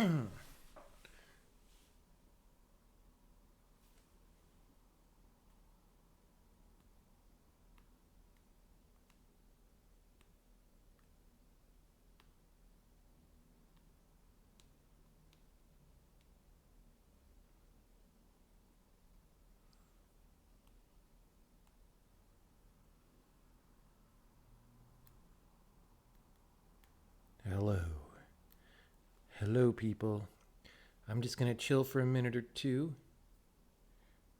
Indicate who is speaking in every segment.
Speaker 1: Hello. Hello, people. I'm just going to chill for a minute or two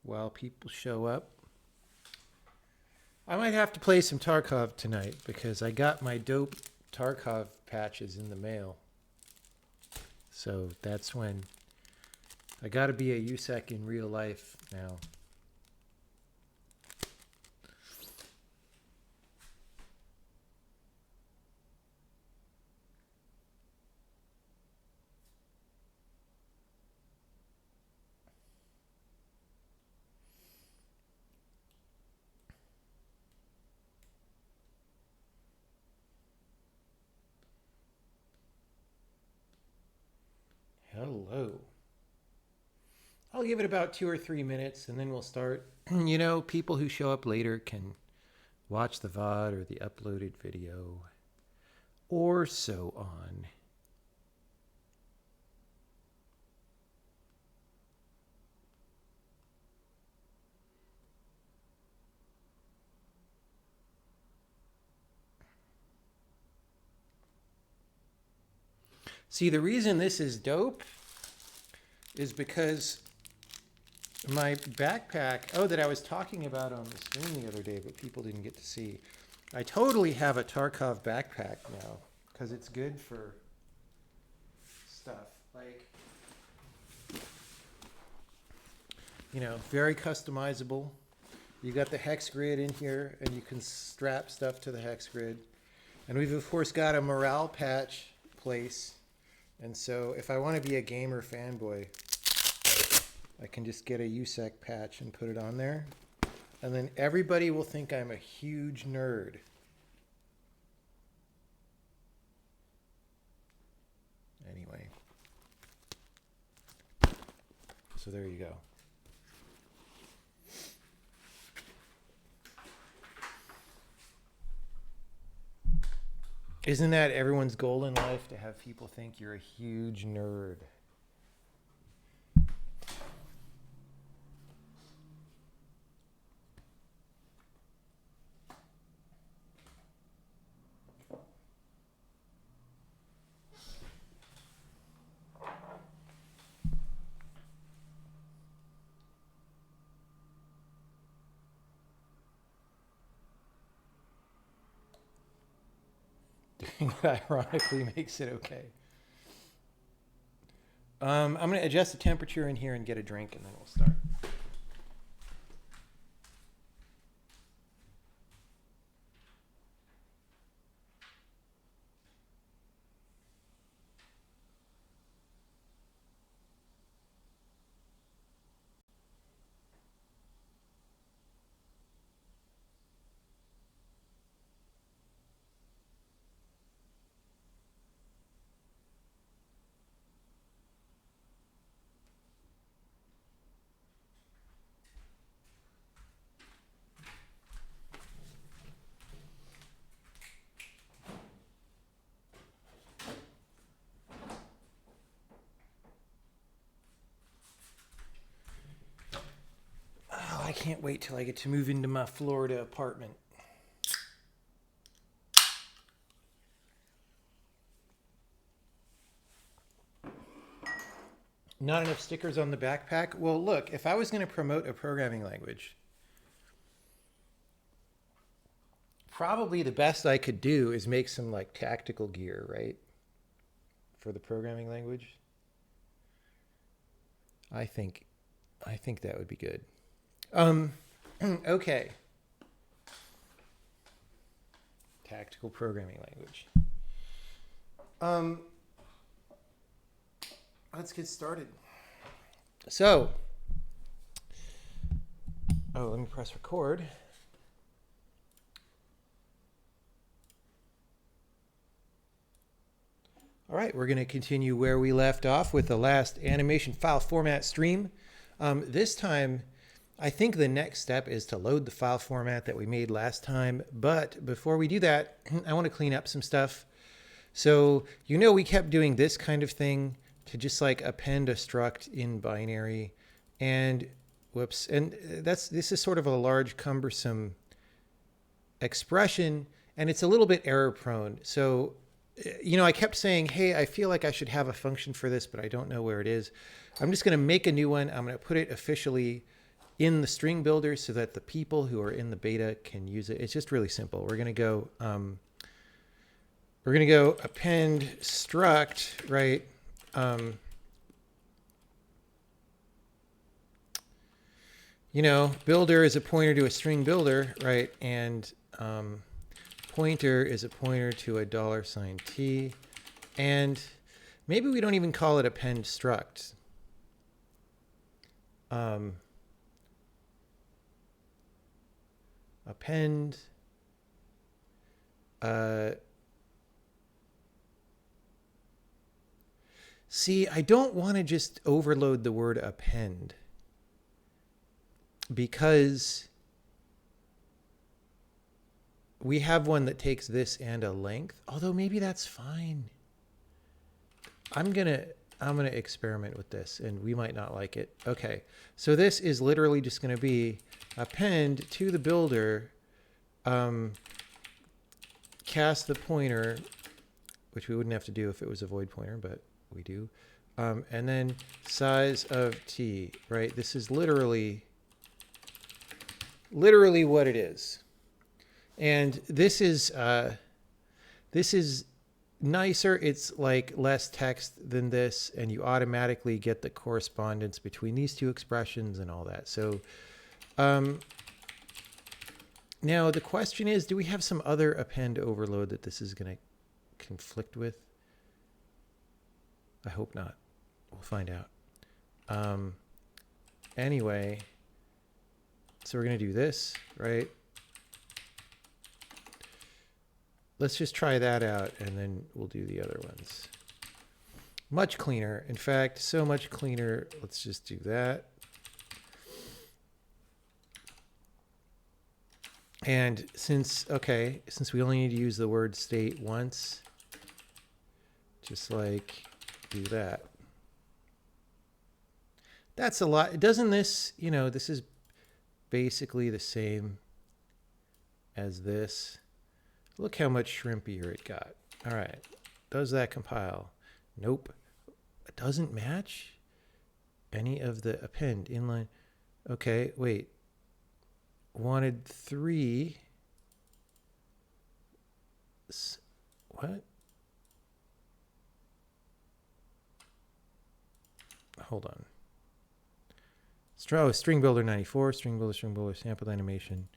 Speaker 1: while people show up. I might have to play some Tarkov tonight because I got my dope Tarkov patches in the mail. So that's when I got to be a USEC in real life now. Hello. I'll give it about 2 or 3 minutes and then we'll start. You know, people who show up later can watch the VOD or the uploaded video or so on. See, the reason this is dope is because my backpack, that I was talking about on the stream the other day, but people didn't get to see. I totally have a Tarkov backpack now because it's good for stuff like, very customizable. You got the hex grid in here and you can strap stuff to the hex grid. And we've of course got a morale patch place. And so if I want to be a gamer fanboy, I can just get a USEC patch and put it on there. And then everybody will think I'm a huge nerd. Anyway. So there you go. Isn't that everyone's goal in life, to have people think you're a huge nerd? That ironically makes it okay. I'm going to adjust the temperature in here and get a drink, and then we'll start. I can't wait till I get to move into my Florida apartment. Not enough stickers on the backpack? Well, look, if I was going to promote a programming language, probably the best I could do is make some like tactical gear, right? For the programming language. I think that would be good. Okay. Tactical programming language. Let's get started. So, let me press record. All right, we're going to continue where we left off with the last animation file format stream. This time, I think the next step is to load the file format that we made last time. But before we do that, I want to clean up some stuff. So, we kept doing this kind of thing to just like append a struct in binary. And whoops, and this is sort of a large, cumbersome expression, and it's a little bit error prone. So, I kept saying, hey, I feel like I should have a function for this, but I don't know where it is. I'm just going to make a new one. I'm going to put it officially in the string builder so that the people who are in the beta can use it. It's just really simple. We're going to go append struct, right? Builder is a pointer to a string builder, right? And pointer is a pointer to a $T. And maybe we don't even call it append struct. Append. See, I don't want to just overload the word append, because we have one that takes this and a length, although maybe that's fine. I'm gonna experiment with this, and we might not like it. Okay, so this is literally just gonna be append to the builder, cast the pointer, which we wouldn't have to do if it was a void pointer, but we do. And then size of T, right? This is literally what it is. And this is nicer. It's like less text than this, and you automatically get the correspondence between these two expressions and all that. So now the question is, do we have some other append overload that this is going to conflict with? I hope not. We'll find out. Anyway, so we're going to do this, right? Let's just try that out, and then we'll do the other ones. Much cleaner. In fact, so much cleaner. Let's just do that. And since we only need to use the word state once, just like do that. That's a lot. Doesn't this, this is basically the same as this. Look how much shrimpier it got. All right. Does that compile? Nope. It doesn't match any of the append inline. Okay, wait. Wanted 3. What? Hold on. String builder 94, string builder, sampled animation.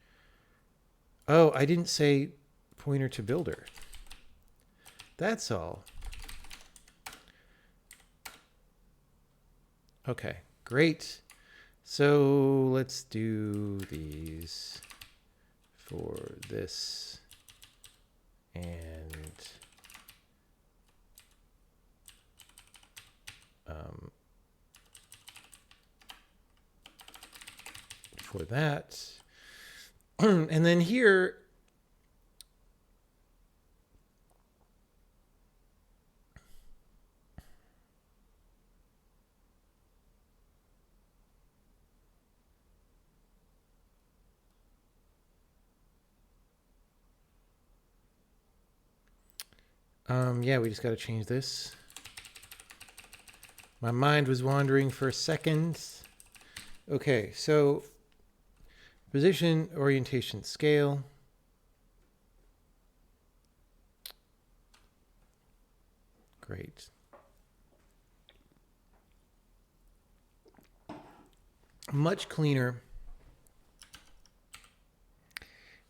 Speaker 1: Oh, I didn't say pointer to builder. That's all. Okay, great. So let's do these for this and for that. And then here, yeah, we just got to change this. My mind was wandering for a second. Okay, so position, orientation, scale. Great. Much cleaner.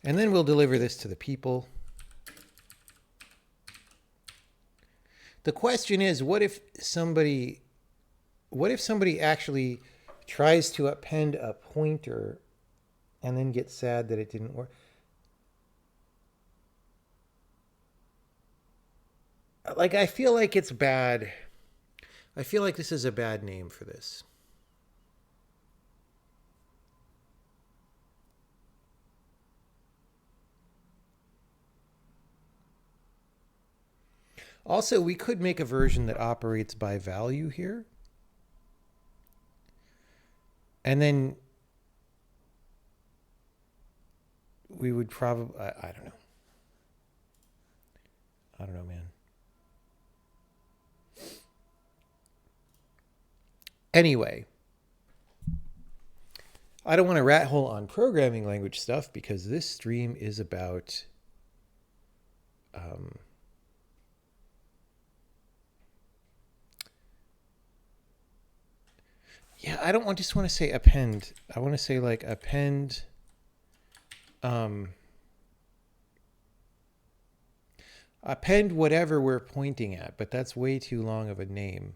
Speaker 1: And then we'll deliver this to the people. The question is, what if somebody actually tries to append a pointer and then gets sad that it didn't work? like, I feel like it's bad. I feel like this is a bad name for this. Also, we could make a version that operates by value here. And then we would probably, I don't know. I don't know, man. Anyway, I don't want to rat hole on programming language stuff because this stream is about yeah, I don't just want to say append. I want to say like append append whatever we're pointing at, but that's way too long of a name.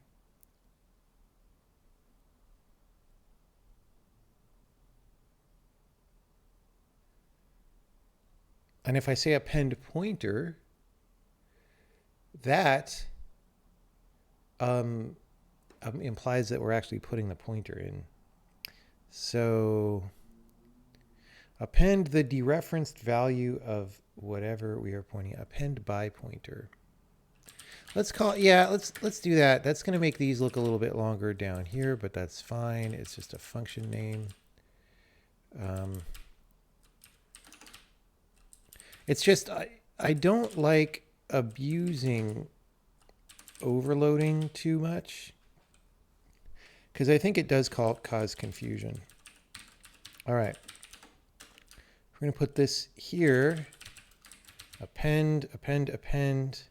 Speaker 1: And if I say append pointer, that implies that we're actually putting the pointer in. So append the dereferenced value of whatever we are pointing at. Append by pointer. Let's call, yeah, let's do that. That's going to make these look a little bit longer down here, but that's fine. It's just a function name. It's just, I don't like abusing overloading too much because I think it does cause confusion. All right. We're going to put this here. Append, append, append.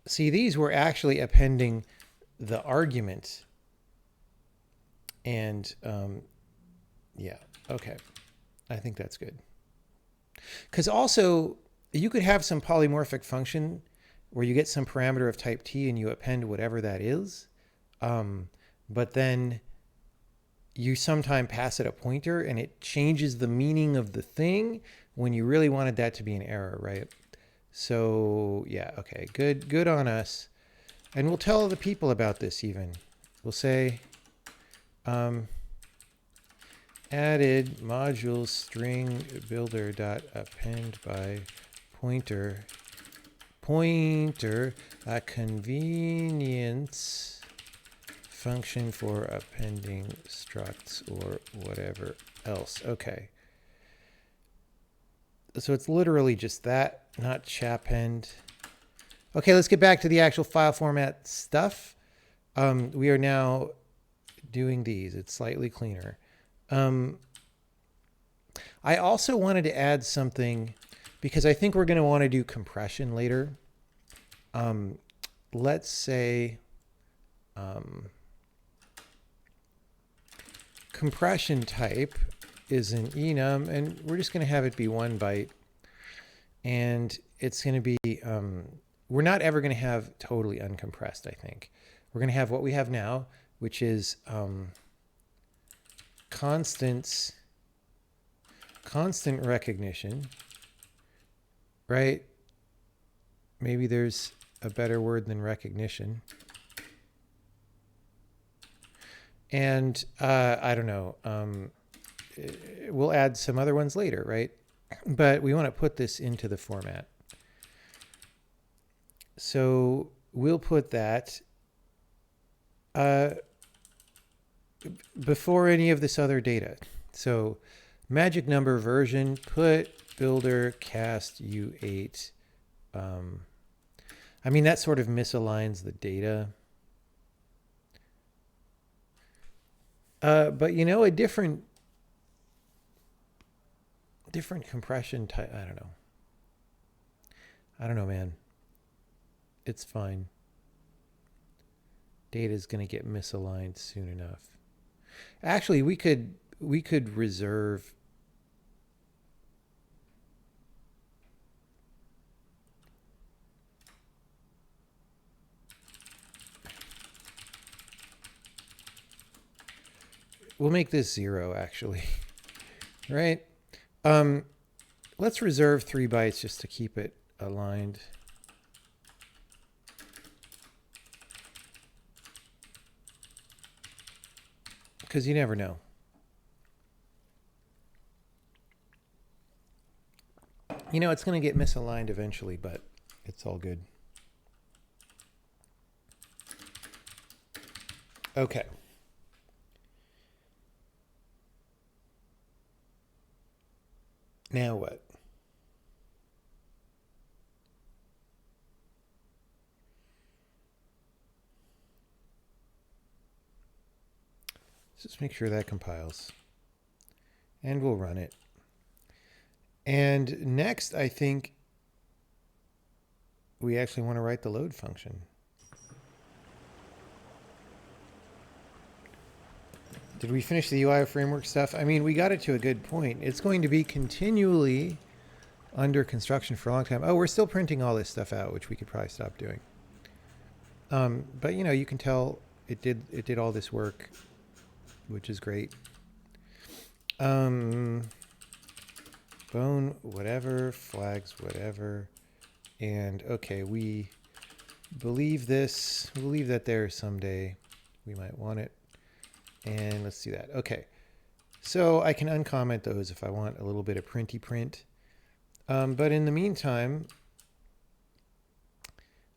Speaker 1: See, these were actually appending the argument. And yeah, okay. I think that's good. Because also, you could have some polymorphic function where you get some parameter of type t and you append whatever that is. But then you sometime pass it a pointer and it changes the meaning of the thing when you really wanted that to be an error, right? So yeah, okay, good on us. And we'll tell the people about this even. We'll say, added module string builder dot append by pointer a convenience function for appending structs or whatever else. Okay. So it's literally just that, not chappend. Okay, let's get back to the actual file format stuff. We are now doing these. It's slightly cleaner. I also wanted to add something because I think we're going to want to do compression later. Let's say compression type is an enum, and we're just going to have it be 1 byte. And it's going to be, we're not ever going to have totally uncompressed, I think. We're going to have what we have now, which is constant recognition, right? Maybe there's a better word than recognition. And I don't know, we'll add some other ones later, right? But we want to put this into the format. So we'll put that before any of this other data. So magic number version, put builder cast U8. I mean, that sort of misaligns the data. But you know, a different compression type, I don't know, man. It's fine. Data is going to get misaligned soon enough. Actually, we could reserve we'll make this 0 actually. Right? Let's reserve 3 bytes just to keep it aligned. because you never know. You know, it's going to get misaligned eventually, but it's all good. Okay. Now what? Let's just make sure that compiles. And we'll run it. And next, I think we actually want to write the load function. Did we finish the UI framework stuff? I mean, we got it to a good point. It's going to be continually under construction for a long time. Oh, we're still printing all this stuff out, which we could probably stop doing. But you know, you can tell it did all this work, which is great. Bone, whatever, flags, whatever. And okay, we believe this. We believe that there someday we might want it. And let's do that. Okay. So I can uncomment those if I want a little bit of printy print. But in the meantime,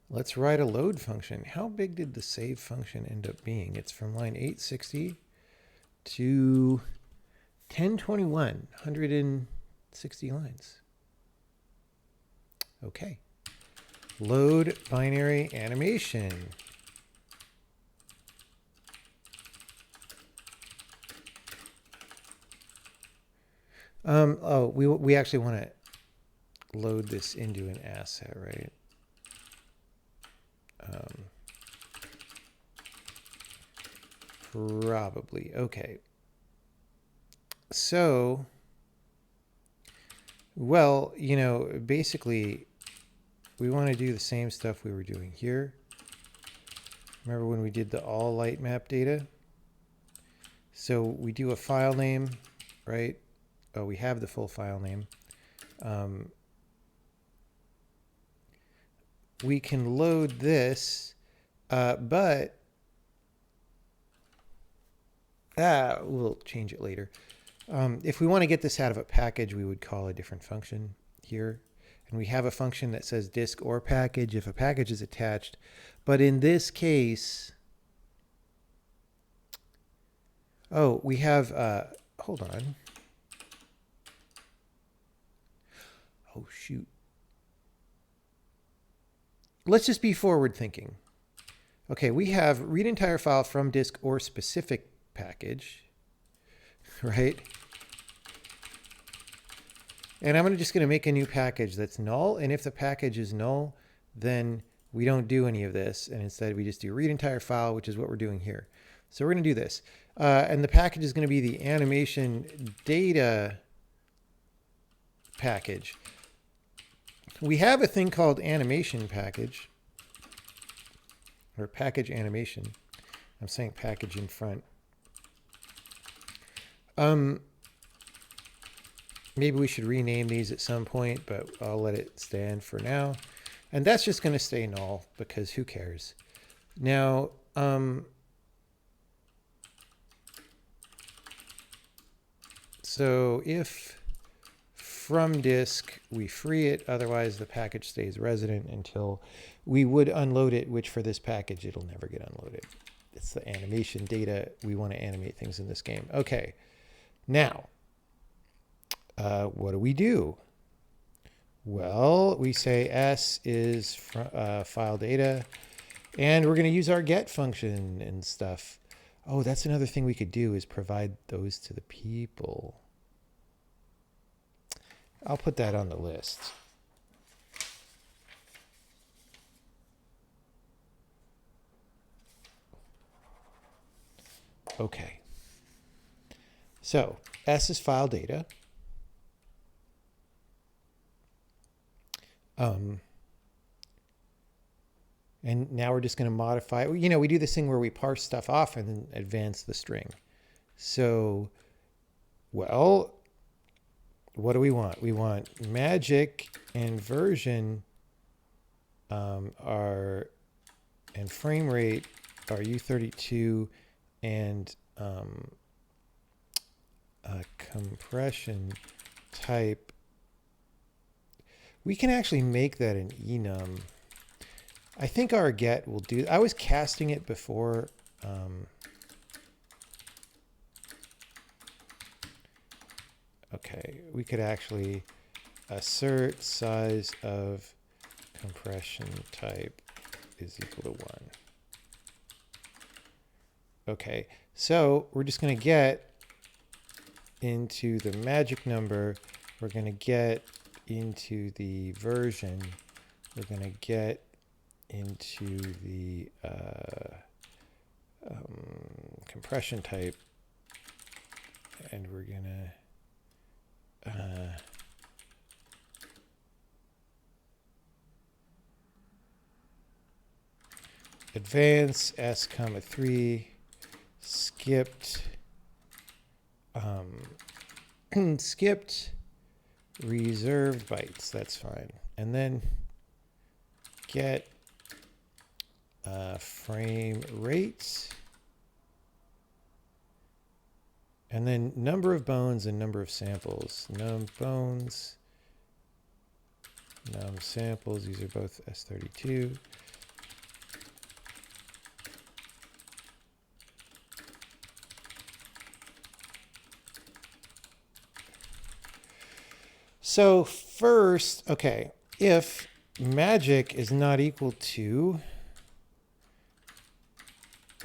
Speaker 1: let's write a load function. How big did the save function end up being? It's from line 860 to 1021, 160 lines. Okay. Load binary animation. Oh, we actually want to load this into an asset, right? Probably. Okay. So, well, you know, basically, we want to do the same stuff we were doing here. Remember when we did the all light map data? So we do a file name, right? Oh, we have the full file name. We can load this, but we'll change it later. If we want to get this out of a package, we would call a different function here. And we have a function that says disk or package if a package is attached. But in this case, oh, we have, hold on. Oh, shoot. Let's just be forward thinking. Okay, we have read entire file from disk or specific package, right? And I'm just going to make a new package that's null. And if the package is null, then we don't do any of this. And instead we just do read entire file, which is what we're doing here. So we're going to do this. And the package is going to be the animation data package. We have a thing called animation package, or package animation. I'm saying package in front. Maybe we should rename these at some point, but I'll let it stand for now. And that's just going to stay null because who cares? Now, so if from disk we free it, otherwise the package stays resident until we would unload it, which for this package, it'll never get unloaded. It's the animation data. We want to animate things in this game. Okay. Now, what do? Well, we say S is file data, and we're going to use our get function and stuff. Oh, that's another thing we could do is provide those to the people. I'll put that on the list. Okay. So S is file data. And now we're just going to modify. You know, we do this thing where we parse stuff off and then advance the string. So, well, what do we want? We want magic and version and frame rate are U32 and compression type. We can actually make that an enum. I think our get will do. I was casting it before. Okay, we could actually assert size of compression type is equal to 1. Okay, so we're just going to get into the magic number. We're going to get into the version. We're going to get into the compression type. And we're going to advance s comma 3 skipped skipped reserved bytes. That's fine. And then get frame rate, and then number of bones and number of samples. Num bones, num samples. These are both S32. So first, okay, if magic is not equal to,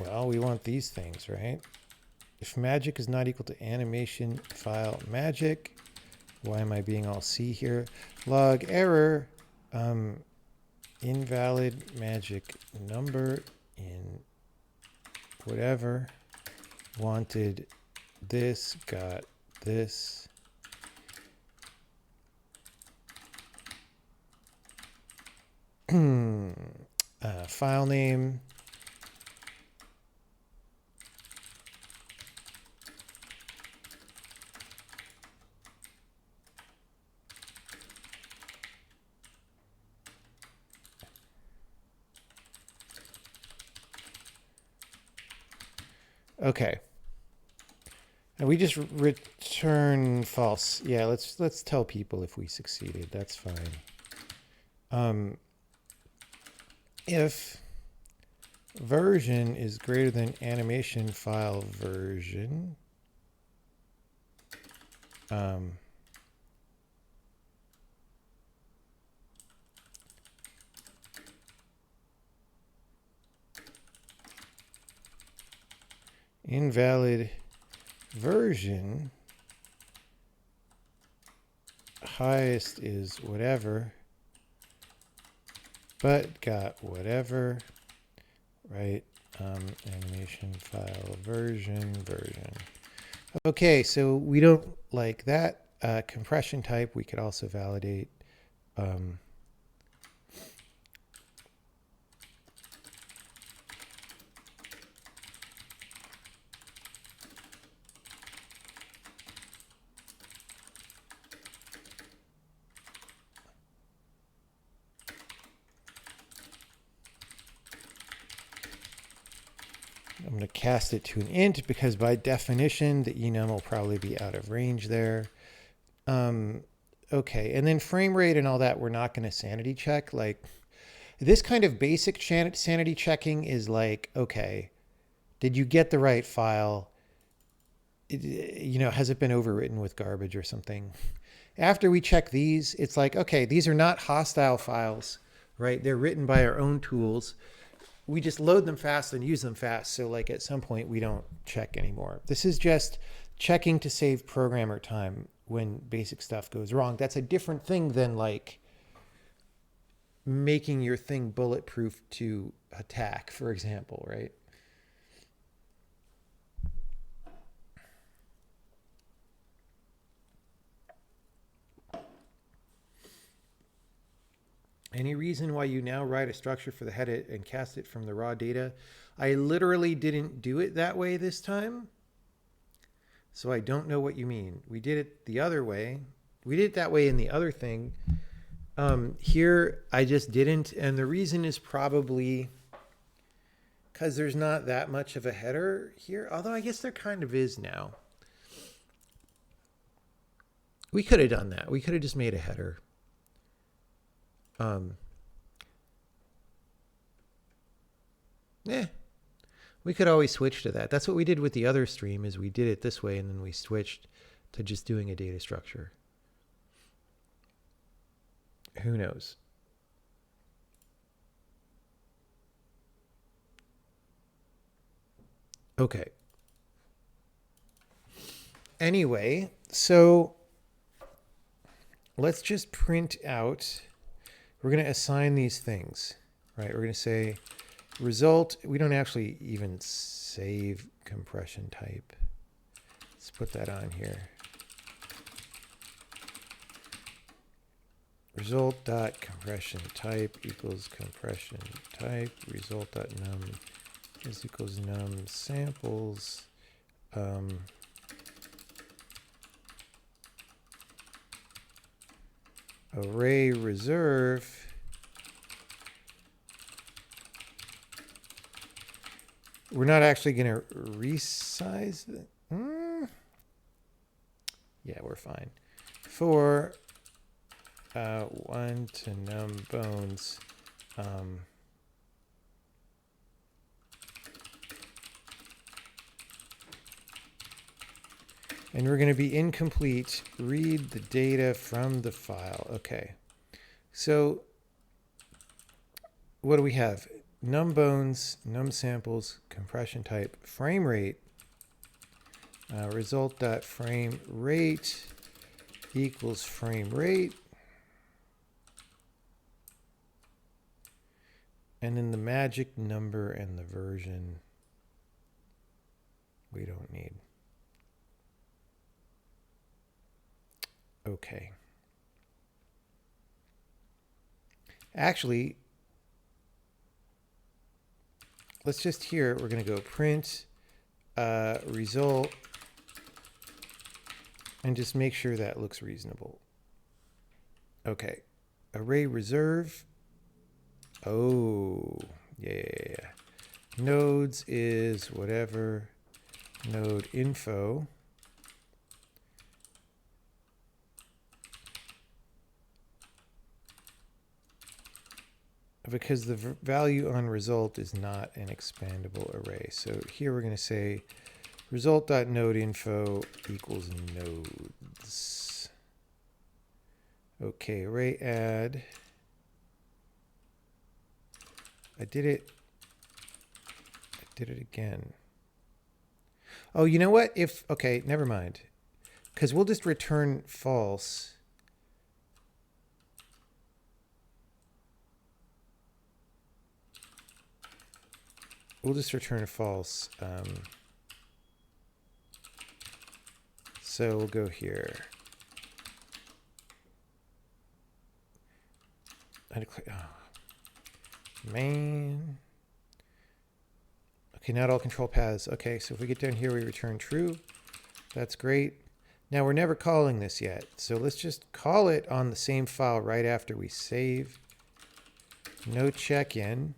Speaker 1: well, we want these things, right? If magic is not equal to animation file magic, why am I being all C here? Log error, invalid magic number in whatever, wanted this, got this. File name. Okay. And we just return false. Yeah, let's tell people if we succeeded. That's fine. If version is greater than animation file version, invalid version, highest is whatever, but got whatever, right? Animation file version. Okay, so we don't like that compression type. We could also validate I'm going to cast it to an int because by definition, the enum will probably be out of range there. Okay, and then frame rate and all that, we're not going to sanity check. Like this kind of basic sanity checking is like, okay, did you get the right file? Has it been overwritten with garbage or something? After we check these, it's like, okay, these are not hostile files, right? They're written by our own tools. We just load them fast and use them fast. So like at some point we don't check anymore. This is just checking to save programmer time when basic stuff goes wrong. That's a different thing than like making your thing bulletproof to attack, for example, right? Any reason why you now write a structure for the head and cast it from the raw data? I literally didn't do it that way this time. So I don't know what you mean. We did it the other way. We did it that way in the other thing. Here, I just didn't. And the reason is probably because there's not that much of a header here. Although I guess there kind of is now. We could have done that. We could have just made a header. We could always switch to that. That's what we did with the other stream, is we did it this way and then we switched to just doing a data structure. Who knows? Okay. Anyway, so let's just print out. We're going to assign these things, right? We're going to say result. We don't actually even save compression type. Let's put that on here. Result.compression type equals compression type. Result.num is equals num samples. Array reserve. We're not actually going to resize it. Yeah, we're fine. For 1 to num bones. And we're going to be incomplete. Read the data from the file. Okay. So what do we have? Num bones, num samples, compression type, frame rate. Result.frame rate equals frame rate. And then the magic number and the version we don't need. Okay. Actually, let's just here, we're going to go print result and just make sure that looks reasonable. Okay. Array reserve. Oh, yeah. Nodes is whatever node info. Because the value on result is not an expandable array. So here we're going to say result.nodeinfo equals nodes. Okay, array add. I did it again. Oh, you know what? Okay, never mind. Because we'll just return false. We'll just return false. So we'll go here. Main. Okay, not all control paths. Okay, so if we get down here, we return true. That's great. Now we're never calling this yet. So let's just call it on the same file right after we save. No check-in.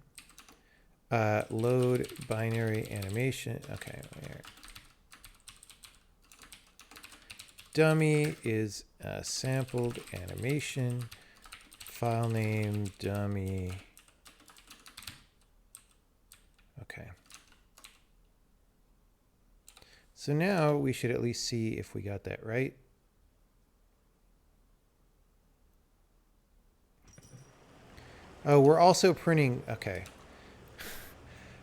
Speaker 1: Load binary animation. Okay. Dummy is sampled animation. File name dummy. Okay. So now we should at least see if we got that right. Oh, we're also printing. Okay.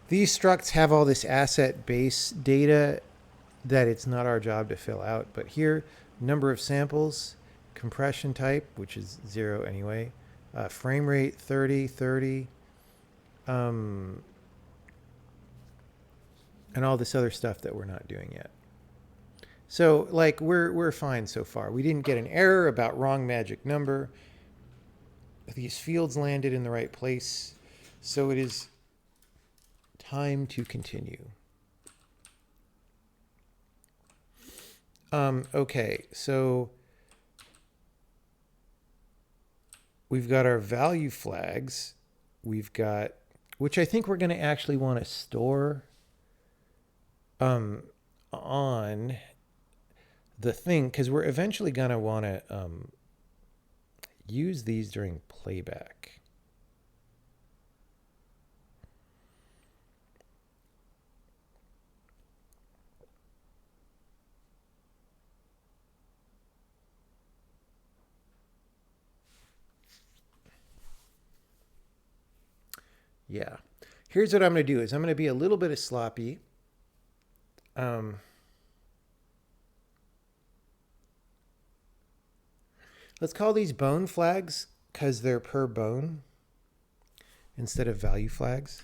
Speaker 1: These structs have all this asset base data that it's not our job to fill out. But here, number of samples, compression type, which is 0 anyway, frame rate 30, and all this other stuff that we're not doing yet. So like we're fine so far. We didn't get an error about wrong magic number. These fields landed in the right place. So it is time to continue. Okay, so we've got our value flags. We've got, which I think we're going to actually want to store on. the thing, because we're eventually going to want to use these during playback. Yeah. Here's what I'm going to do is I'm going to be a little bit of sloppy. Let's call these bone flags because they're per bone instead of value flags.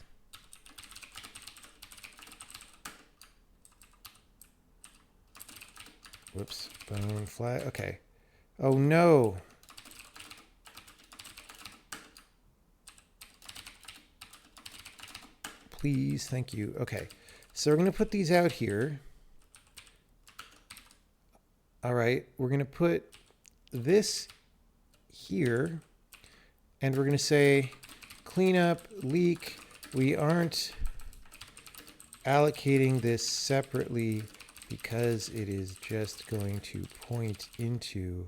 Speaker 1: Whoops, bone flag. Okay. Oh no. Please, thank you. Okay. So we're going to put these out here. All right. We're going to put this here. And we're going to say cleanup, leak. We aren't allocating this separately because it is just going to point into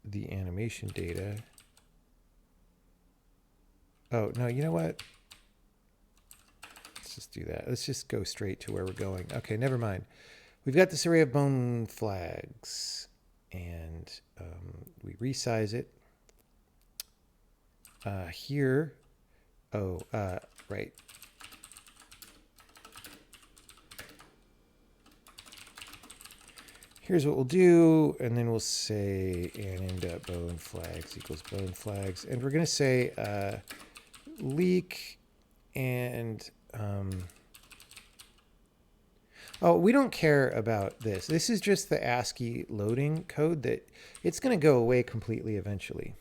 Speaker 1: the animation data. Oh, no, you know what? Let's just do that. Let's just go straight to where we're going. Okay, never mind. We've got this array of bone flags, and we resize it. Here, right. Here's what we'll do, and then we'll say anim.bone flags equals bone flags, and we're going to say leak and oh, we don't care about this. This is just the ASCII loading code that it's going to go away completely eventually.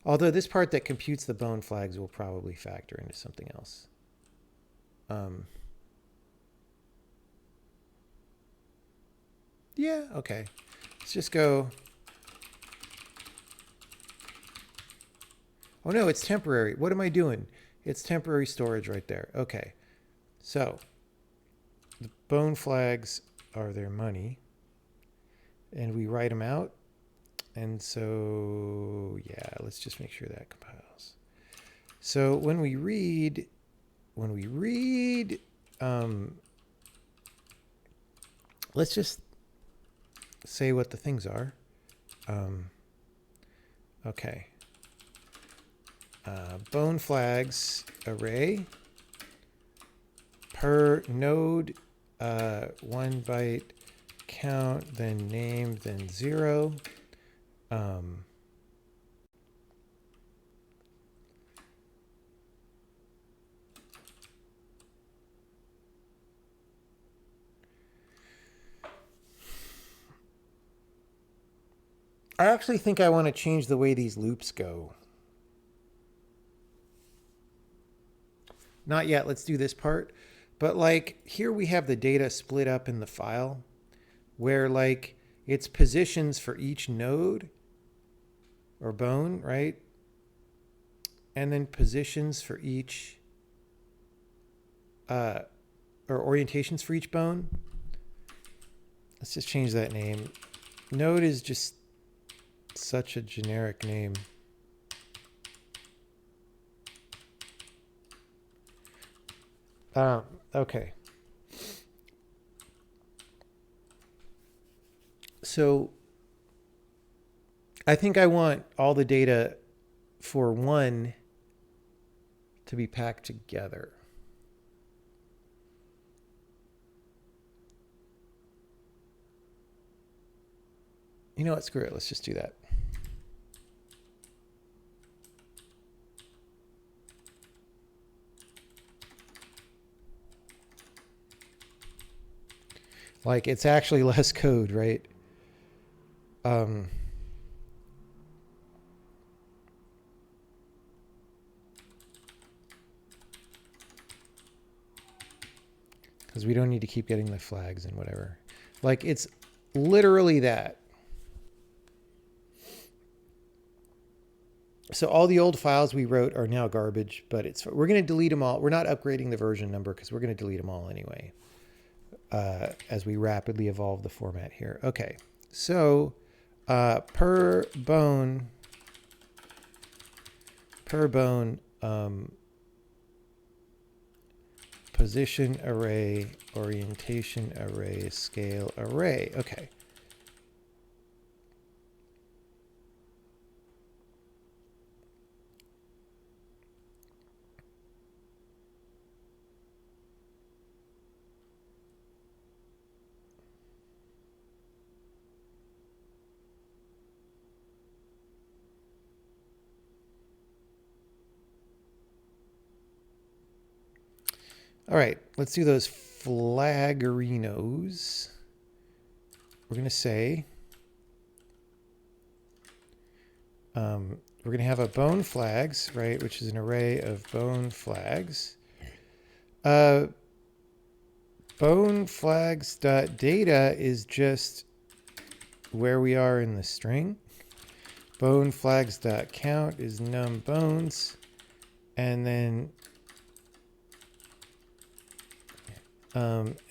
Speaker 1: Although this part that computes the bone flags will probably factor into something else. Yeah, okay. Let's just go. Oh no, it's temporary. What am I doing? It's temporary storage right there. Okay. So the bone flags are their money. And we write them out. And so, yeah, let's just make sure that compiles. So when we read, let's just say what the things are. Okay. Bone flags array per node, 1 byte count, then name, then 0. I actually think I want to change the way these loops go. Not yet, let's do this part. But like here we have the data split up in the file where like it's positions for each node or bone, right? And then positions for each, or orientations for each bone. Let's just change that name. Node is just such a generic name. Okay. So I think I want all the data for one to be packed together. You know what? Screw it. Let's just do that. Like it's actually less code, right? Because we don't need to keep getting the flags and whatever. Like it's literally that. So all the old files we wrote are now garbage, but we're going to delete them all. We're not upgrading the version number because we're going to delete them all anyway. as we rapidly evolve the format here. Okay, so per bone position array, orientation array, scale array. Okay. All right, let's do those flaggerinos. We're going to say, we're going to have a bone flags, right, which is an array of bone flags. Bone flags.data is just where we are in the string. Bone flags.count is num bones. And then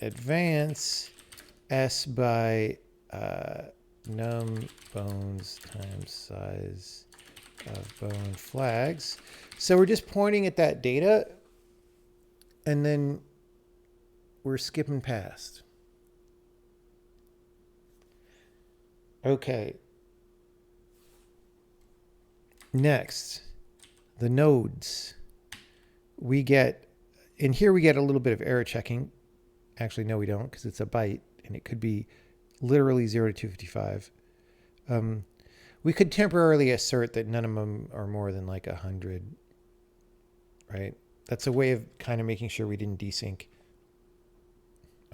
Speaker 1: advance s by num bones times size of bone flags. So we're just pointing at that data and then we're skipping past. Okay. Next, the nodes. We get, in here we get a little bit of error checking. Actually, no, we don't, because it's a byte, and it could be literally 0 to 255. We could temporarily assert that none of them are more than like 100, right? That's a way of kind of making sure we didn't desync.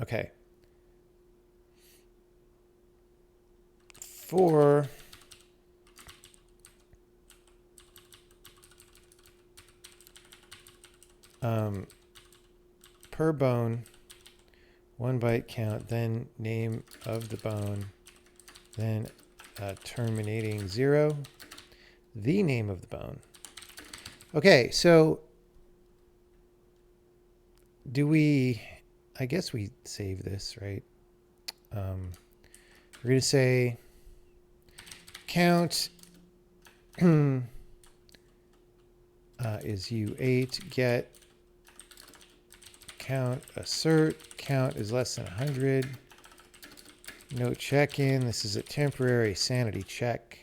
Speaker 1: Okay. For per bone, 1 byte count, then name of the bone, then terminating 0, the name of the bone. Okay, so do we, I guess we save this, right? We're going to say count is U8, get count, assert, count is less than 100. No check-in. This is a temporary sanity check.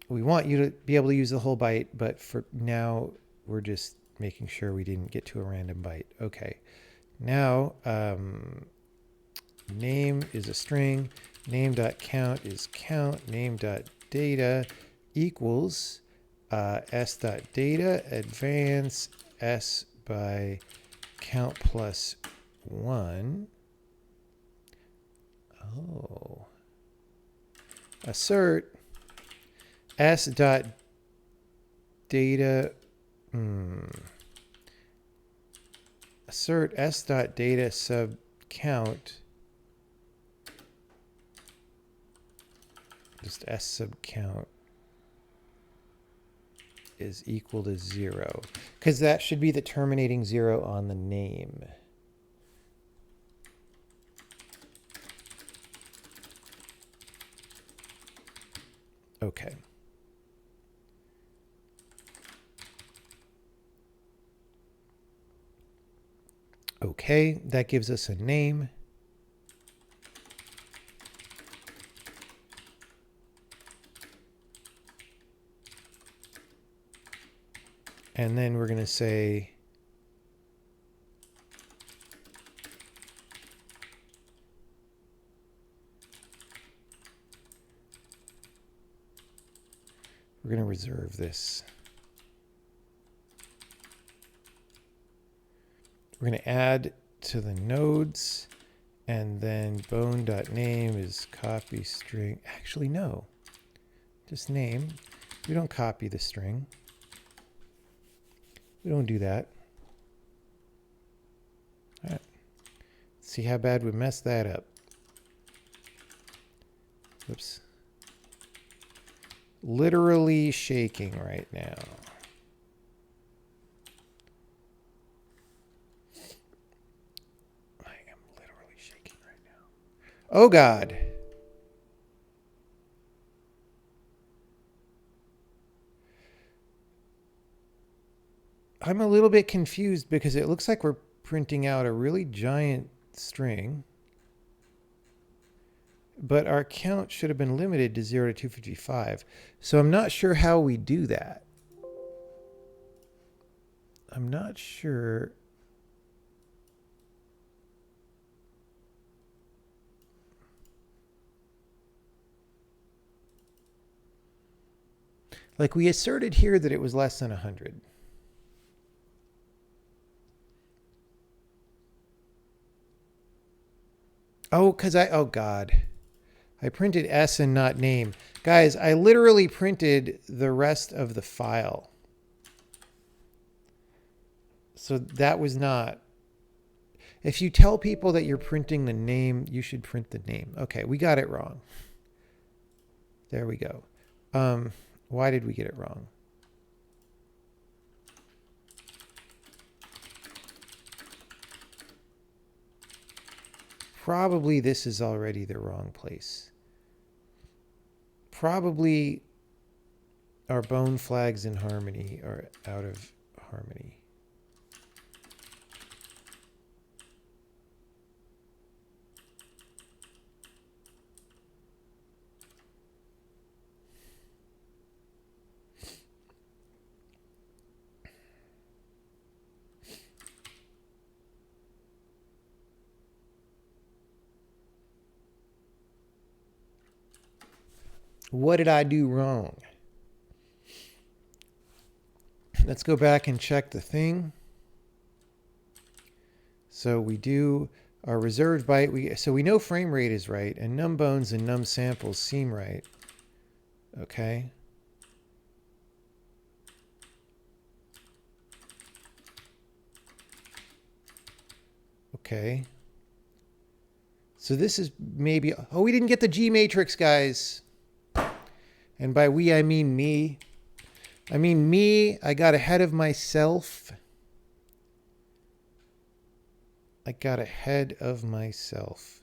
Speaker 1: We want you to be able to use the whole byte, but for now, we're just making sure we didn't get to a random byte. Okay. Now, name is a string. Name.count is count. Name.data equals s.data advance s by count plus 1. Oh. Assert s dot data. Assert s dot data sub count. Just s sub count is equal to 0, because that should be the terminating 0 on the name. Okay. Okay, that gives us a name. And then we're going to say we're going to reserve this. We're going to add to the nodes, and then bone.name is copy string. Actually, no. Just name. We don't copy the string. We don't do that. All right. See how bad we messed that up. Whoops. Literally shaking right now. I am literally Oh God. I'm a little bit confused because it looks like we're printing out a really giant string, but our count should have been limited to 0 to 255. So I'm not sure how we do that. I'm not sure. Like we asserted here that it was less than 100. Oh, oh God. I printed S and not name. Guys, I literally printed the rest of the file. So that was not. If you tell people that you're printing the name, you should print the name. Okay, we got it wrong. There we go. Why did we get it wrong? Probably this is already the wrong place. Probably our bone flags in harmony are out of harmony. What did I do wrong? Let's go back and check the thing. So we do our reserved byte. So we know frame rate is right, and num bones and num samples seem right. Okay. Okay. So this is maybe, oh, we didn't get the G matrix, guys. And by we, I mean me. I got ahead of myself. I got ahead of myself.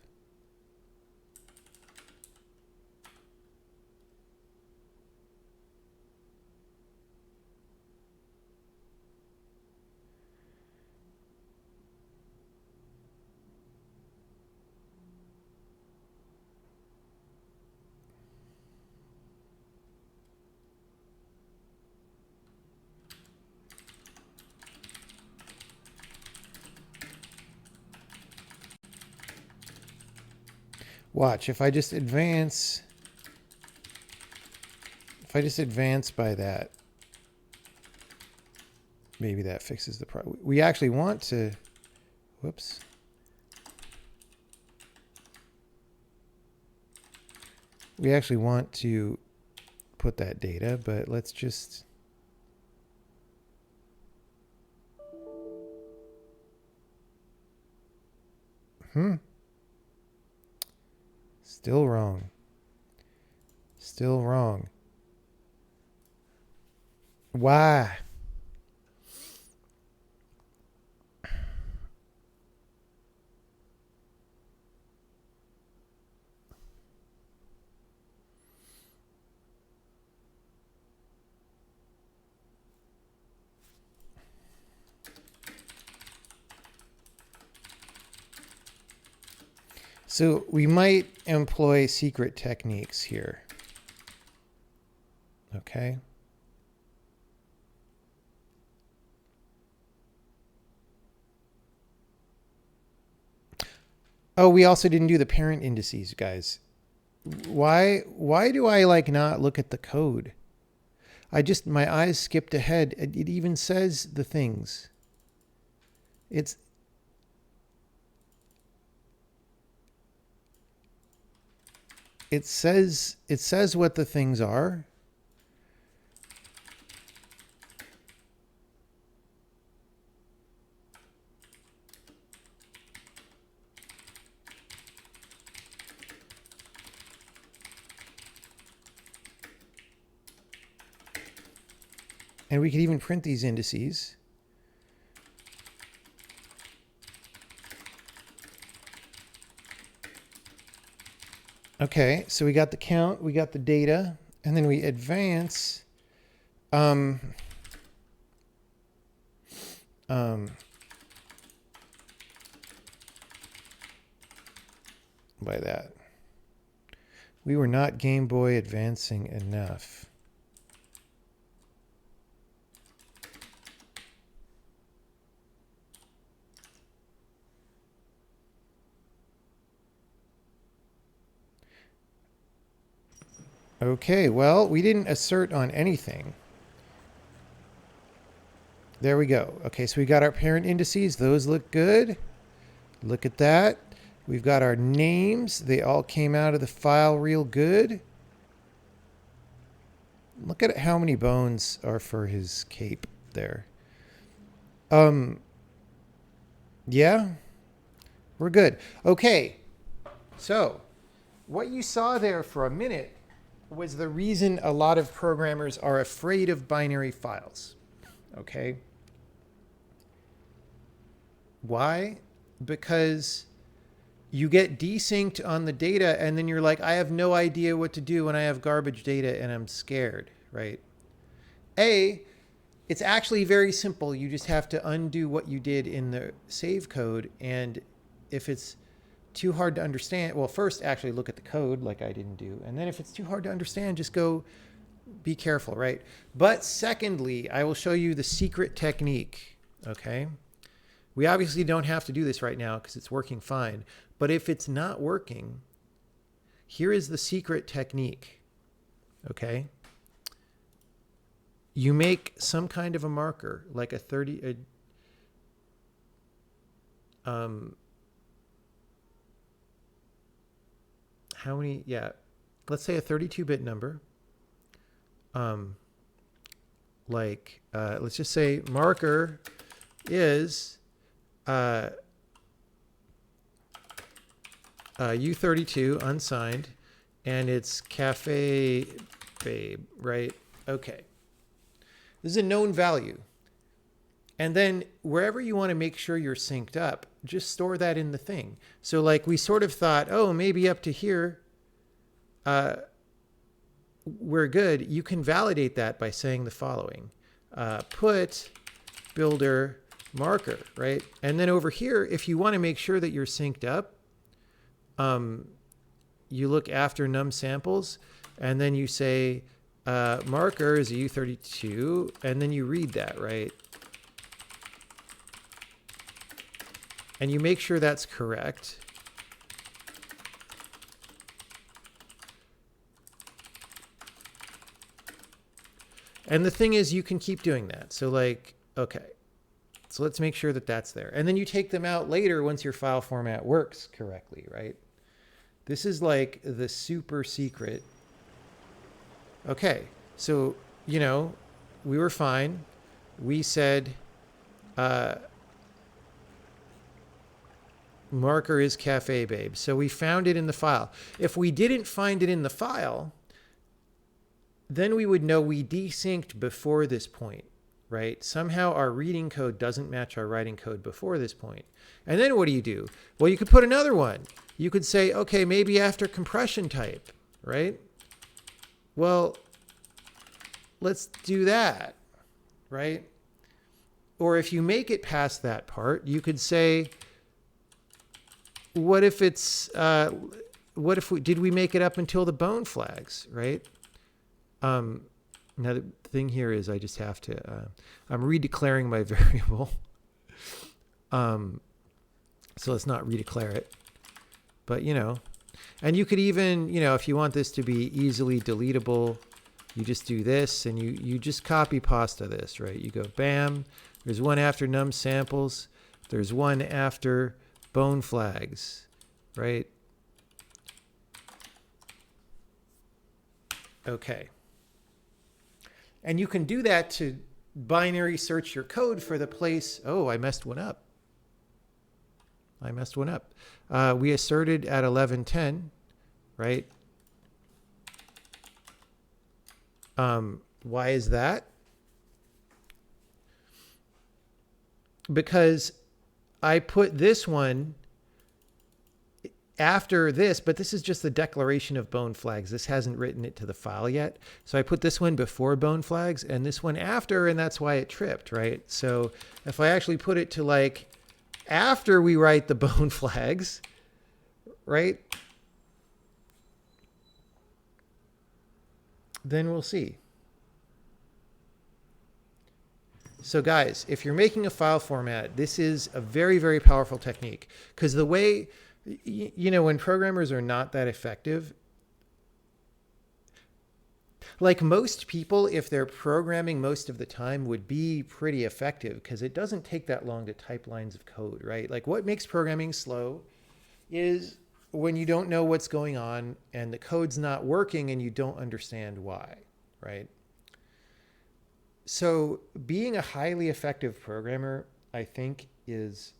Speaker 1: Watch, if I just advance by that, maybe that fixes the problem. We actually want to, whoops. We actually want to put that data, but let's just, Still wrong. Still wrong. Why? So we might employ secret techniques here. Okay. Oh, we also didn't do the parent indices, guys. Why do I like not look at the code? My eyes skipped ahead. It even says the things. It says what the things are. And we could even print these indices. Okay, so we got the count, we got the data, and then we advance by that. We were not Game Boy advancing enough. Okay, well, we didn't assert on anything. There we go. Okay, so we got our parent indices. Those look good. Look at that. We've got our names. They all came out of the file real good. Look at how many bones are for his cape there. Yeah, we're good. Okay, so what you saw there for a minute was the reason a lot of programmers are afraid of binary files. Okay. Why? Because you get desynced on the data and then you're like, I have no idea what to do when I have garbage data and I'm scared, right? It's actually very simple. You just have to undo what you did in the save code. And if it's too hard to understand, well, first actually look at the code like I didn't do. And then if it's too hard to understand, just go be careful, right? But secondly, I will show you the secret technique, okay? We obviously don't have to do this right now because it's working fine. But if it's not working, here is the secret technique, okay? You make some kind of a marker, like a 30, how many, yeah, let's say a 32-bit number. Let's just say marker is U32 unsigned, and it's Cafe Babe, right? Okay. This is a known value. And then wherever you want to make sure you're synced up, just store that in the thing. So like we sort of thought, oh, maybe up to here, we're good. You can validate that by saying the following. Put builder marker, right? And then over here, if you want to make sure that you're synced up, you look after num samples, and then you say marker is a U32, and then you read that, right? And you make sure that's correct. And the thing is, you can keep doing that. So like, okay, so let's make sure that that's there. And then you take them out later once your file format works correctly, right? This is like the super secret. Okay, so, you know, we were fine. We said marker is Cafe Babe. So we found it in the file. If we didn't find it in the file, then we would know we desynced before this point, right? Somehow our reading code doesn't match our writing code before this point. And then what do? Well, you could put another one. You could say, okay, maybe after compression type, right? Well, let's do that, right? Or if you make it past that part, you could say, what if it's, did we make it up until the bone flags, right? Now the thing here is I just have to, I'm redeclaring my variable. So let's not redeclare it, but you know, and you could even, you know, if you want this to be easily deletable, you just do this and you just copy pasta this, right? You go bam, there's one after num samples. There's one after bone flags, right? Okay. And you can do that to binary search your code for the place. Oh, I messed one up. We asserted at 11:10, right? Why is that? Because I put this one after this, but this is just the declaration of bone flags. This hasn't written it to the file yet. So I put this one before bone flags and this one after, and that's why it tripped, right? So if I actually put it to like after we write the bone flags, right? Then we'll see. So guys, if you're making a file format, this is a very, very powerful technique, because the way, when programmers are not that effective, like most people, if they're programming most of the time, would be pretty effective because it doesn't take that long to type lines of code, right? Like what makes programming slow is when you don't know what's going on and the code's not working and you don't understand why, right? So being a highly effective programmer, I think, is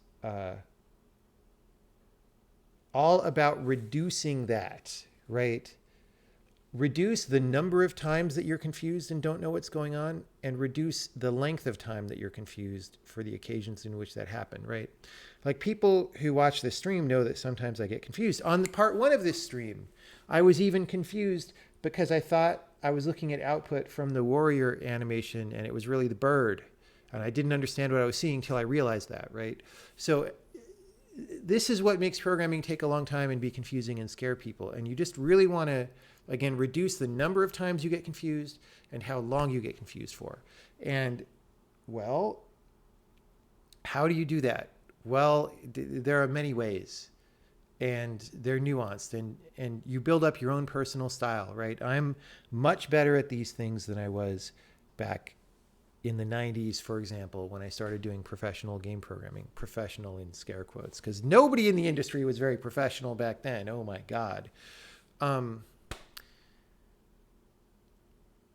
Speaker 1: all about reducing that, right? Reduce the number of times that you're confused and don't know what's going on, and reduce the length of time that you're confused for the occasions in which that happened, right? Like people who watch this stream know that sometimes I get confused. On the part one of this stream, I was even confused because I thought I was looking at output from the warrior animation and it was really the bird. And I didn't understand what I was seeing until I realized that, right? So this is what makes programming take a long time and be confusing and scare people. And you just really want to, again, reduce the number of times you get confused and how long you get confused for. And, well, how do you do that? Well, there are many ways. And they're nuanced, and you build up your own personal style, right? I'm much better at these things than I was back in the 90s, for example, when I started doing professional game programming, professional in scare quotes, because nobody in the industry was very professional back then. Oh my God.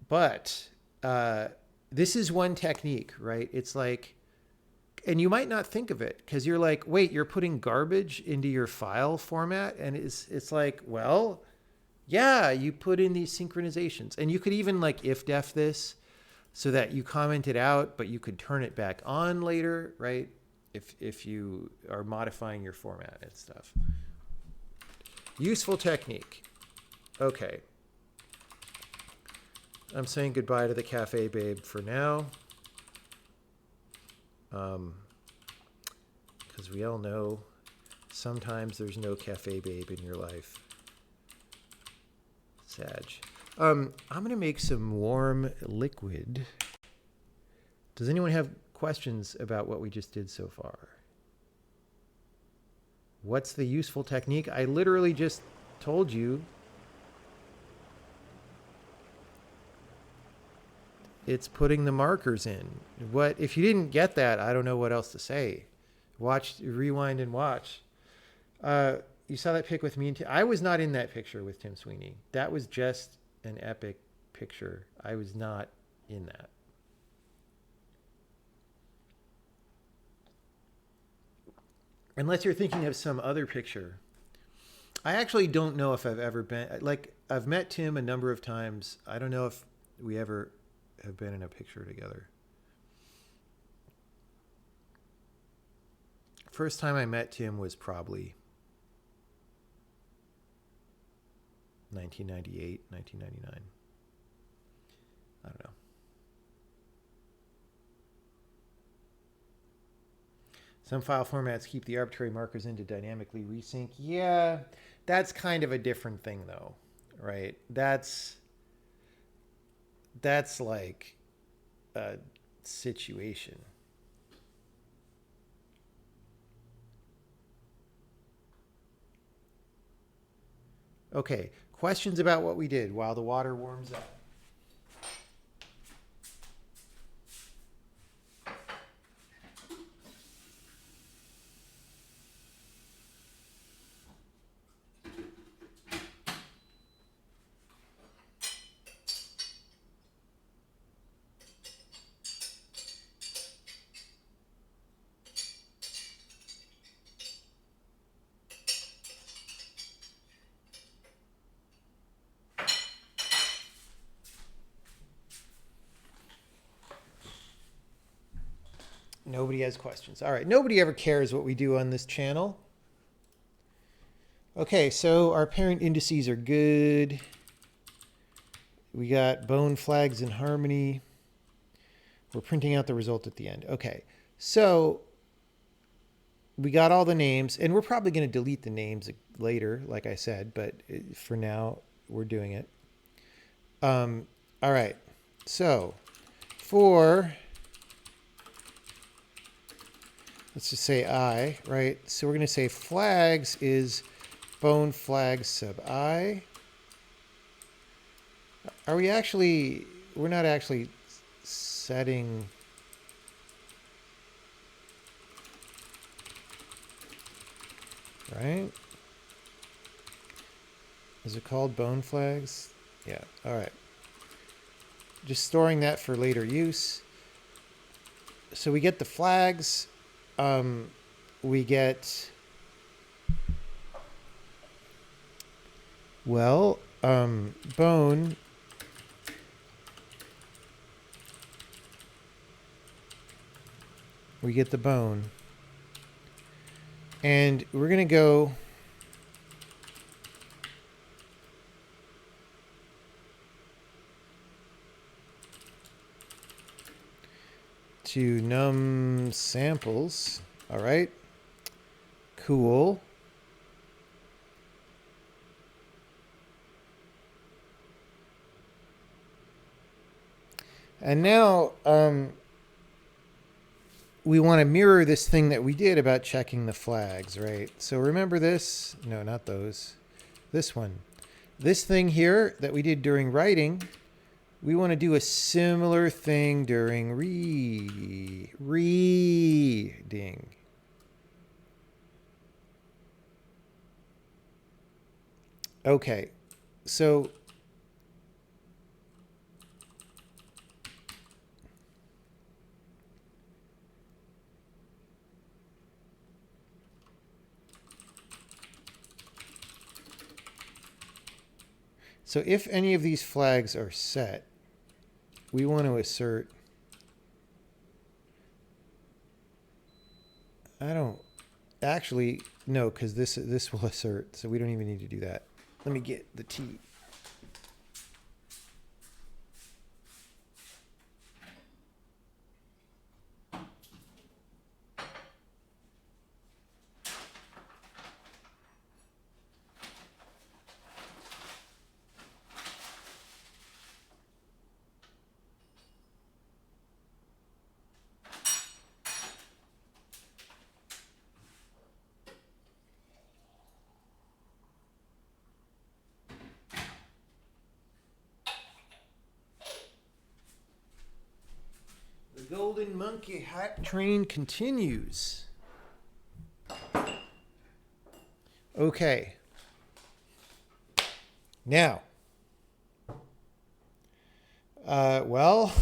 Speaker 1: But this is one technique, right? It's like, and you might not think of it because you're like, wait, you're putting garbage into your file format? And it's like, well, yeah, you put in these synchronizations. And you could even like if-def this so that you comment it out, but you could turn it back on later, right? If you are modifying your format and stuff. Useful technique. Okay. I'm saying goodbye to the cafe babe for now. Because we all know sometimes there's no cafe babe in your life. Sag. I'm going to make some warm liquid. Does anyone have questions about what we just did so far? What's the useful technique? I literally just told you. It's putting the markers in. What if you didn't get that? I don't know what else to say. Watch, rewind, and watch. You saw that pic with me and Tim. I was not in that picture with Tim Sweeney. That was just an epic picture. I was not in that. Unless you're thinking of some other picture. I actually don't know if I've ever been, like, I've met Tim a number of times. I don't know if we ever have been in a picture together. First time I met Tim was probably 1998, 1999. I don't know. Some file formats keep the arbitrary markers in to dynamically resync. Yeah, that's kind of a different thing though, right? That's like a situation. Okay, questions about what we did while the water warms up? Nobody has questions. All right. Nobody ever cares what we do on this channel. Okay, so our parent indices are good. We got bone flags in harmony. We're printing out the result at the end. Okay, so we got all the names, and we're probably going to delete the names later, like I said, but for now, we're doing it. All right, so for, let's just say I, right? So we're going to say flags is bone flag sub I. Are we actually, we're not actually setting, right? Is it called bone flags? Yeah, all right. Just storing that for later use. So we get the flags. We get, well, bone. We get the bone. And we're going to go to num samples. All right. Cool. And now we want to mirror this thing that we did about checking the flags, right? So remember this? No, not those. This one. This thing here that we did during writing, we want to do a similar thing during reading. Okay, so if any of these flags are set, we want to assert, I don't, actually, no, because this will assert, so we don't even need to do that. Let me get the T. The Golden Monkey Hype Train continues. Okay. Now, well,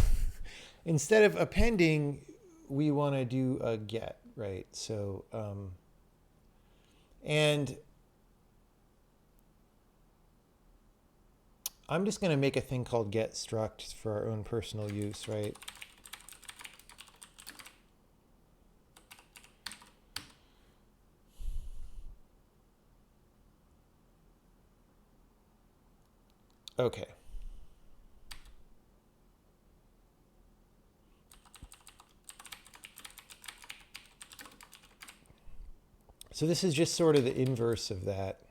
Speaker 1: instead of appending, we want to do a get, right? So, and I'm just going to make a thing called get struct for our own personal use, right? Okay. So this is just sort of the inverse of that.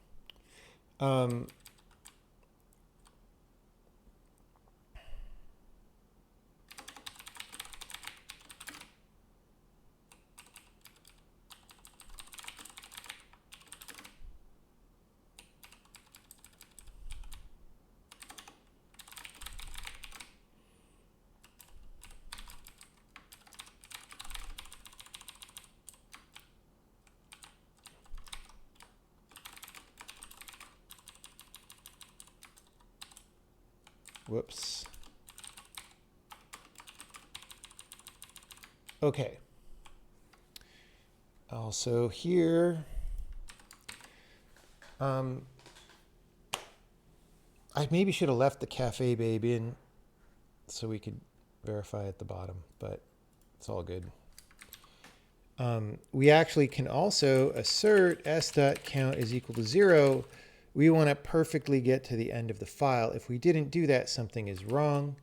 Speaker 1: Whoops. Okay. Also here, I maybe should have left the Cafe Babe in so we could verify at the bottom, but it's all good. we actually can also assert s.count is equal to 0. We want to perfectly get to the end of the file. If we didn't do that, something is wrong.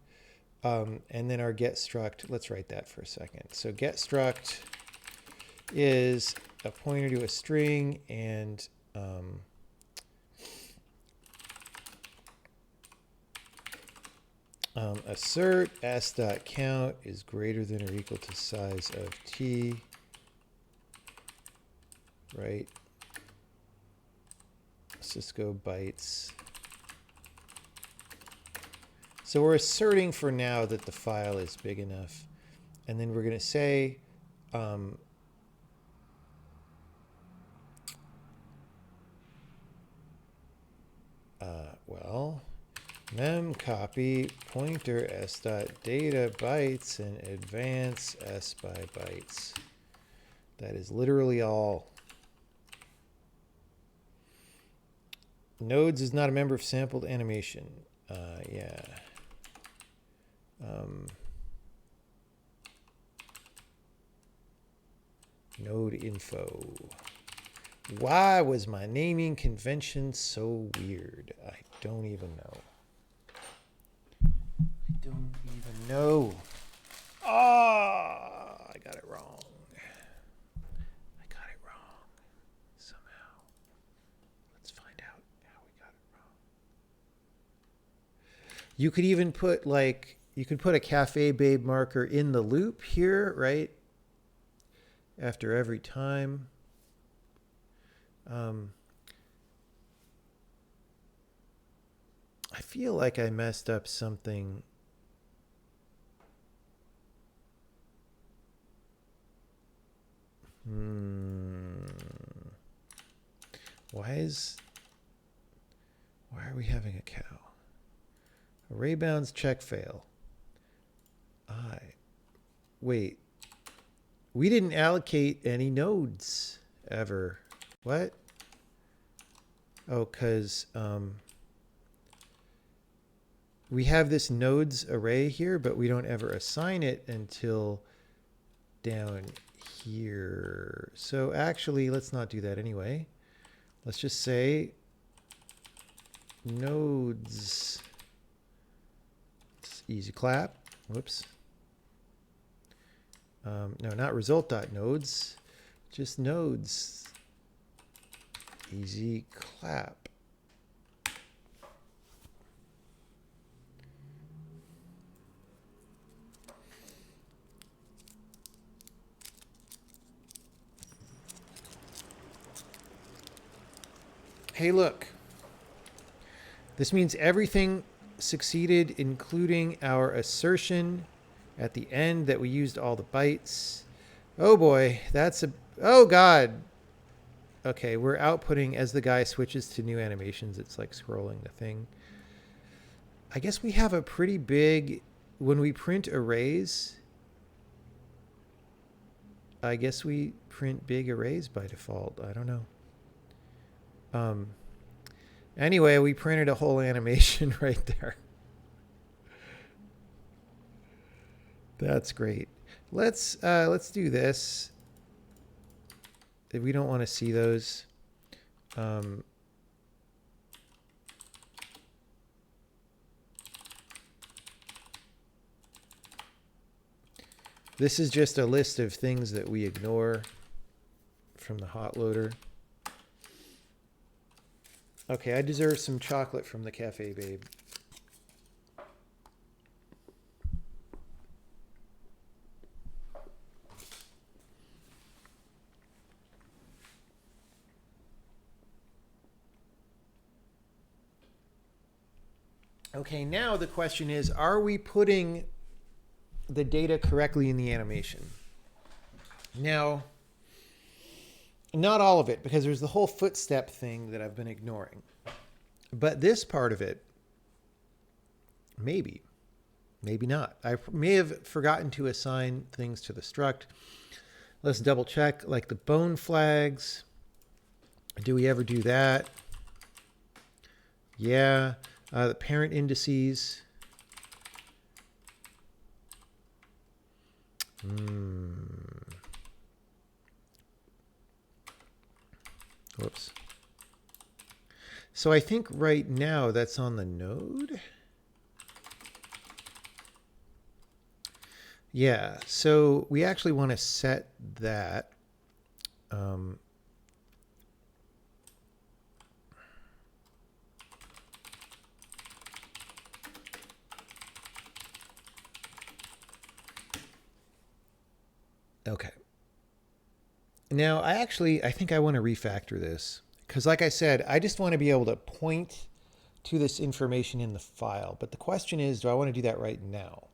Speaker 1: And then our get struct, let's write that for a second. So get struct is a pointer to a string, and assert s.count is greater than or equal to size of t, right? Let's just go bytes. So we're asserting for now that the file is big enough. And then we're going to say, well, mem copy pointer s.data bytes and advance s by bytes. That is literally all. Nodes is not a member of sampled animation. Yeah. Node info. Why was my naming convention so weird? I don't even know. I don't even know. Ah, I got it wrong. I got it wrong somehow. Let's find out how we got it wrong. You could even put like, you could put a Cafe Babe marker in the loop here, right? After every time. I feel like I messed up something. Why are we having a cow? Array bounds check fail. Wait. We didn't allocate any nodes ever. What? Oh, because we have this nodes array here, but we don't ever assign it until down here. So actually, let's not do that anyway. Let's just say nodes. It's easy clap. Whoops. No, not result.nodes, just nodes. Easy clap. Hey, look. This means everything succeeded, including our assertion at the end that we used all the bytes. Oh boy, that's a... Oh God. Okay, we're outputting as the guy switches to new animations. It's like scrolling the thing. I guess we have a pretty big... When we print arrays, I guess we print big arrays by default. I don't know. Anyway, we printed a whole animation right there. That's great. Let's do this. If we don't want to see those. This is just a list of things that we ignore from the hot loader. Okay, I deserve some chocolate from the Cafe Babe. Okay, now the question is, are we putting the data correctly in the animation? Now, not all of it, because there's the whole footstep thing that I've been ignoring. But this part of it, maybe not. I may have forgotten to assign things to the struct. Let's double check, like the bone flags. Do we ever do that? Yeah. The parent indices. Whoops. So I think right now that's on the node. Yeah, so we actually want to set that. Okay. Now, I think I want to refactor this because, like I said, I just want to be able to point to this information in the file. But the question is, do I want to do that right now?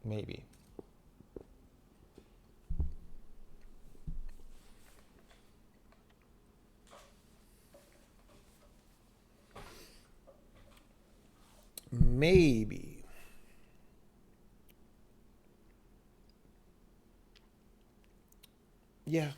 Speaker 1: Maybe. Maybe. Yeah.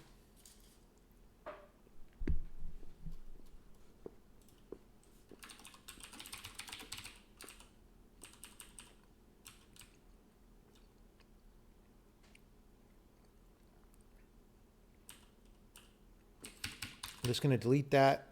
Speaker 1: I'm just going to delete that.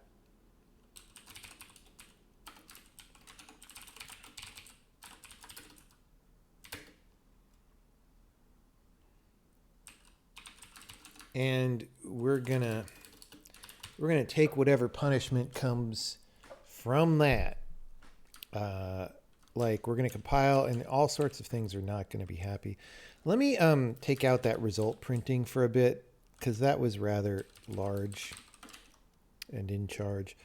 Speaker 1: And we're gonna take whatever punishment comes from that. Like we're gonna compile, and all sorts of things are not gonna be happy. Let me take out that result printing for a bit because that was rather large and in charge.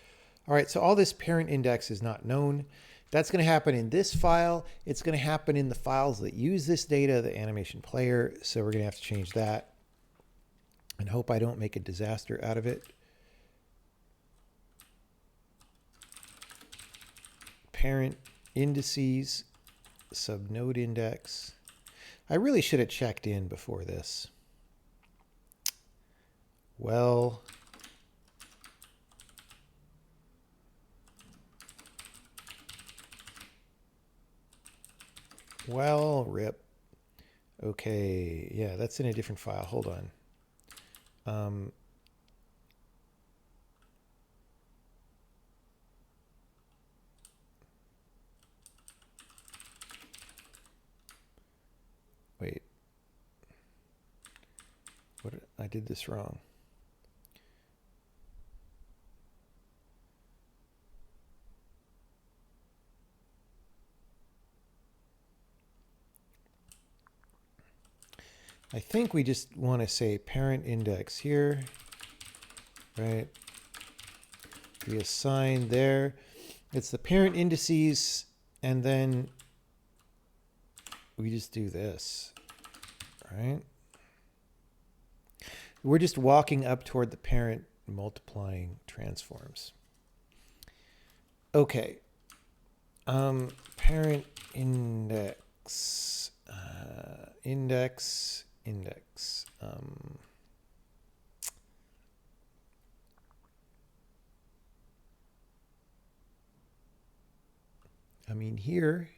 Speaker 1: All right, so all this parent index is not known. That's going to happen in this file. It's going to happen in the files that use this data, the animation player. So we're going to have to change that and hope I don't make a disaster out of it. Parent indices, subnode index. I really should have checked in before this. Well, rip. Okay, yeah, that's in a different file. Hold on. Wait. What? I did this wrong. I think we just want to say parent index here, right? We assign there. It's the parent indices, and then we just do this, right? We're just walking up toward the parent multiplying transforms. Okay. Parent index, index. I mean, here,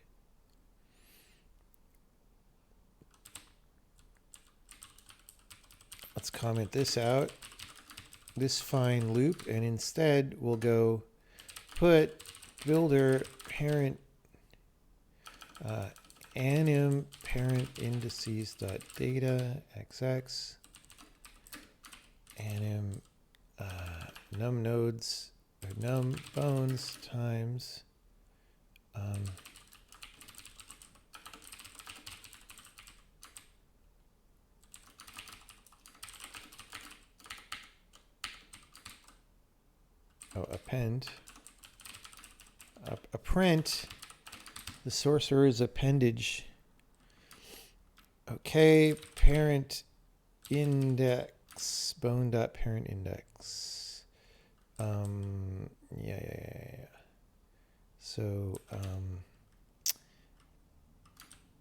Speaker 1: let's comment this out, this fine loop, and instead we'll go put builder parent anim parent indices dot data xx anim num nodes or num bones times append apprent the sorcerer's appendage. Okay, parent index bone dot parent index. Yeah. So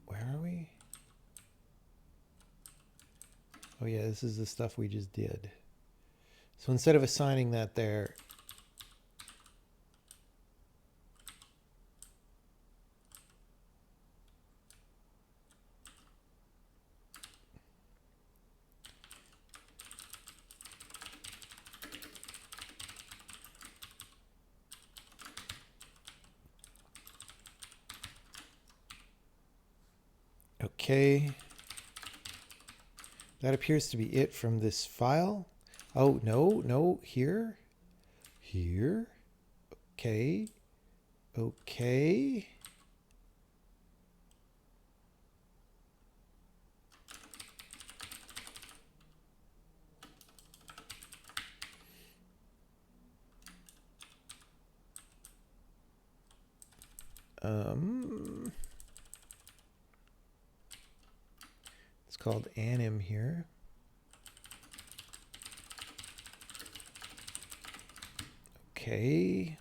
Speaker 1: where are we? Oh yeah, this is the stuff we just did. So instead of assigning that there, Okay. That appears to be it from this file. Oh, no, here. Here. Okay. Okay. It's called Anim here. Okay.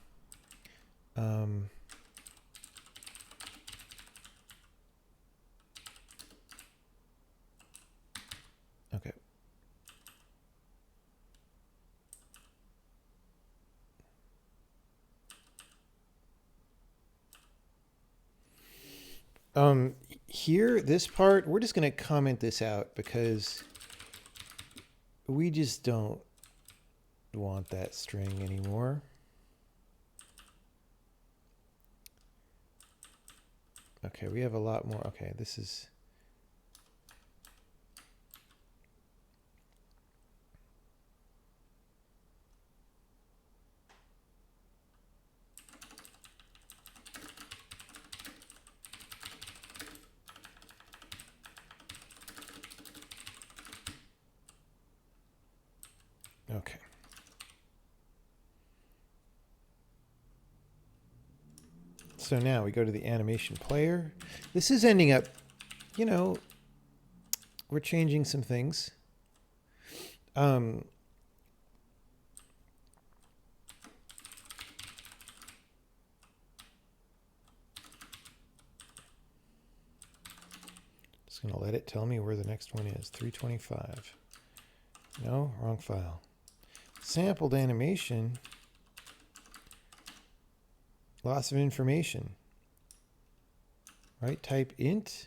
Speaker 1: Okay. Here, this part, we're just going to comment this out because we just don't want that string anymore. Okay, we have a lot more. Okay, this is... Okay. So now we go to the animation player. This is ending up, you know, we're changing some things. Just going to let it tell me where the next one is. 325. No, wrong file. Sampled animation. Loss of information. Right, type int.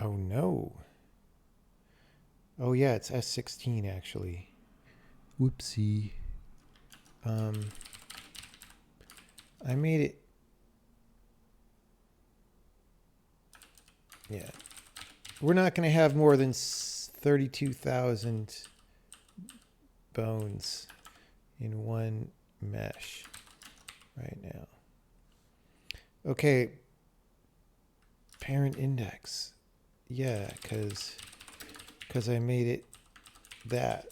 Speaker 1: Oh no. Oh yeah, it's S16 actually. Whoopsie. I made it. Yeah. We're not going to have more than 32,000 bones in one mesh right now. Okay. Parent index. Yeah, because I made it that.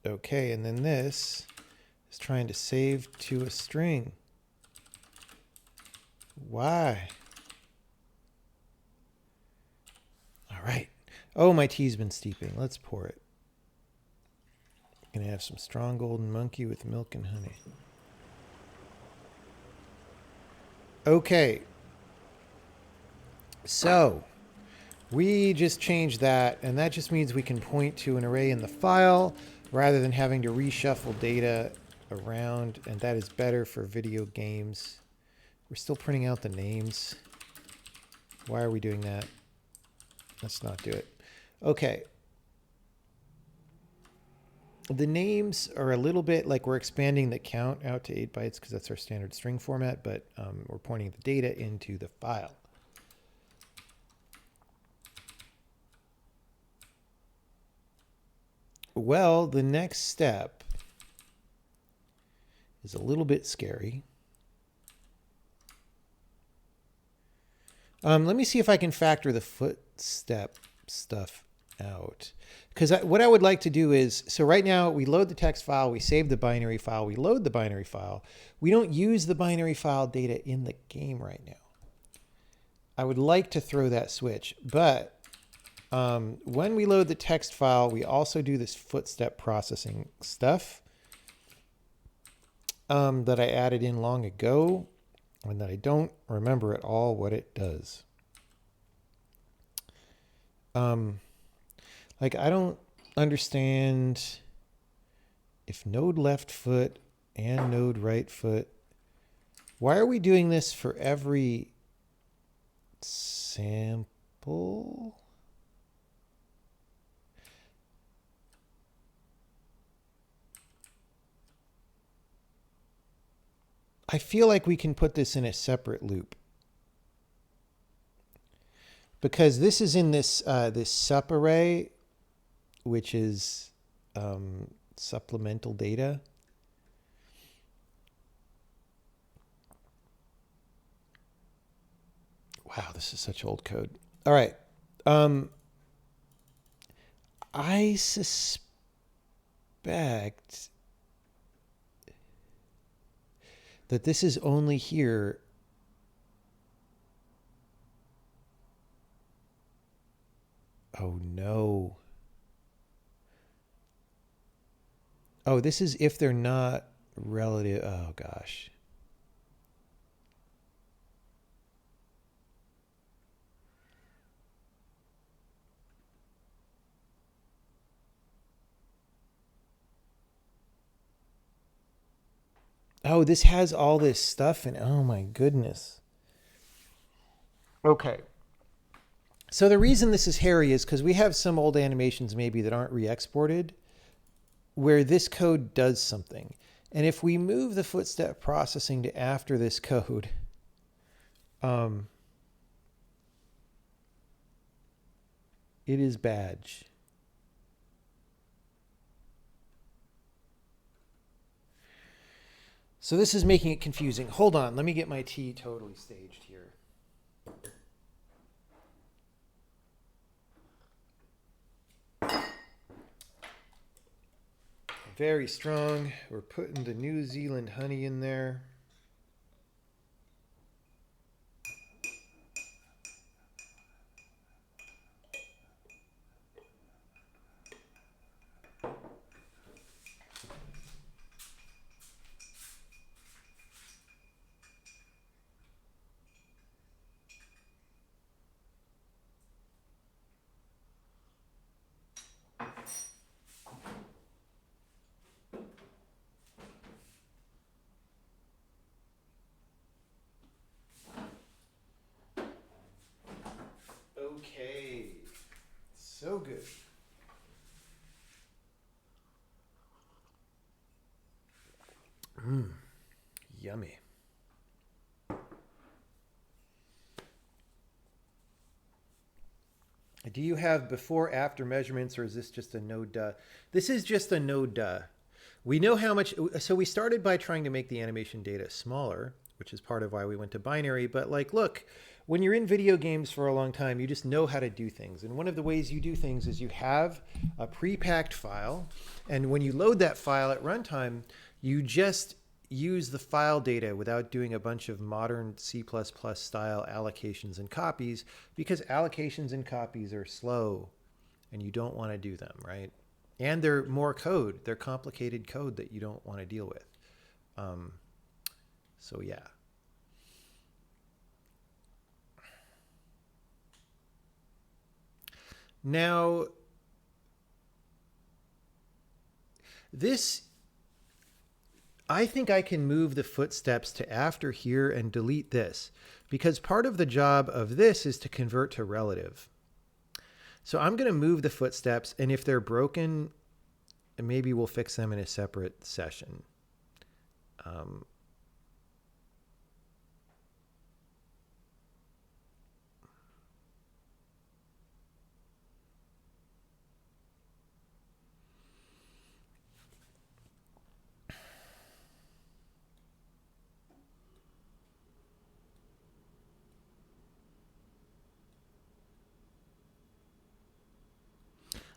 Speaker 1: Okay, and then this is trying to save to a string. Why? All right. Oh, my tea's been steeping. Let's pour it. Gonna have some strong golden monkey with milk and honey. Okay. So we just changed that, and that just means we can point to an array in the file rather than having to reshuffle data around, and that is better for video games. We're still printing out the names. Why are we doing that? Let's not do it. Okay. The names are a little bit like we're expanding the count out to 8 bytes because that's our standard string format, but we're pointing the data into the file. Well, the next step is a little bit scary. Let me see if I can factor the footstep stuff out. Because what I would like to do is, so right now we load the text file, we save the binary file, we load the binary file. We don't use the binary file data in the game right now. I would like to throw that switch, but when we load the text file, we also do this footstep processing stuff that I added in long ago and that I don't remember at all what it does. Like, I don't understand if node left foot and node right foot. Why are we doing this for every sample? I feel like we can put this in a separate loop, because this is in this this sup array, which is supplemental data. Wow, this is such old code. All right. I suspect that this is only here. Oh, no. Oh, this is if they're not relative. Oh, gosh. Oh, this has all this stuff in. Oh, my goodness. Okay. So the reason this is hairy is because we have some old animations maybe that aren't re-exported where this code does something. And if we move the footstep processing to after this code, it is badge. So this is making it confusing. Hold on, let me get my T totally staged here. Very strong. We're putting the New Zealand honey in there. Okay, so good. Yummy. Do you have before after measurements, or is this just a no duh? This is just a no duh. We know how much, so we started by trying to make the animation data smaller, which is part of why we went to binary. But like, look, when you're in video games for a long time, you just know how to do things. And one of the ways you do things is you have a pre-packed file. And when you load that file at runtime, you just use the file data without doing a bunch of modern C++ style allocations and copies, because allocations and copies are slow and you don't want to do them, right? And they're more code. They're complicated code that you don't want to deal with. So yeah. Now, this, I think I can move the footsteps to after here and delete this, because part of the job of this is to convert to relative. So I'm going to move the footsteps, and if they're broken, maybe we'll fix them in a separate session.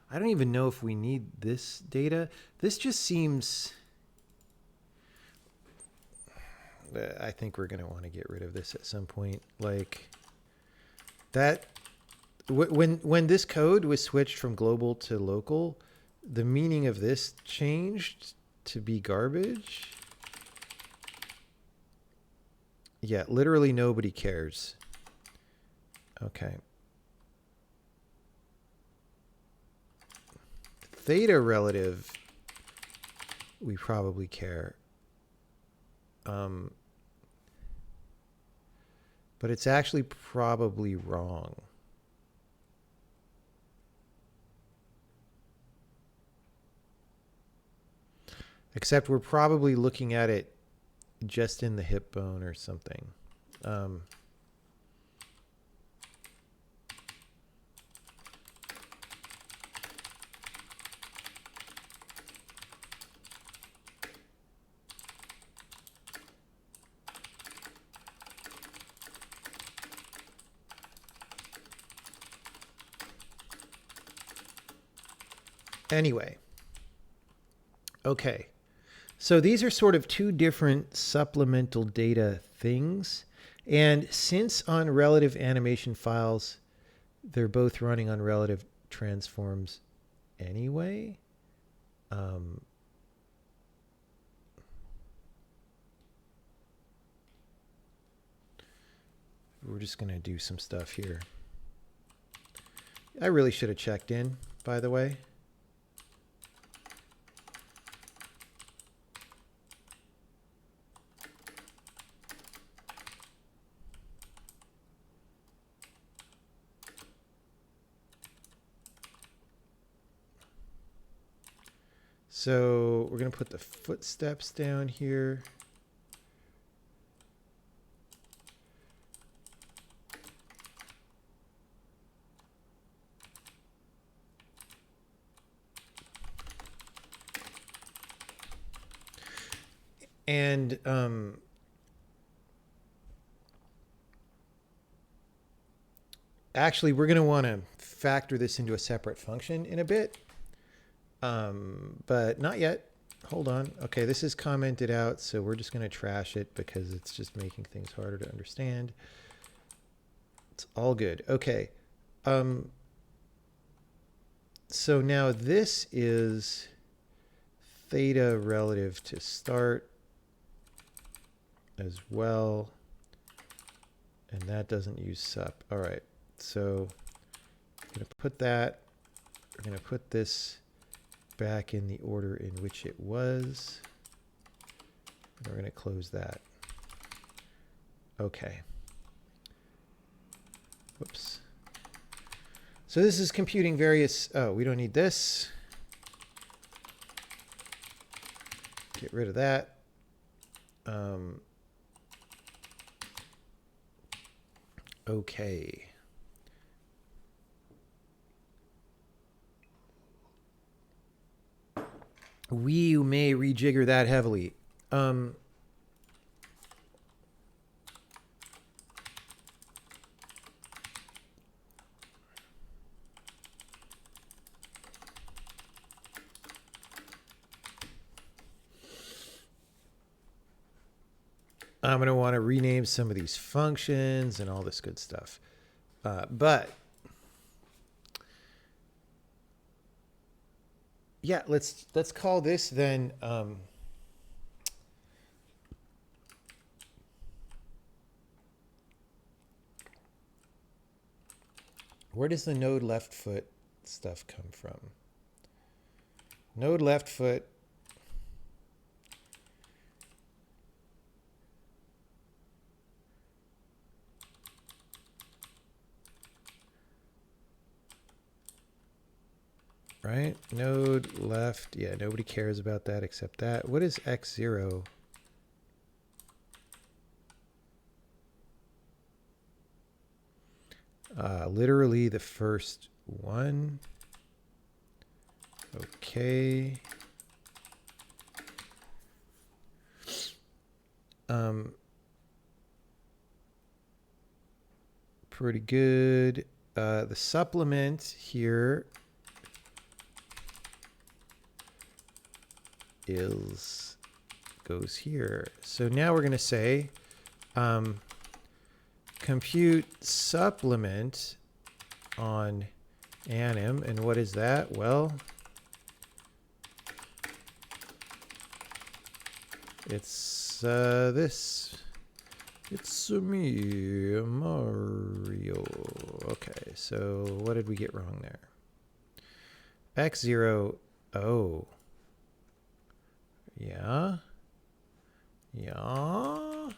Speaker 1: I don't even know if we need this data. This just seems... I think we're going to want to get rid of this at some point. Like that, when this code was switched from global to local, the meaning of this changed to be garbage. Yeah, literally nobody cares. Okay. theta relative, we probably care. But it's actually probably wrong. Except we're probably looking at it just in the hip bone or something. Anyway. Okay. So these are sort of two different supplemental data things. And since on relative animation files, they're both running on relative transforms anyway, we're just going to do some stuff here. I really should have checked in, by the way. So we're going to put the footsteps down here. And actually, we're going to want to factor this into a separate function in a bit. But not yet. Hold on. Okay, this is commented out, so we're just going to trash it because it's just making things harder to understand. It's all good. Okay. So now this is theta relative to start as well. And that doesn't use sup. All right. So I'm going to put that. We're going to put this back in the order in which it was. And we're going to close that. Okay. Whoops. So this is computing various... Oh, we don't need this. Get rid of that. Okay. We may rejigger that heavily. I'm going to want to rename some of these functions and all this good stuff. But yeah, let's call this then where does the node left foot stuff come from? Node left foot. Right? Node left. Yeah, nobody cares about that except that. What is x0? Literally the first one. Okay. Pretty good. The supplement here goes here. So now we're going to say compute supplement on Anim. And what is that? Well, it's this. It's me, Mario. Okay, so what did we get wrong there? X0 Oh. Yeah. Yeah.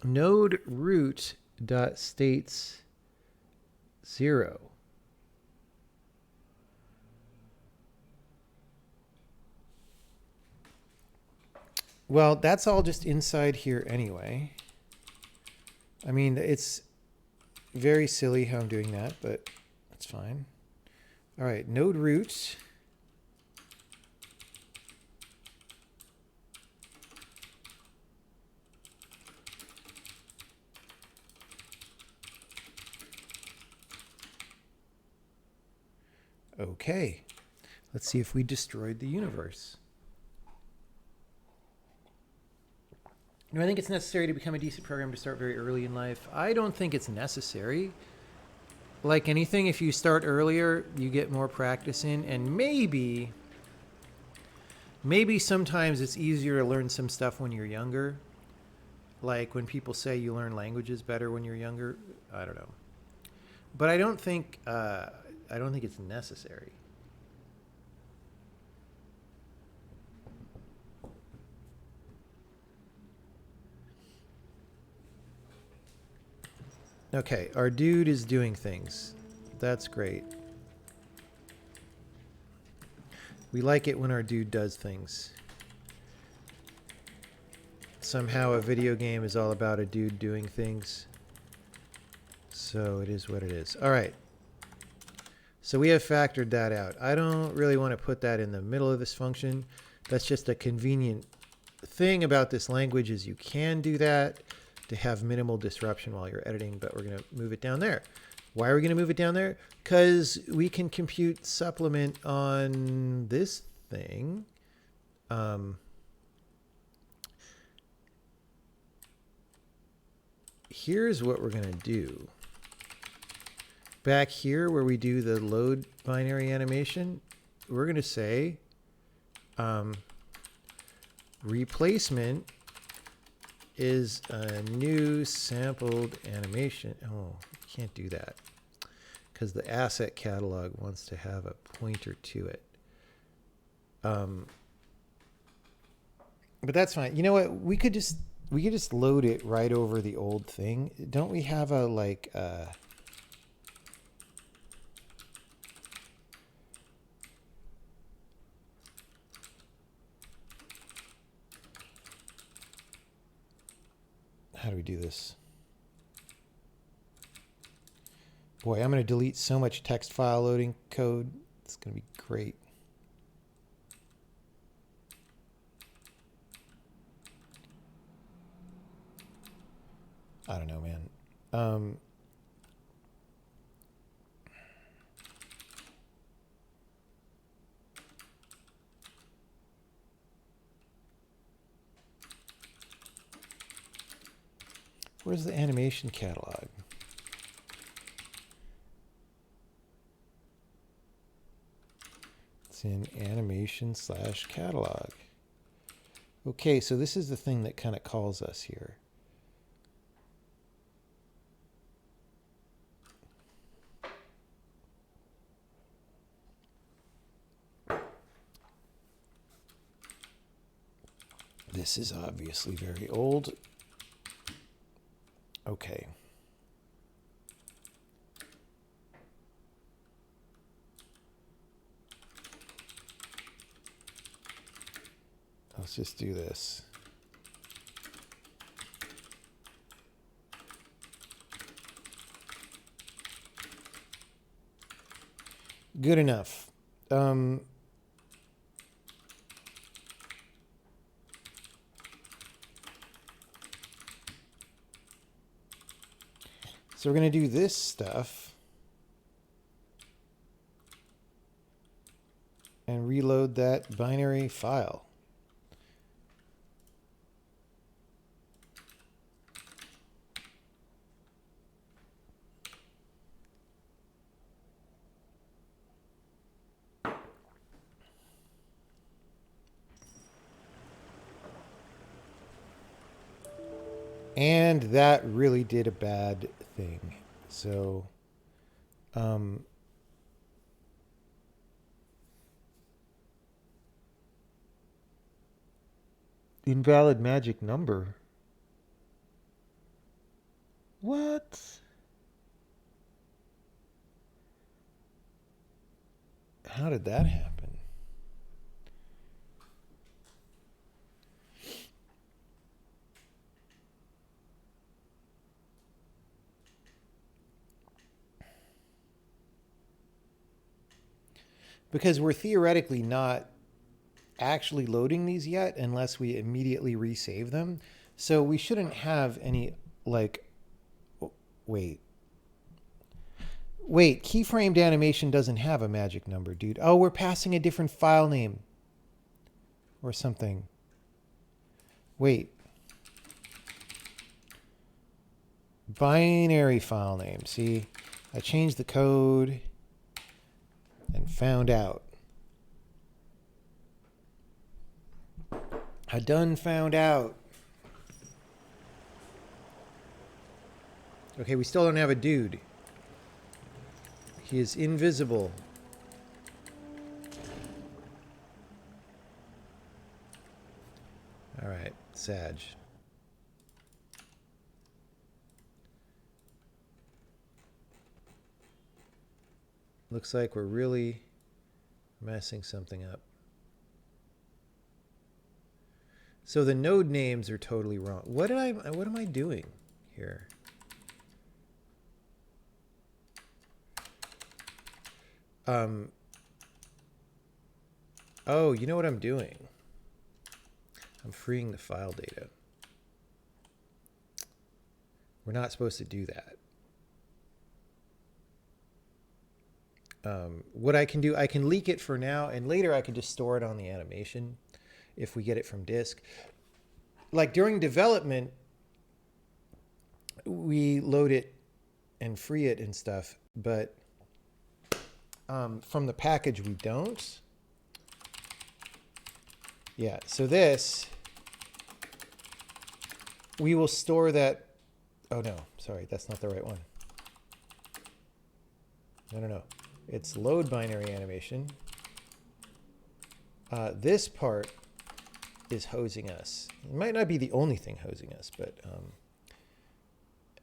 Speaker 1: Node root dot states 0. Well, that's all just inside here anyway. I mean, it's very silly how I'm doing that, but that's fine. All right, node root. Okay, let's see if we destroyed the universe. Do I think it's necessary to become a decent programmer to start very early in life? I don't think it's necessary. Like anything, if you start earlier, you get more practice in, and maybe sometimes it's easier to learn some stuff when you're younger. Like when people say you learn languages better when you're younger. I don't know. But I don't think it's necessary. Okay, our dude is doing things. That's great. We like it when our dude does things. Somehow a video game is all about a dude doing things. So it is what it is. All right. So we have factored that out. I don't really want to put that in the middle of this function. That's just a convenient thing about this language is you can do that to have minimal disruption while you're editing, but we're going to move it down there. Why are we going to move it down there? Because we can compute supplement on this thing. Here's what we're going to do. Back here where we do the load binary animation, we're going to say replacement is a new sampled animation. Oh, can't do that because the asset catalog wants to have a pointer to it. But that's fine. You know what? We could just load it right over the old thing. Don't we have a like how do we do this? Boy, I'm going to delete so much text file loading code. It's going to be great. I don't know, man. Where's the animation catalog? It's in animation/catalog. Okay, so this is the thing that kind of calls us here. This is obviously very old. Okay. Let's just do this. Good enough. So we're going to do this stuff and reload that binary file. And that really did a bad thing. So, invalid magic number. What? How did that happen? Because we're theoretically not actually loading these yet unless we immediately resave them. So we shouldn't have any, like, wait, keyframed animation doesn't have a magic number, dude. Oh, we're passing a different file name or something. Wait. Binary file name. See, I changed the code and found out. I done found out. Okay, we still don't have a dude. He is invisible. All right, Sag. Looks like we're really messing something up. So the node names are totally wrong. What am I doing here? Oh, you know what I'm doing? I'm freeing the file data. We're not supposed to do that. What I can do, I can leak it for now, and later I can just store it on the animation if we get it from disk. Like during development, we load it and free it and stuff, but from the package we don't. Yeah, so this, we will store that. Oh no, sorry, that's not the right one. No. It's load binary animation. This part is hosing us. It might not be the only thing hosing us, but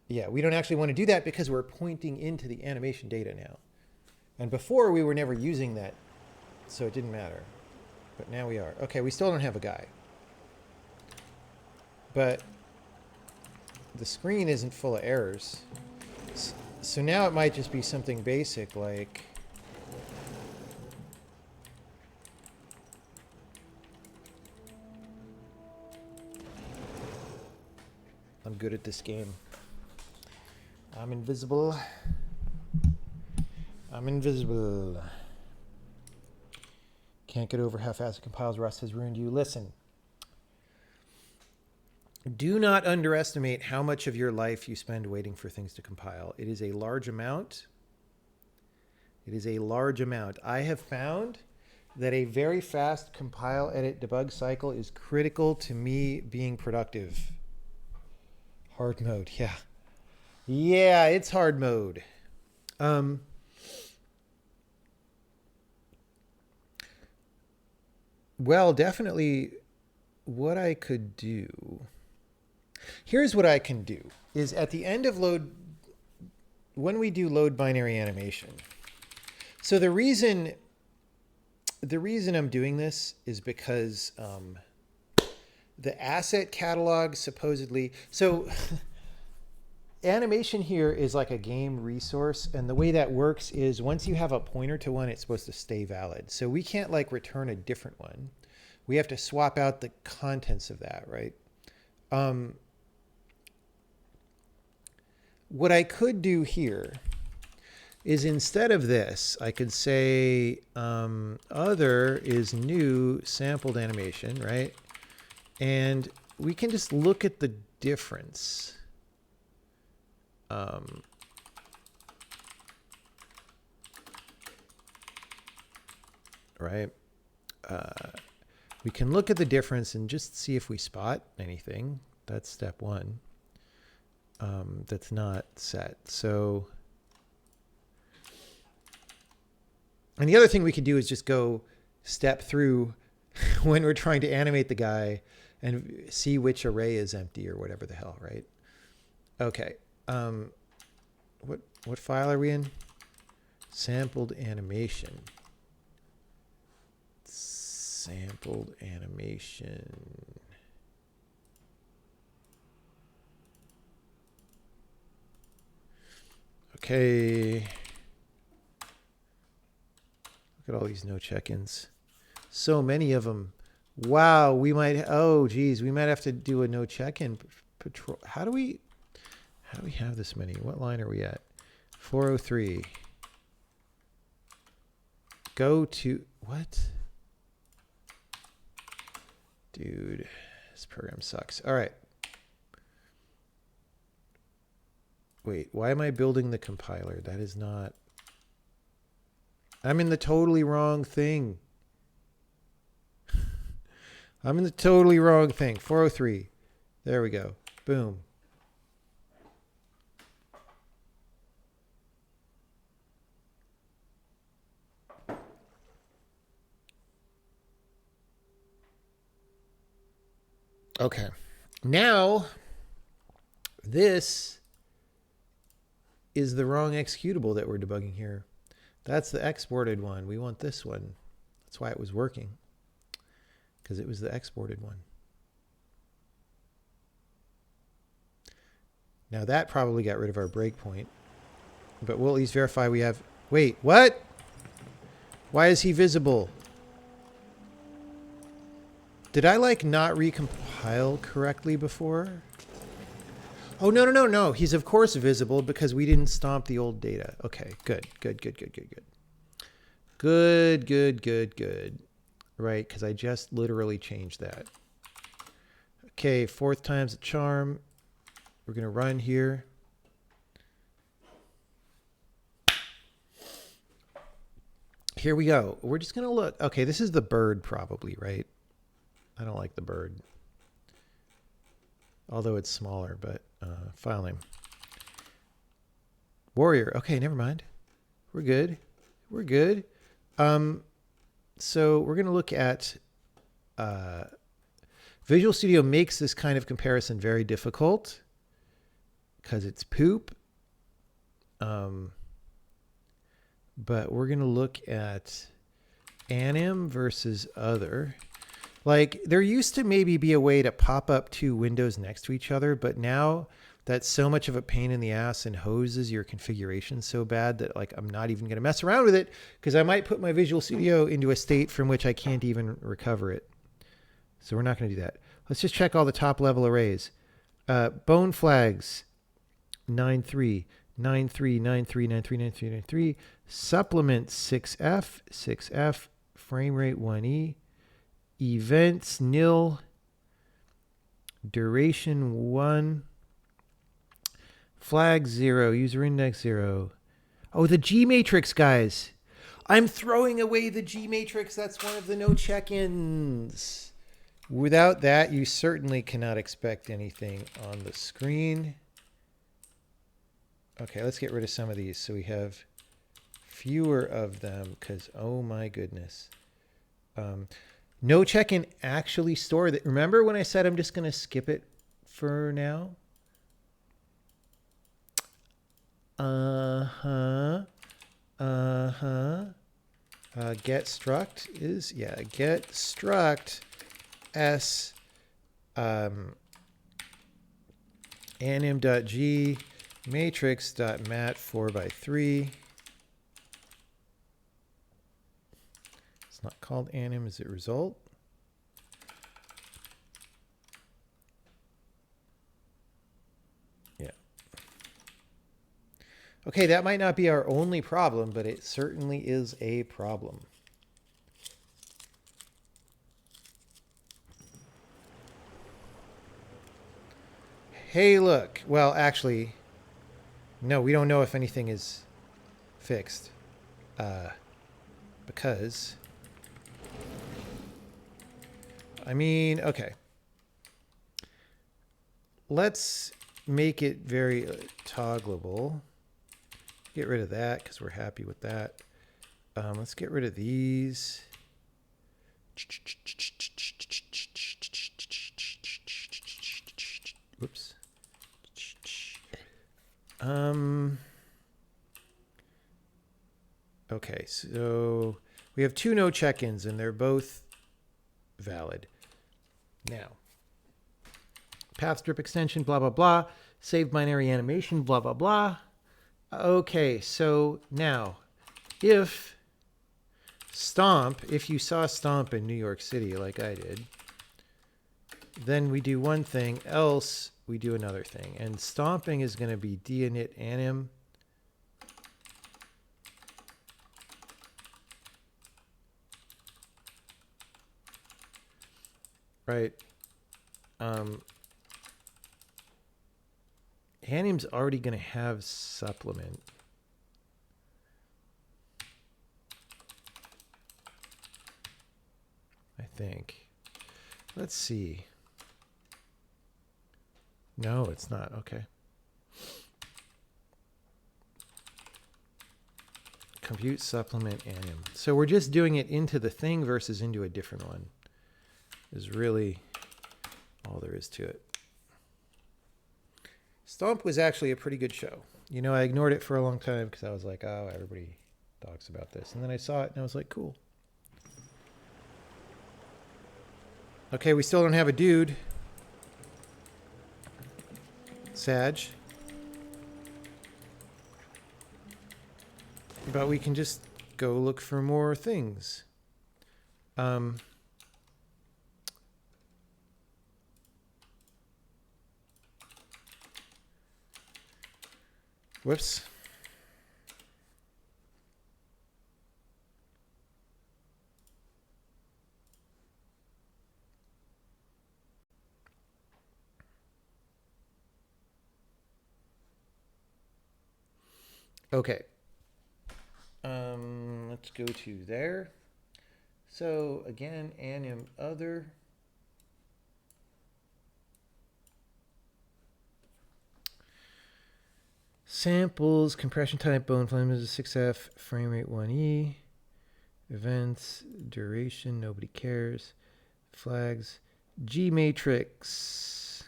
Speaker 1: yeah, we don't actually want to do that because we're pointing into the animation data now. And before we were never using that, so it didn't matter. But now we are. Okay, we still don't have a guy. But the screen isn't full of errors. So now it might just be something basic like I'm good at this game. I'm invisible. I'm invisible. Can't get over how fast it compiles. Rust has ruined you. Listen. Do not underestimate how much of your life you spend waiting for things to compile. It is a large amount. It is a large amount. I have found that a very fast compile, edit, debug cycle is critical to me being productive. Hard mode, yeah. Yeah, it's hard mode. Well, definitely what I could do. Here's what I can do is at the end of load, when we do load binary animation. So the reason I'm doing this is because the asset catalog supposedly, so animation here is like a game resource, and the way that works is once you have a pointer to one, it's supposed to stay valid. So we can't like return a different one. We have to swap out the contents of that, right? What I could do here is instead of this, I could say other is new sampled animation, right? And we can just look at the difference. Right? We can look at the difference and just see if we spot anything. That's step one. that's not set. So, and the other thing we could do is just go step through when we're trying to animate the guy and see which array is empty or whatever the hell, right? Okay. What file are we in? Sampled animation. Sampled animation. Okay. Look at all these no check-ins. So many of them. Wow, we might, oh geez, we might have to do a no check-in patrol. How do we have this many? What line are we at? 403. Go to, what? Dude, this program sucks. All right. Wait, why am I building the compiler? That is not, I'm in the totally wrong thing. I'm in the totally wrong thing. 403. There we go. Boom. Okay. Now, this is the wrong executable that we're debugging here. That's the exported one. We want this one. That's why it was working, because it was the exported one. Now that probably got rid of our breakpoint, but we'll at least verify we have, wait, what? Why is he visible? Did I like not recompile correctly before? Oh, no, no, no, no. He's of course visible because we didn't stomp the old data. Okay, good, good, good, good, good, good. Good, good, good, good. Right, because I just literally changed that. Okay, 4th time's a charm. We're going to run here. Here we go. We're just going to look. Okay, this is the bird probably, right? I don't like the bird. Although it's smaller, but file name. Warrior. Okay, never mind. We're good. We're good. So we're going to look at Visual Studio makes this kind of comparison very difficult because it's poop. But we're going to look at Anim versus other. Like, there used to maybe be a way to pop up 2 windows next to each other, but now that's so much of a pain in the ass and hoses your configuration so bad that, like, I'm not even going to mess around with it because I might put my Visual Studio into a state from which I can't even recover it. So we're not going to do that. Let's just check all the top level arrays. Bone flags, 9.3, 9.3, 9.3, 9.3, 9.3, 9.3. Supplement 6F, 6F, frame rate 1E. Events nil, duration 1, flag 0, user index 0. Oh, the G matrix, guys. I'm throwing away the G matrix. That's one of the no check-ins. Without that, you certainly cannot expect anything on the screen. Okay, let's get rid of some of these so we have fewer of them because, oh my goodness. No check-in actually store that. Remember when I said I'm just going to skip it for now? Get struct is, yeah, get struct s anim.g matrix.mat 4x3. Not called anim, is it result? Yeah. Okay, that might not be our only problem, but it certainly is a problem. Hey, look. Well, actually, no, we don't know if anything is fixed. Because... I mean, okay. Let's make it very toggleable. Get rid of that because we're happy with that. Let's get rid of these. Whoops. Okay, so we have two no check-ins and they're both valid. Now, path strip extension, blah, blah, blah. Save binary animation, blah, blah, blah. Okay, so now, if you saw Stomp in New York City like I did, then we do one thing, else we do another thing. And stomping is going to be dinit anim. Right. Anim's already going to have supplement. I think. Let's see. No, it's not. Okay. Compute supplement anim. So we're just doing it into the thing versus into a different one. Is really all there is to it. Stomp was actually a pretty good show. You know, I ignored it for a long time because I was like, oh, everybody talks about this. And then I saw it and I was like, cool. Okay, we still don't have a dude. Sag. But we can just go look for more things. Whoops. Okay. Let's go to there. So again, anim other. Samples, compression type, bone flame is a 6F, frame rate 1E, events, duration, nobody cares, flags, G matrix,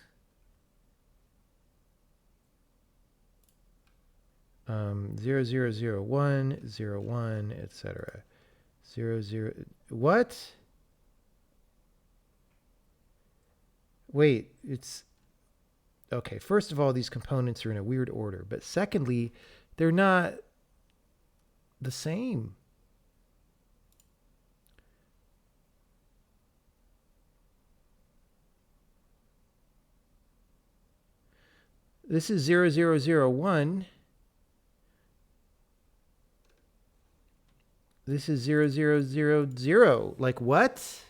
Speaker 1: 0001, 01, etc. 00, what? Wait, it's... Okay, first of all, these components are in a weird order. But secondly, they're not the same. This is 0001. This is 0000. Like what?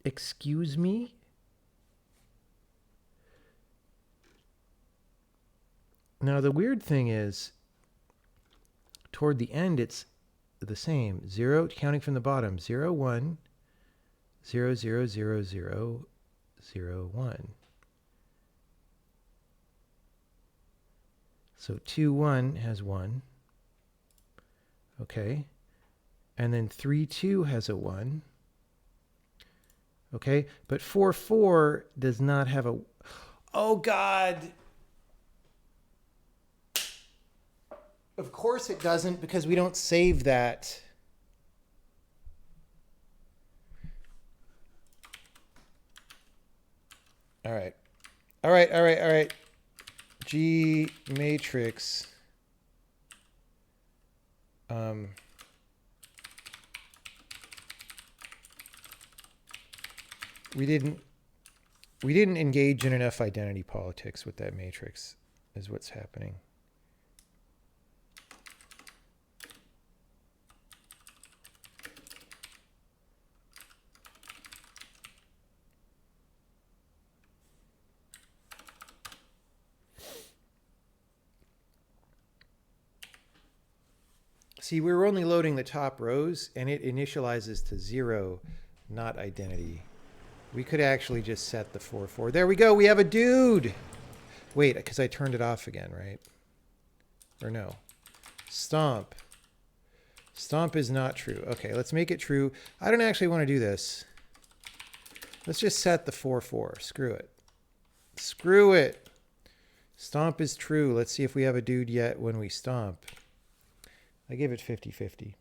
Speaker 1: Excuse me? Now, the weird thing is, toward the end, it's the same. 0, counting from the bottom, 0, 1, 0, 0, 0, 0, 0, 1. So 2, 1 has 1. Okay. And then 3, 2 has a 1. Okay, but 4, 4 does not have a... Oh, God. Of course it doesn't, because we don't save that. All right. All right, all right, all right. G matrix. We didn't engage in enough identity politics with that matrix, is what's happening. See, we were only loading the top rows, and it initializes to 0 not identity. We could actually just set the 4-4. There we go. We have a dude. Wait, because I turned it off again, right? Or no. Stomp. Stomp is not true. Okay, let's make it true. I don't actually want to do this. Let's just set the 4-4. Screw it. Screw it. Stomp is true. Let's see if we have a dude yet when we stomp. I give it 50-50.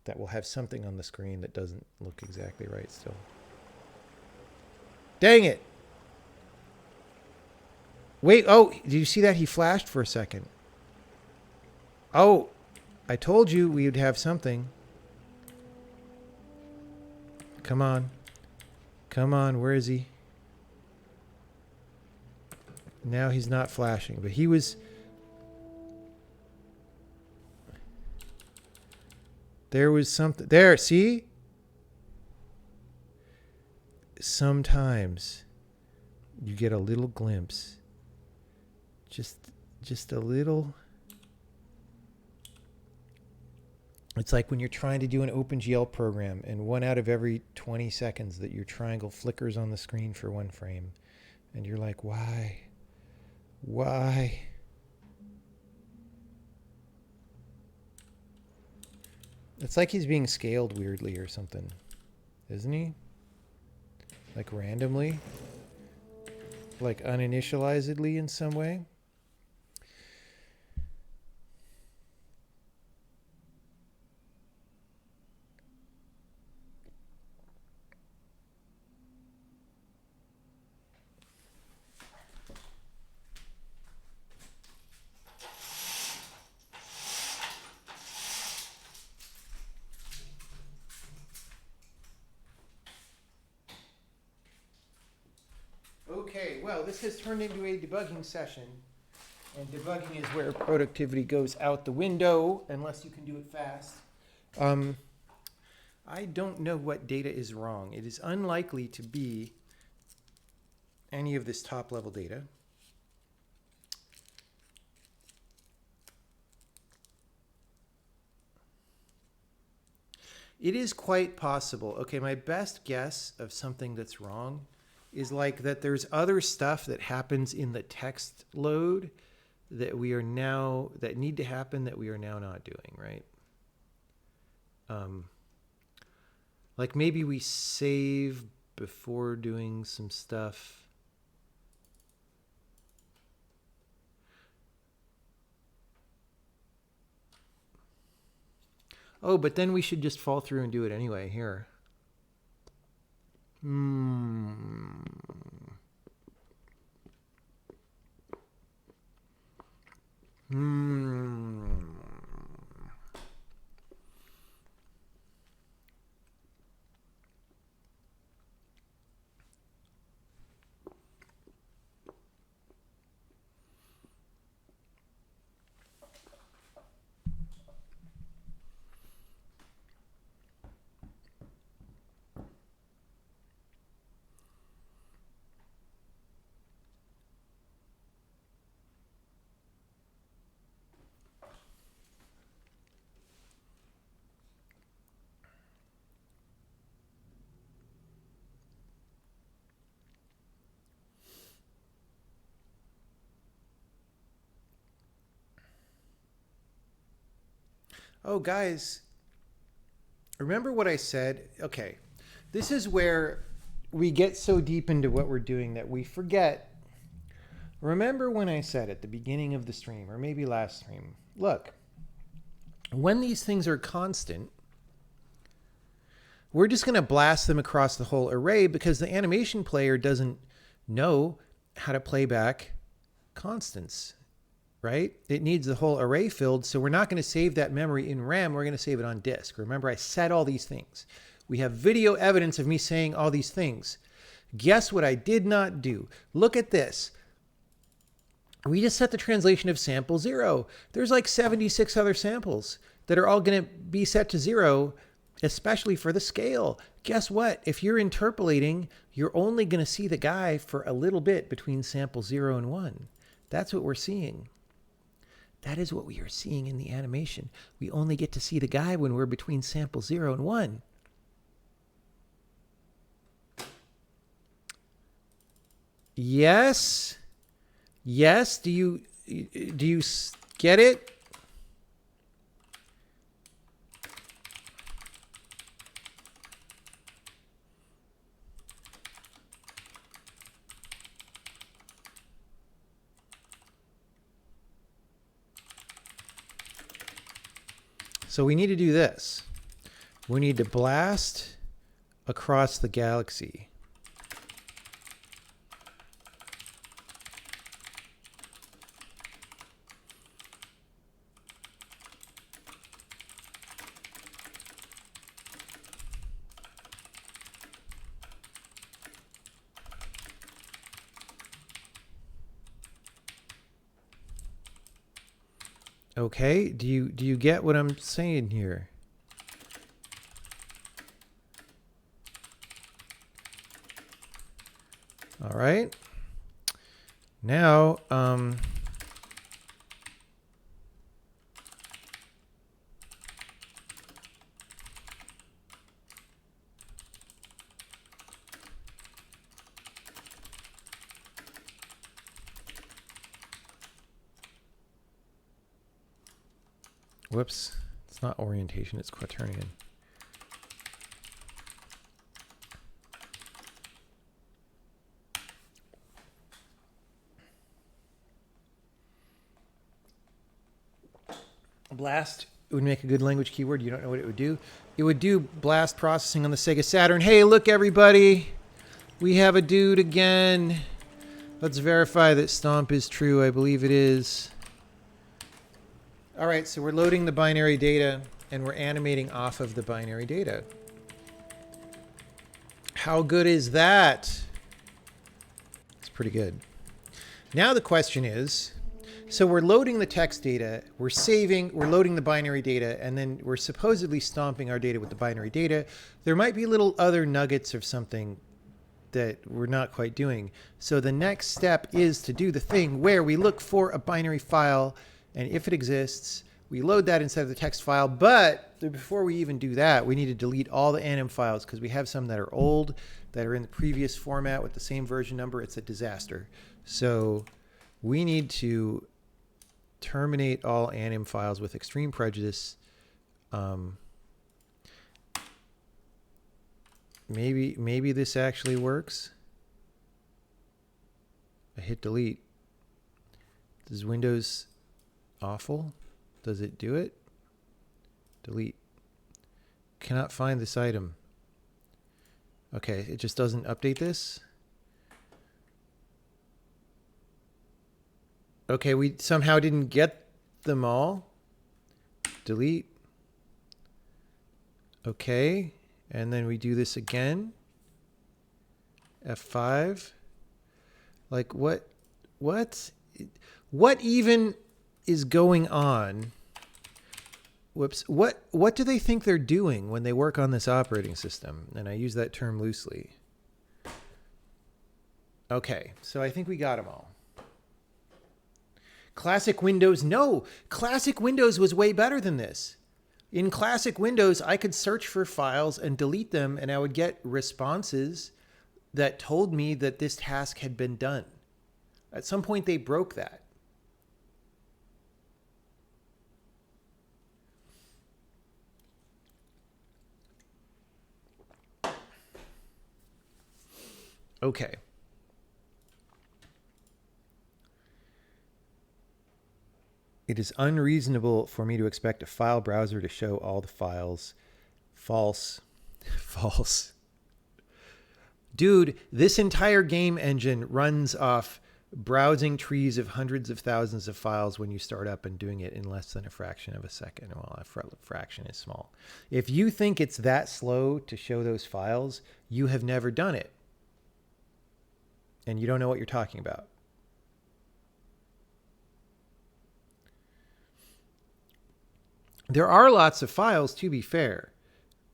Speaker 1: That will have something on the screen that doesn't look exactly right still. Dang it. Wait, oh, did you see that? He flashed for a second. Oh, I told you we would have something. Come on. Come on, where is he? Now he's not flashing, but he was... There was something... There, see? Sometimes you get a little glimpse. Just a little... It's like when you're trying to do an OpenGL program and 1 out of every 20 seconds that your triangle flickers on the screen for 1 frame. And you're like, why? Why? It's like he's being scaled weirdly or something. Isn't he? Like randomly? Like uninitializedly in some way? Okay, well, this has turned into a debugging session. And debugging is where productivity goes out the window, unless you can do it fast. I don't know what data is wrong. It is unlikely to be any of this top-level data. It is quite possible. Okay, my best guess of something that's wrong is like that there's other stuff that happens in the text load that we are now, that need to happen that we are now not doing, right? Like maybe we save before doing some stuff. Oh, but then we should just fall through and do it anyway here. Oh, guys, remember what I said? Okay, this is where we get so deep into what we're doing that we forget. Remember when I said at the beginning of the stream, or maybe last stream, look, when these things are constant, we're just going to blast them across the whole array because the animation player doesn't know how to play back constants. Right? It needs the whole array filled, so we're not going to save that memory in RAM. We're going to save it on disk. Remember, I said all these things. We have video evidence of me saying all these things. Guess what I did not do? Look at this. We just set the translation of sample 0. There's like 76 other samples that are all going to be set to 0, especially for the scale. Guess what? If you're interpolating, you're only going to see the guy for a little bit between sample 0 and 1. That's what we're seeing. That is what we are seeing in the animation. We only get to see the guy when we're between sample 0 and 1. Yes. Yes. Do you get it? So we need to do this. We need to blast across the galaxy. Okay, do you get what I'm saying here? All right. Now, whoops, it's not orientation, it's quaternion. Blast would make a good language keyword. You don't know what it would do. It would do blast processing on the Sega Saturn. Hey, look, everybody. We have a dude again. Let's verify that stomp is true. I believe it is. All right, so we're loading the binary data, and we're animating off of the binary data. How good is that? It's pretty good. Now the question is, so we're loading the text data, we're loading the binary data, and then we're supposedly stomping our data with the binary data. There might be little other nuggets of something that we're not quite doing. So the next step is to do the thing where we look for a binary file, and if it exists, we load that inside of the text file. But before we even do that, we need to delete all the anim files because we have some that are old, that are in the previous format with the same version number. It's a disaster. So we need to terminate all anim files with extreme prejudice. Maybe this actually works. I hit delete. Does Windows awful? Does it do it? Delete. Cannot find this item. Okay, it just doesn't update this. Okay, we somehow didn't get them all. Delete. Okay, and then we do this again. F5. Like what even is going on? Whoops. What do they think they're doing when they work on this operating system? And I use that term loosely. Okay, so I think we got them all. Classic Windows, no. Classic Windows was way better than this. In classic Windows, I could search for files and delete them, and I would get responses that told me that this task had been done. At some point, they broke that. Okay. It is unreasonable for me to expect a file browser to show all the files. False. False. Dude, this entire game engine runs off browsing trees of hundreds of thousands of files when you start up and doing it in less than a fraction of a second. Well, a fraction is small. If you think it's that slow to show those files, you have never done it. And you don't know what you're talking about. There are lots of files, to be fair.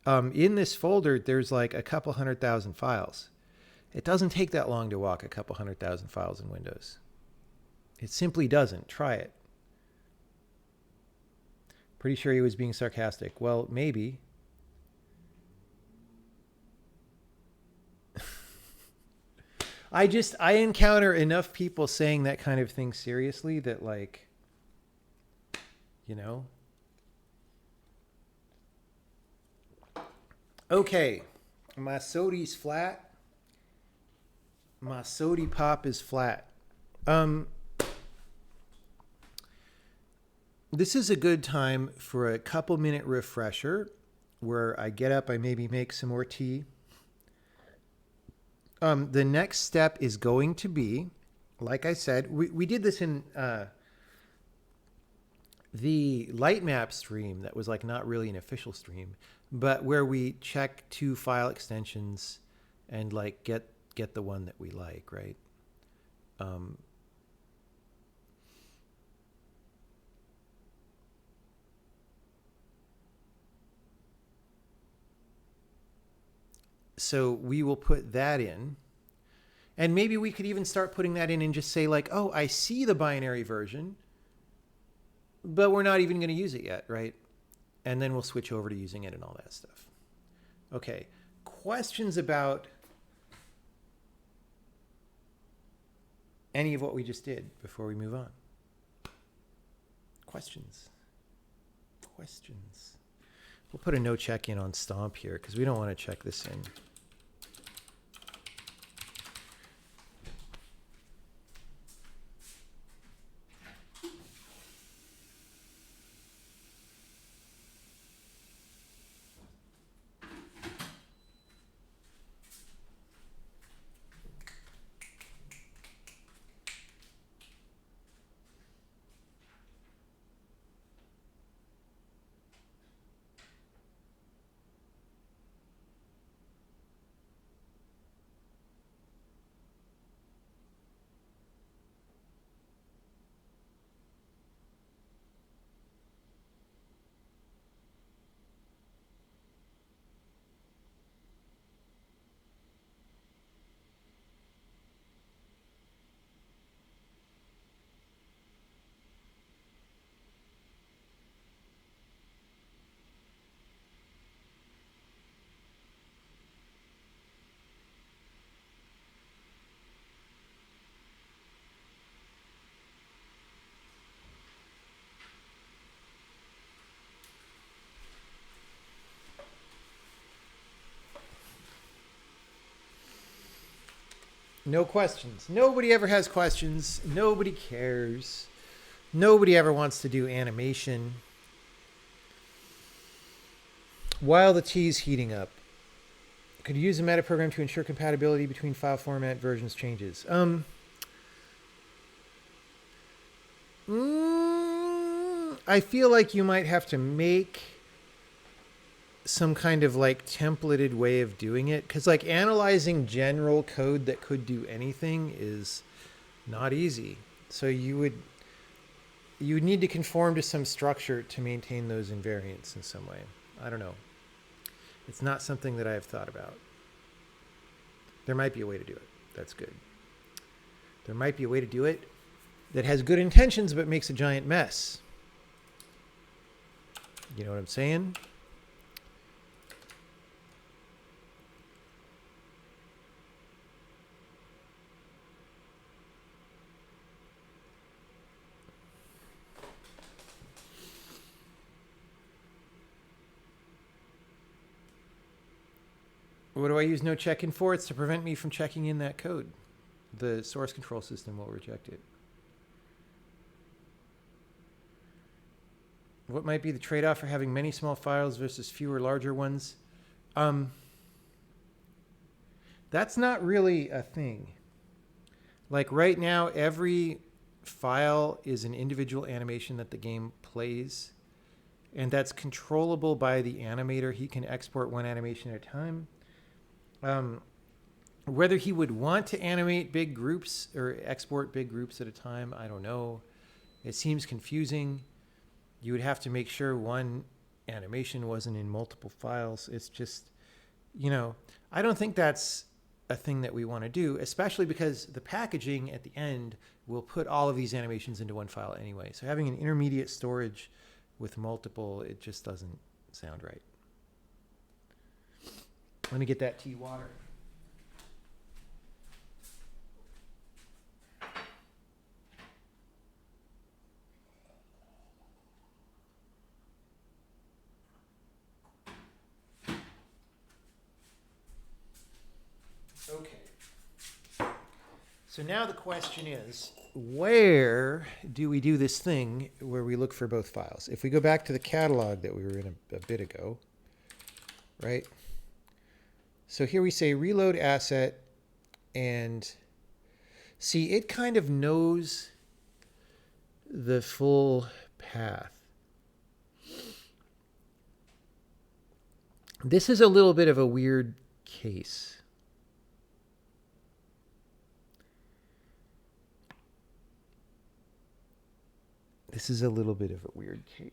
Speaker 1: In this folder, there's like a couple 100,000 files. It doesn't take that long to walk a couple 100,000 files in Windows. It simply doesn't. Try it. Pretty sure he was being sarcastic. Well, maybe. I encounter enough people saying that kind of thing seriously that, like, you know. Okay, my sodi's flat. My sody pop is flat. This is a good time for a couple minute refresher where I get up, I maybe make some more tea. The next step is going to be, like I said, we did this in the light map stream that was like not really an official stream, but where we check 2 file extensions and like get the one that we like, right? So we will put that in. And maybe we could even start putting that in and just say like, oh, I see the binary version, but we're not even going to use it yet, right? And then we'll switch over to using it and all that stuff. Okay, questions about any of what we just did before we move on? Questions? We'll put a no check in on Stomp here because we don't want to check this in. No questions. Nobody ever has questions. Nobody cares. Nobody ever wants to do animation. While the tea's heating up, could you use a meta program to ensure compatibility between file format versions changes? I feel like you might have to make some kind of like templated way of doing it, because like analyzing general code that could do anything is not easy. So you would need to conform to some structure to maintain those invariants in some way. I don't know. It's not something that I have thought about. There might be a way to do it. That's good. There might be a way to do it that has good intentions but makes a giant mess. You know what I'm saying? What do I use no check-in for? It's to prevent me from checking in that code. The source control system will reject it. What might be the trade-off for having many small files versus fewer larger ones? That's not really a thing. Like right now, every file is an individual animation that the game plays, and that's controllable by the animator. He can export one animation at a time. Whether he would want to animate big groups or export big groups at a time, I don't know. It seems confusing. You would have to make sure one animation wasn't in multiple files. It's just, you know, I don't think that's a thing that we want to do, especially because the packaging at the end will put all of these animations into one file anyway. So having an intermediate storage with multiple, it just doesn't sound right. Let me get that tea water. Okay. So now the question is, where do we do this thing where we look for both files? If we go back to the catalog that we were in a bit ago, right? So here we say reload asset, and see, it kind of knows the full path. This is a little bit of a weird case. This is a little bit of a weird case.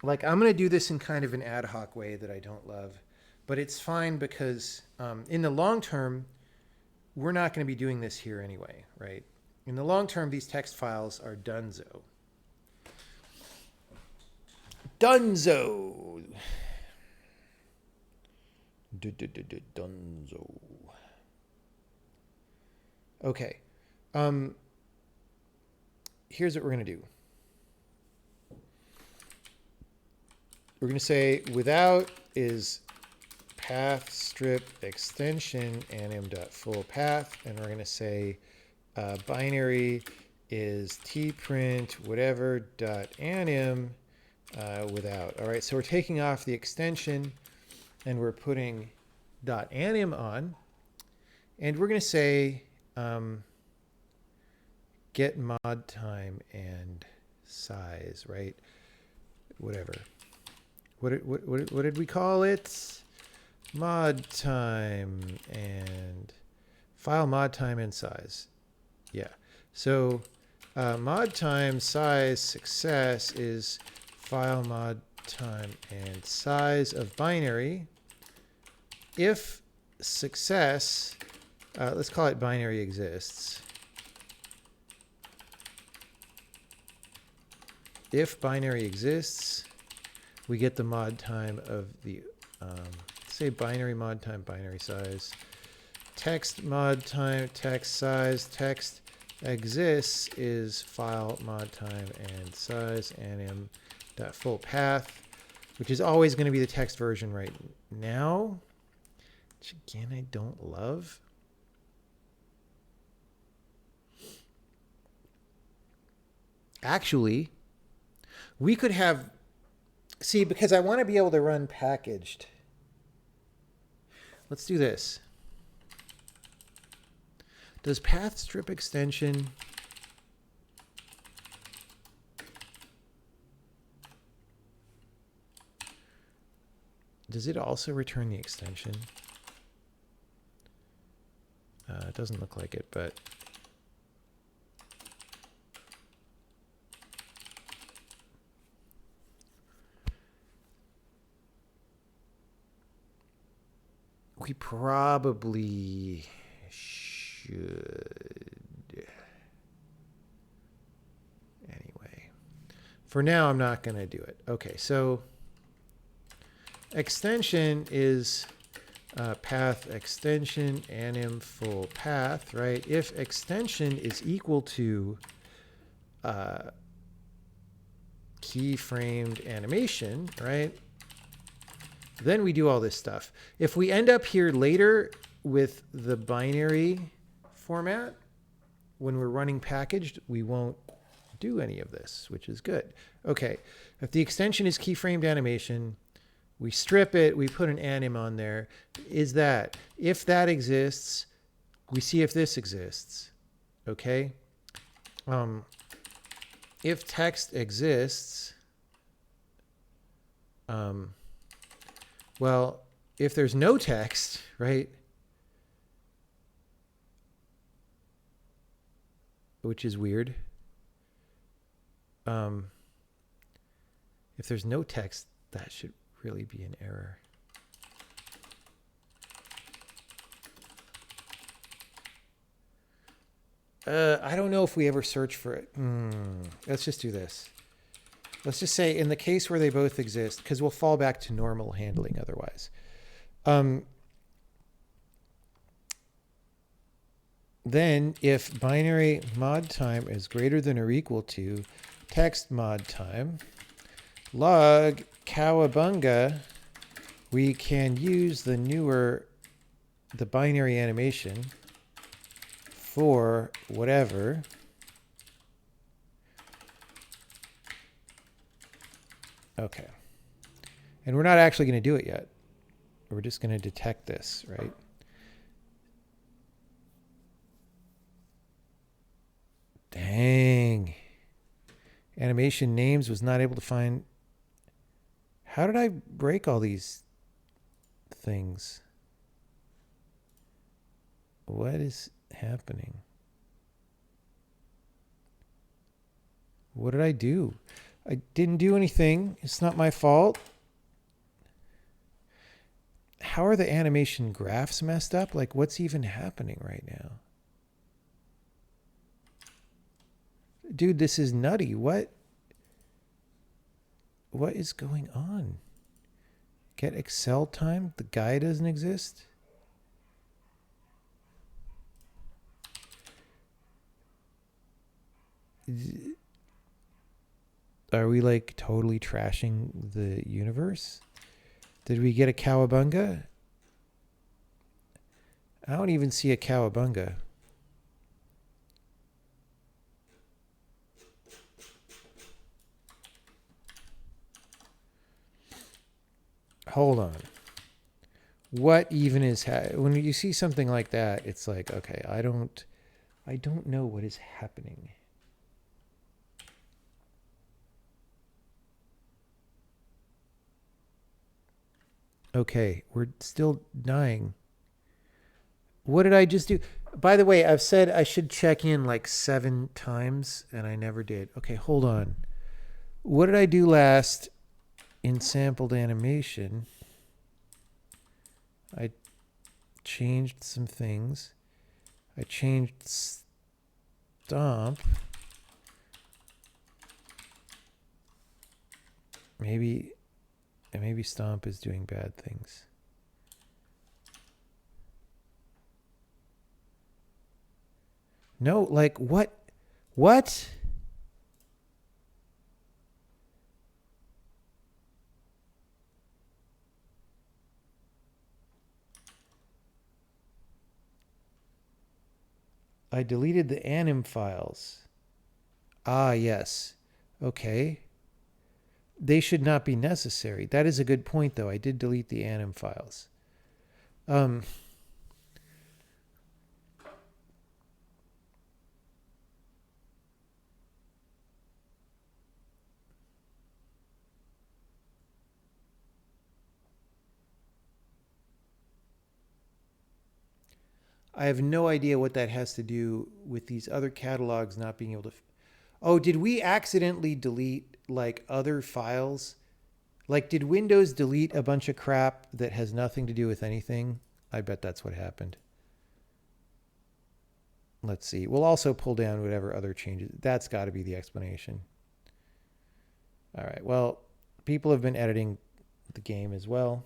Speaker 1: Like, I'm going to do this in kind of an ad hoc way that I don't love, but it's fine because in the long term, we're not going to be doing this here anyway, right? In the long term, these text files are donezo. Donezo. Donezo. Okay. Here's what we're going to do. We're going to say without is path strip extension anim.fullPath, and we're going to say binary is tprint whatever dot anim without. All right, so we're taking off the extension and we're putting dot anim on, and we're going to say get mod time and size, right? Whatever. What did we call it? Mod time and file mod time and size. Yeah. So mod time size success is file mod time and size of binary. If success, let's call it binary exists. If binary exists, we get the mod time of the, say binary mod time, binary size. Text mod time, text size, text exists is file mod time and size anim.fullPath, which is always going to be the text version right now, which again, I don't love. Actually, we could have, see, because I want to be able to run packaged. Let's do this. Does path strip extension does it also return the extension? It doesn't look like it, but we probably should. Anyway, for now, I'm not going to do it. Okay, so extension is path extension anim full path, right? If extension is equal to keyframed animation, right? Then we do all this stuff. If we end up here later with the binary format, when we're running packaged, we won't do any of this, which is good. Okay, if the extension is keyframed animation, we strip it, we put an anim on there. Is that, if that exists, we see if this exists, okay? If text exists, well, if there's no text, right, which is weird. If there's no text, that should really be an error. I don't know if we ever search for it. Let's just do this. Let's just say in the case where they both exist, because we'll fall back to normal handling otherwise. Then if binary mod time is greater than or equal to text mod time, log Cowabunga, we can use the binary animation for whatever. Okay. And we're not actually going to do it yet. We're just going to detect this, right? Dang. Animation names was not able to find. How did I break all these things? What is happening? What did I do? I didn't do anything. It's not my fault. How are the animation graphs messed up? Like, what's even happening right now? Dude, this is nutty. What is going on? Get Excel time? The guy doesn't exist? Are we like totally trashing the universe? Did we get a cowabunga? I don't even see a cowabunga. Hold on. What even is when you see something like that? It's like, okay, I don't know what is happening. Okay, we're still dying. What did I just do? By the way, I've said I should check in like 7 times, and I never did. Okay, hold on. What did I do last in sampled animation? I changed some things. I changed stomp. Maybe stomp is doing bad things. No, like what? What? I deleted the Anim files. Ah, yes. Okay. They should not be necessary. That is a good point, though. I did delete the Anim files. I have no idea what that has to do with these other catalogs not being able to. Oh, did we accidentally delete like other files? Like, did Windows delete a bunch of crap that has nothing to do with anything? I bet that's what happened. Let's see. We'll also pull down whatever other changes. That's got to be the explanation. All right. Well, people have been editing the game as well.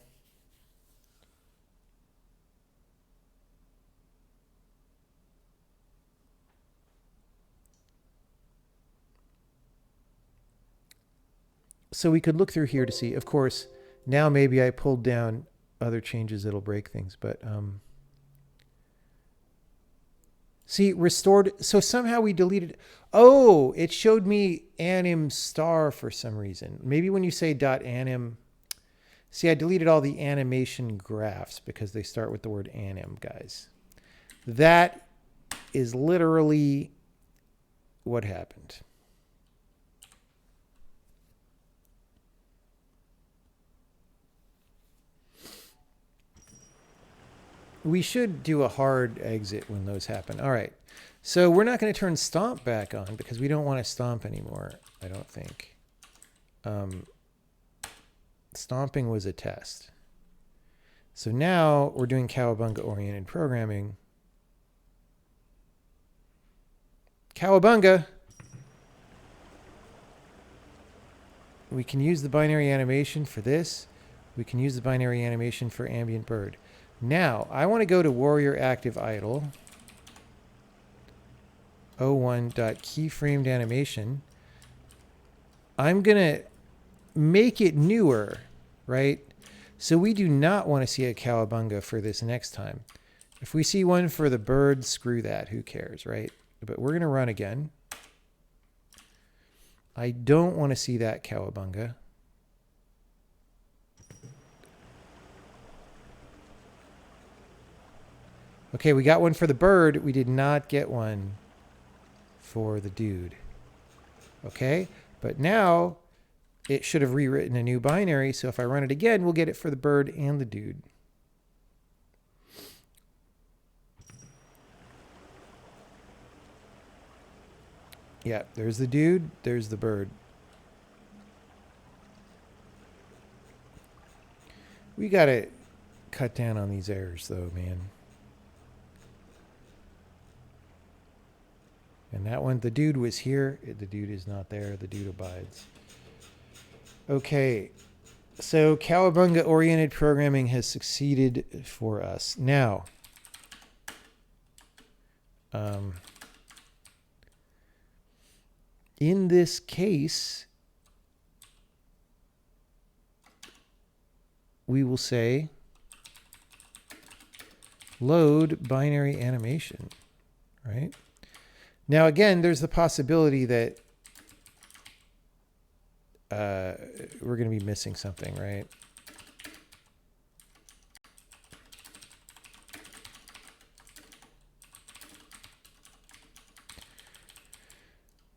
Speaker 1: So we could look through here to see. Of course, now maybe I pulled down other changes that'll break things, but see, restored. So somehow we deleted. Oh, it showed me anim star for some reason. Maybe when you say .anim. See, I deleted all the animation graphs because they start with the word anim, guys. That is literally what happened. We should do a hard exit when those happen. All right. So we're not going to turn stomp back on because we don't want to stomp anymore, I don't think. Stomping was a test. So now we're doing cowabunga-oriented programming. Cowabunga! We can use the binary animation for this. We can use the binary animation for ambient bird. Now, I want to go to warrior active idle. 01.keyframed animation. I'm going to make it newer, right? So we do not want to see a cowabunga for this next time. If we see one for the bird, screw that. Who cares, right? But we're going to run again. I don't want to see that cowabunga. Okay, we got one for the bird. We did not get one for the dude. Okay, but now it should have rewritten a new binary. So if I run it again, we'll get it for the bird and the dude. Yeah, there's the dude, there's the bird. We got to cut down on these errors though, man. And that one, the dude was here. The dude is not there. The dude abides. Okay. So cowabunga-oriented programming has succeeded for us. Now, in this case, we will say load binary animation, right? Now, again, there's the possibility that we're going to be missing something, right?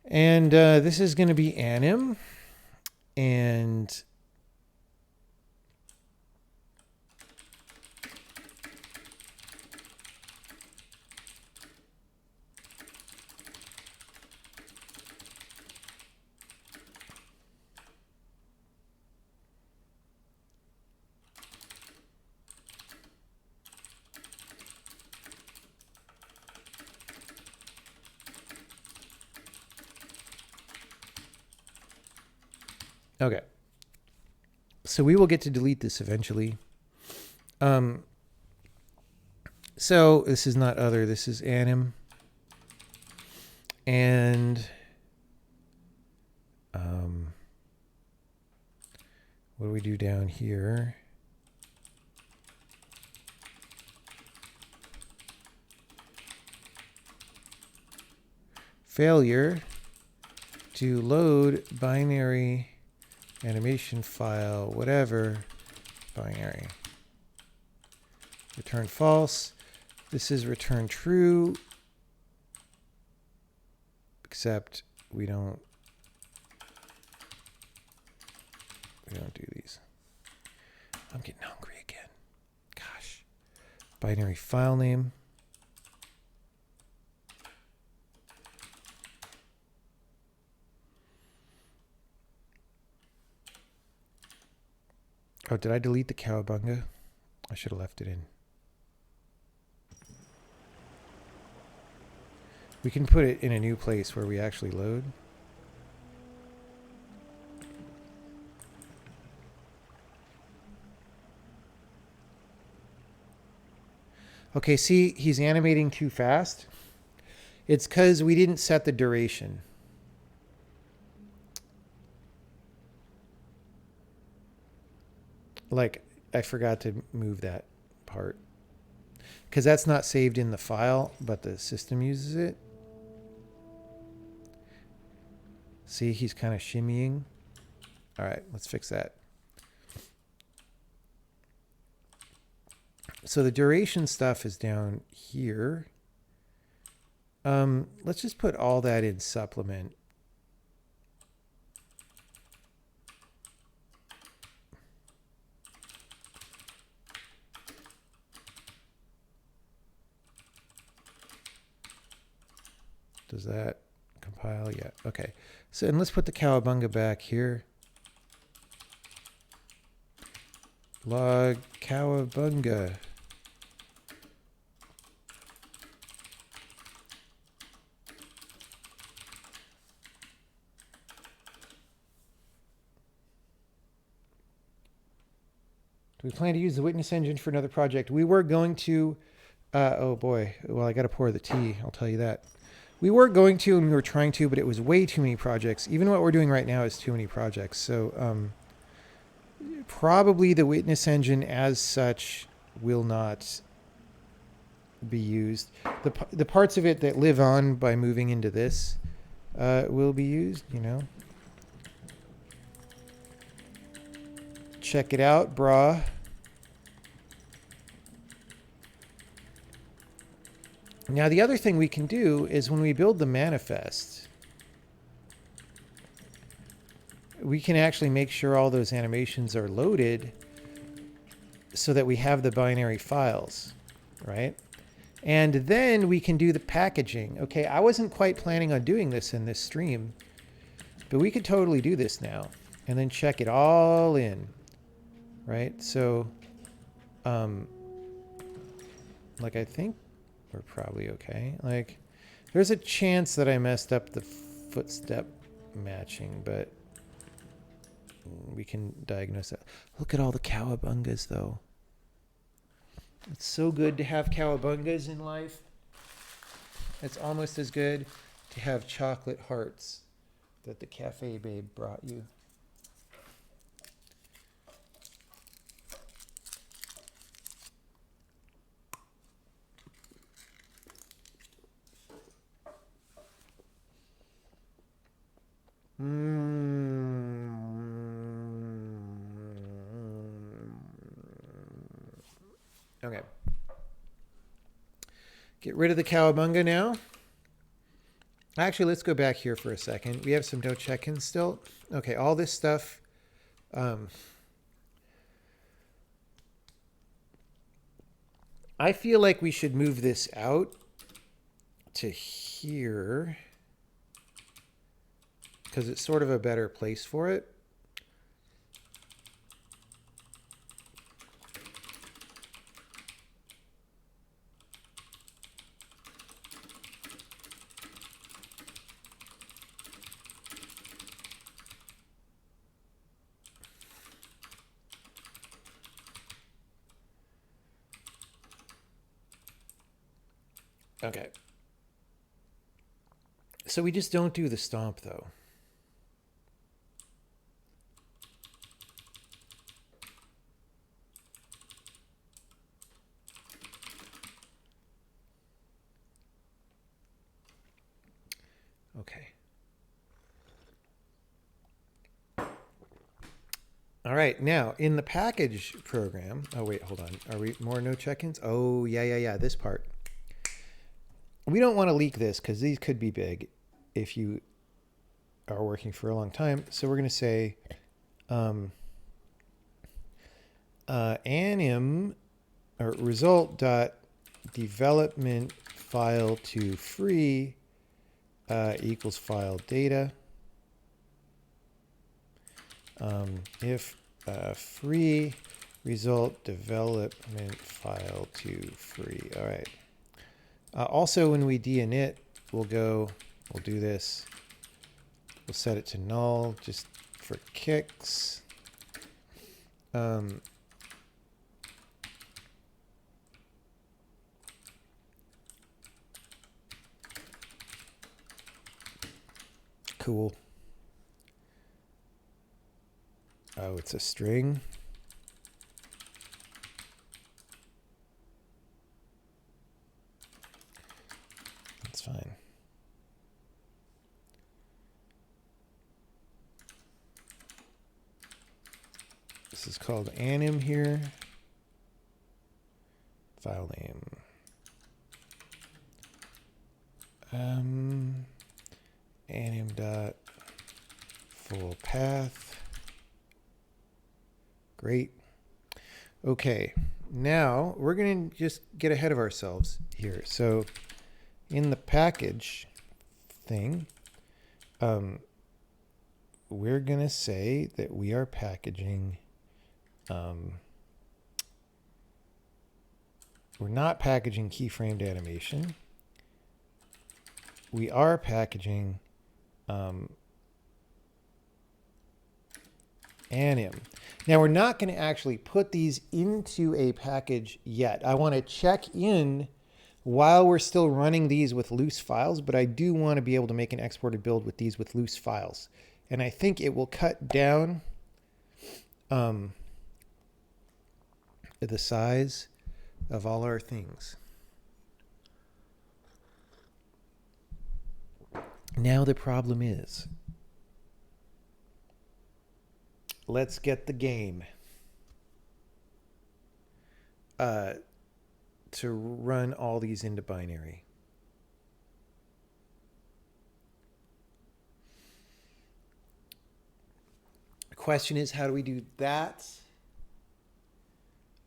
Speaker 1: And this is going to be Anim. And okay. So we will get to delete this eventually. So this is not other, this is Anim. And what do we do down here? Failure to load binary animation file, whatever, binary. Return false. This is return true, except we don't do these. I'm getting hungry again. Gosh. Binary file name. Oh, did I delete the cowabunga? I should have left it in. We can put it in a new place where we actually load. Okay, see, he's animating too fast. It's because we didn't set the duration. Like, I forgot to move that part. Because that's not saved in the file, but the system uses it. See, he's kind of shimmying. All right, let's fix that. So the duration stuff is down here. Let's just put all that in supplement. Does that compile? Yeah. Okay. So, and let's put the cowabunga back here. Log cowabunga. Do we plan to use the witness engine for another project? We were going to, oh boy, well, I got to pour the tea. I'll tell you that. We were going to, and we were trying to, but it was way too many projects. Even what we're doing right now is too many projects. So Probably the witness engine as such will not be used. The parts of it that live on by moving into this will be used, you know. Check it out, brah. Now the other thing we can do is when we build the manifest, we can actually make sure all those animations are loaded so that we have the binary files, right? And then we can do the packaging. Okay, I wasn't quite planning on doing this in this stream, but we could totally do this now and then check it all in, right? So, like, I think we're probably okay. Like, there's a chance that I messed up the footstep matching, but we can diagnose that. Look at all the cowabungas, though. It's so good to have cowabungas in life. It's almost as good to have chocolate hearts that the cafe babe brought you. Okay. Get rid of the cowabunga now. Actually, let's go back here for a second. We have some no check-ins still. Okay, all this stuff. I feel like we should move this out to here because it's sort of a better place for it. Okay. So we just don't do the stomp, though. Okay. All right. Now, in the package program... Oh, wait, hold on. Are we more no check-ins? Oh, yeah. This part. We don't want to leak this because these could be big if you are working for a long time. So we're going to say anim or result dot development file to free equals file data. If free result development file to free. All right. Also, when we de-init, we'll do this. We'll set it to null just for kicks. Cool. Oh, it's a string. That's fine. This is called Anim here. File name. Anim dot full path. Great. Okay. Now we're going to just get ahead of ourselves here. So in the package thing, we're going to say that we are packaging. We're not packaging keyframed animation. We are packaging Anim. Now we're not going to actually put these into a package yet. I want to check in while we're still running these with loose files, but I do want to be able to make an exported build with these with loose files. And I think it will cut down the size of all our things. Now the problem is, let's get the game to run all these into binary. The question is, how do we do that?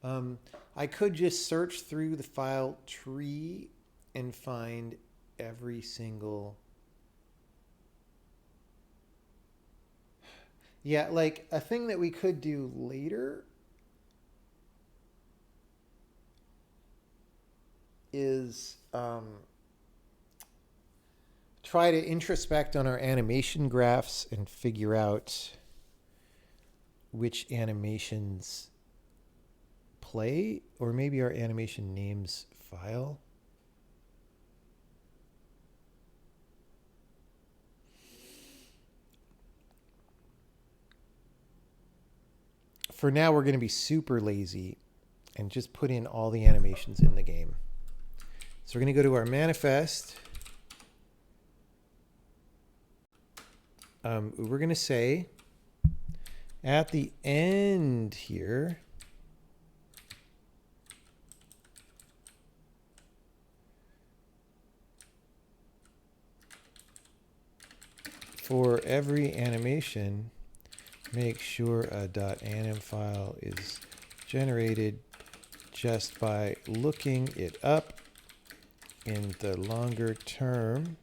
Speaker 1: I could just search through the file tree and find every single... Yeah, like a thing that we could do later is try to introspect on our animation graphs and figure out which animations play, or maybe our animation names file. For now, we're going to be super lazy and just put in all the animations in the game. So we're going to go to our manifest. We're going to say at the end here, for every animation, make sure a .anim file is generated just by looking it up in the longer term.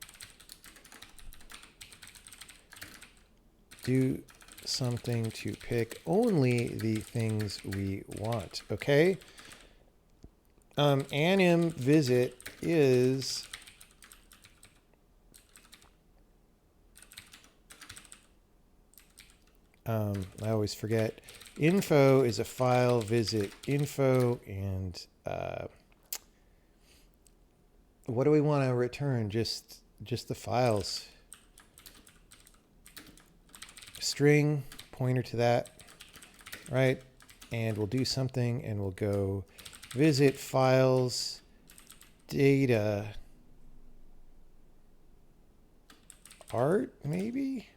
Speaker 1: Do something to pick only the things we want. Okay. Anim visit is I always forget. Info is a file, visit info, and what do we want to return? Just the files. String, pointer to that, right? And we'll do something, and we'll go visit files, data, art, maybe?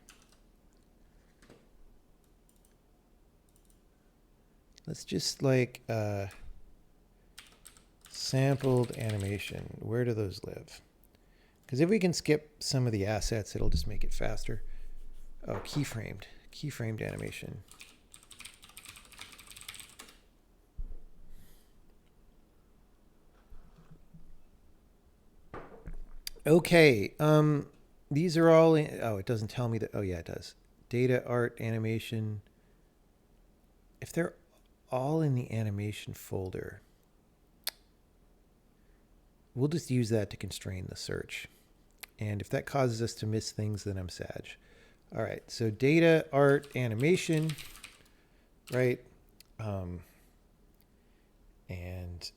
Speaker 1: Let's just like sampled animation. Where do those live? Because if we can skip some of the assets, it'll just make it faster. Oh, keyframed animation. Okay, these are all in, oh, it doesn't tell me that. Oh yeah, it does. Data, art, animation. If they're all in the animation folder, we'll just use that to constrain the search. And if that causes us to miss things, then I'm sad. All right, so data, art, animation, right? And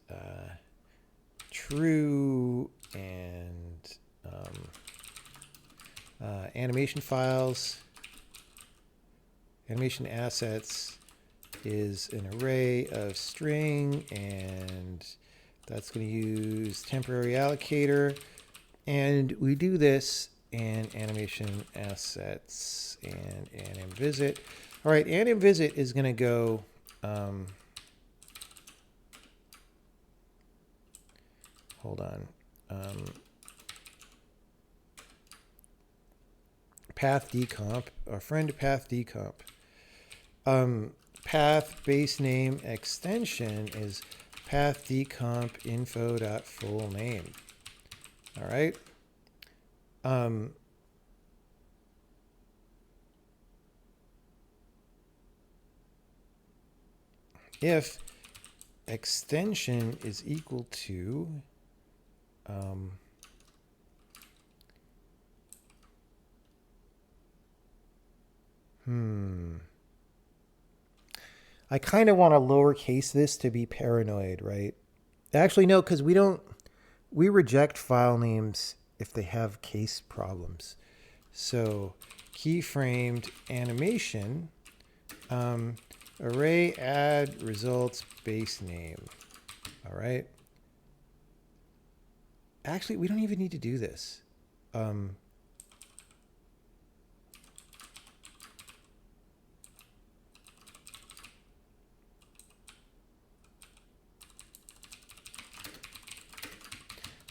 Speaker 1: true, and animation files, animation assets is an array of string, and that's going to use temporary allocator. And we do this in animation assets and anim visit. All right, anim visit is going to go hold on. Path decomp, our friend path decomp. Path base name extension is path decomp info.full name. All right. If extension is equal to I kind of want to lowercase this to be paranoid, right? Actually, no, because we reject file names if they have case problems. So keyframed animation, Array add results base name. All right. Actually, we don't even need to do this.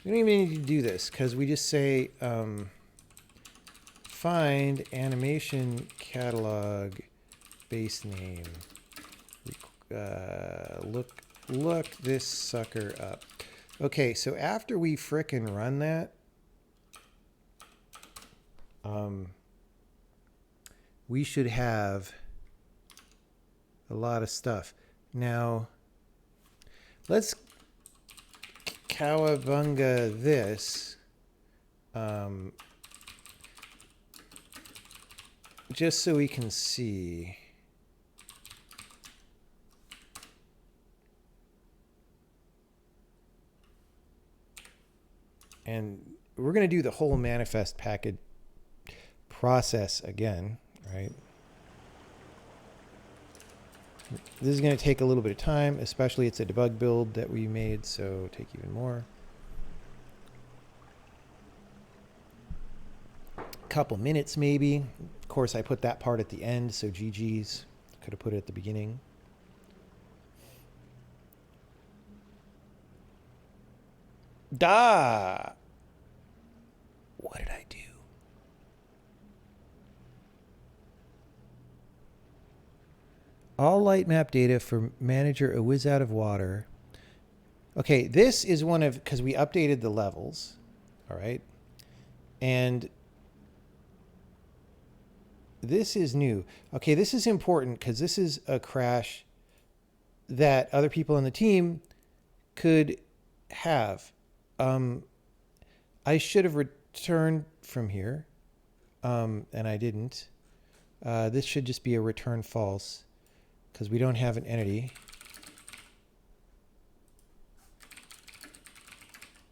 Speaker 1: We don't even need to do this because we just say find animation catalog base name. Look this sucker up. Okay, so after we frickin' run that, we should have a lot of stuff. Now, let's cowabunga this. Just so we can see. And we're going to do the whole manifest package process again, right? This is going to take a little bit of time, especially it's a debug build that we made, so take even more. Couple minutes maybe. Of course, I put that part at the end, so GG's. Could have put it at the beginning. Da! What did I do? All light map data for manager a whiz out of water. Okay, this is one of, because we updated the levels, all right? And this is new. Okay, this is important because this is a crash that other people on the team could have. I should have returned from here, and I didn't. This should just be a return false because we don't have an entity.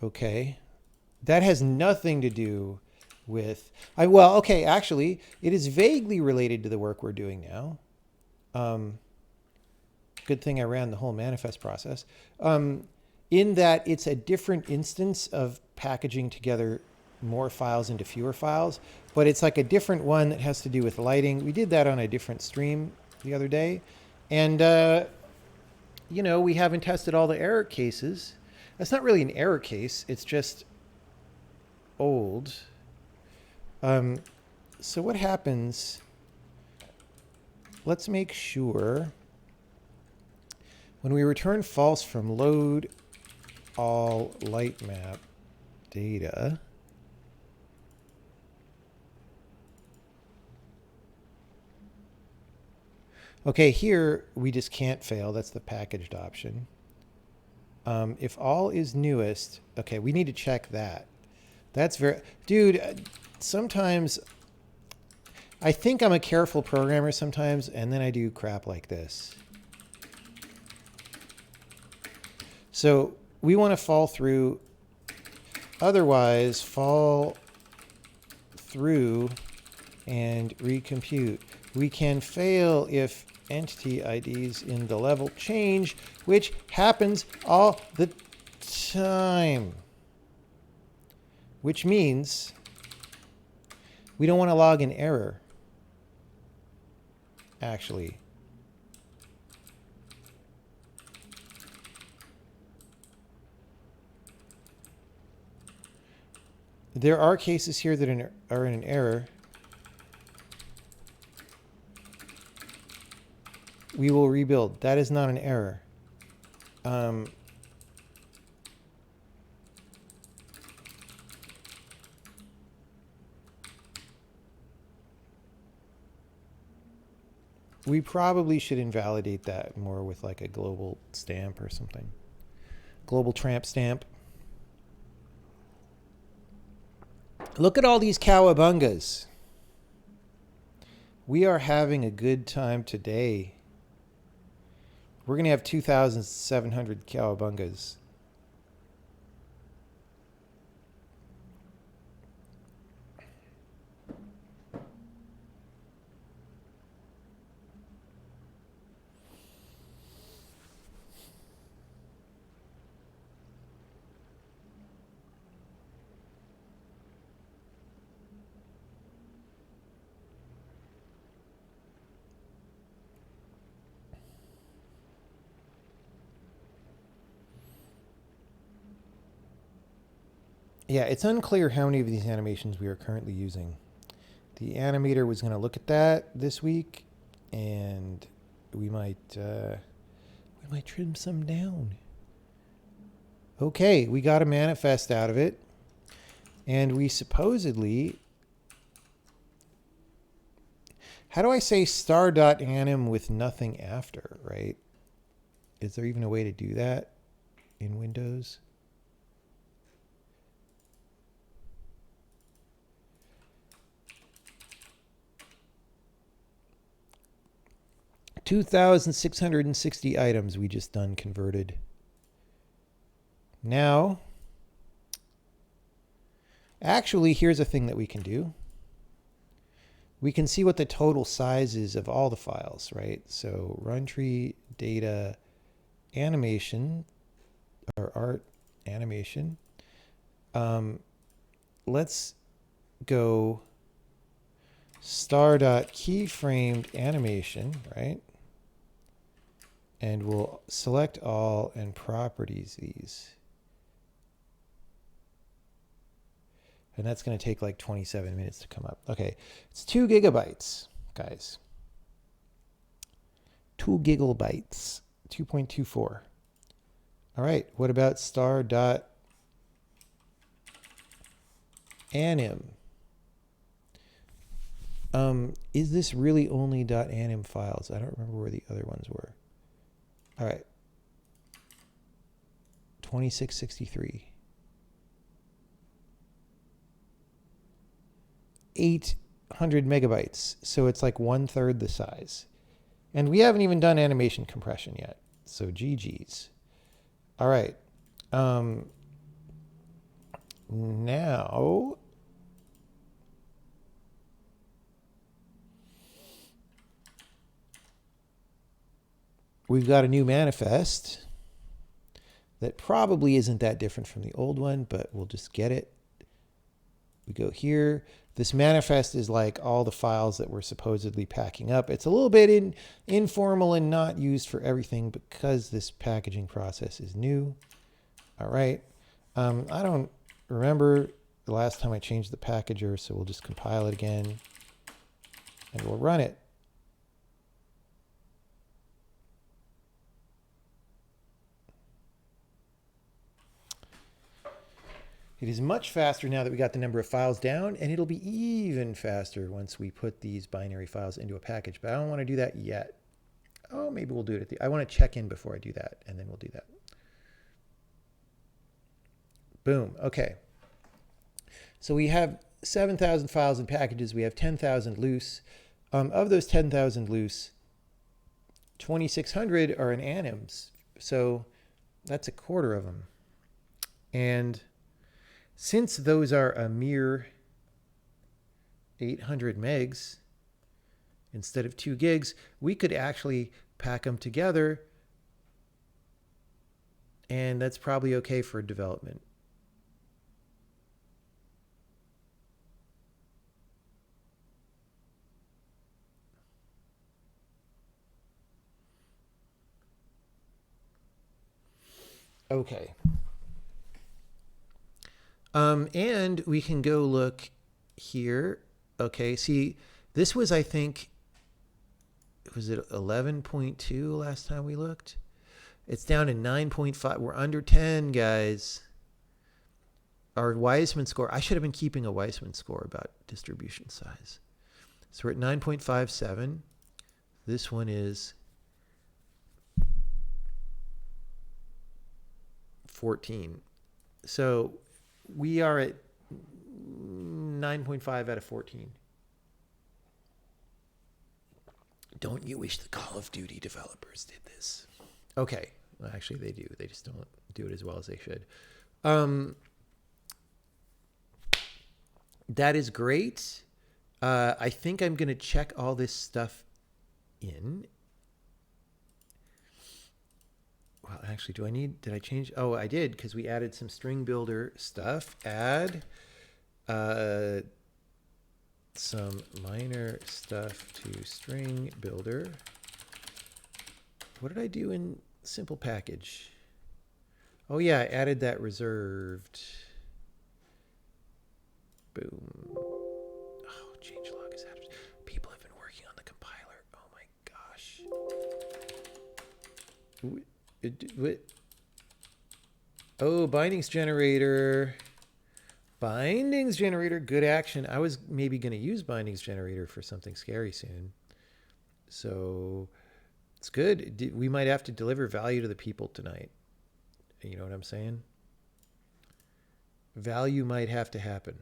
Speaker 1: Okay. That has nothing to do with... well, okay, actually, it is vaguely related to the work we're doing now. Good thing I ran the whole manifest process. In that it's a different instance of packaging together more files into fewer files, but it's like a different one that has to do with lighting. We did that on a different stream the other day. And, you know, we haven't tested all the error cases. That's not really an error case. It's just old. So what happens, let's make sure when we return false from load all light map data, okay, here we just can't fail. That's the packaged option. If all is newest, okay, we need to check that. That's very, dude, sometimes I think I'm a careful programmer sometimes, and then I do crap like this. So we want to fall through, otherwise fall through and recompute. We can fail if entity IDs in the level change, which happens all the time. Which means we don't want to log an error, actually. There are cases here that are in an error. We will rebuild. That is not an error. We probably should invalidate that more with like a global stamp or something. Global tramp stamp. Look at all these cowabungas. We are having a good time today. We're going to have 2,700 cowabungas. Yeah, it's unclear how many of these animations we are currently using. The animator was going to look at that this week, and we might trim some down. Okay, we got a manifest out of it, and we supposedly, how do I say star.anim with nothing after, right? Is there even a way to do that in Windows? $2,660 items we just done converted. Now, actually, here's a thing that we can do. We can see what the total size is of all the files, right? So run tree data animation or art animation. Let's go star.keyframed animation, right? And we'll select all and properties these. And that's going to take like 27 minutes to come up. Okay, it's 2 gigabytes, guys. 2 gigabytes, 2.24. All right, what about star.anim? Is this really only .anim files? I don't remember where the other ones were. All right. 2663. 800 megabytes. So it's like 1/3 the size. And we haven't even done animation compression yet. So GG's. All right. Now we've got a new manifest that probably isn't that different from the old one, but we'll just get it. We go here. This manifest is like all the files that we're supposedly packing up. It's a little bit informal and not used for everything because this packaging process is new. All right. I don't remember the last time I changed the packager, so we'll just compile it again and we'll run it. It is much faster now that we got the number of files down, and it'll be even faster once we put these binary files into a package, but I don't want to do that yet. Oh, maybe we'll do it I want to check in before I do that, and then we'll do that. Boom. Okay. So we have 7,000 files and packages. We have 10,000 loose. Of those 10,000 loose, 2,600 are in anims. So that's a quarter of them. And since those are a mere 800 megs instead of 2 gigs, we could actually pack them together, and that's probably okay for development. Okay. And we can go look here. Okay, see, this was, I think, was it 11.2 last time we looked? It's down to 9.5. We're under 10, guys. Our Weisman score, I should have been keeping a Weisman score about distribution size. So we're at 9.57. This one is 14. So we are at 9.5 out of 14. Don't you wish the Call of Duty developers did this? Okay. Well, actually, they do. They just don't do it as well as they should. That is great. I think I'm going to check all this stuff in. Well, actually, did I change? Oh, I did, because we added some string builder stuff. Add some minor stuff to string builder. What did I do in simple package? Oh yeah, I added that reserved. Boom. Oh, changelog is out. People have been working on the compiler. Oh my gosh. Oh, bindings generator. Bindings generator, good action. I was maybe going to use bindings generator for something scary soon. So it's good. We might have to deliver value to the people tonight. You know what I'm saying? Value might have to happen.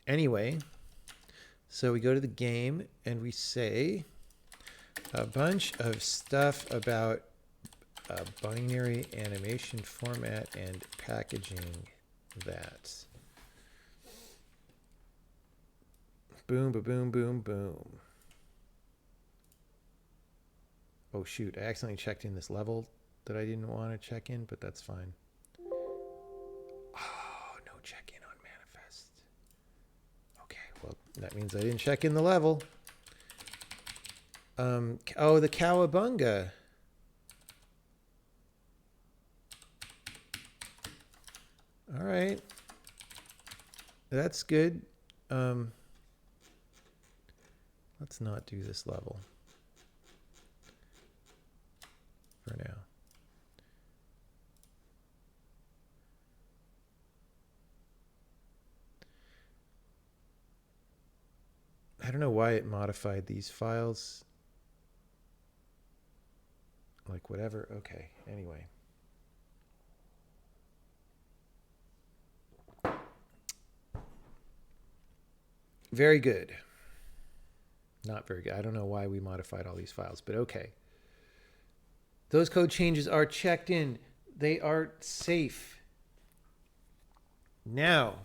Speaker 1: Anyway, so we go to the game and we say a bunch of stuff about binary animation format and packaging that. Boom, boom, boom, boom. Oh shoot, I accidentally checked in this level that I didn't want to check in, but that's fine. Oh, no check in on manifest. Okay, well, that means I didn't check in the level. Oh, the cowabunga. All right. That's good. Let's not do this level for now. I don't know why it modified these files. Like whatever. Okay, anyway. Very good. Not very good. I don't know why we modified all these files, but okay. Those code changes are checked in. They are safe. Now,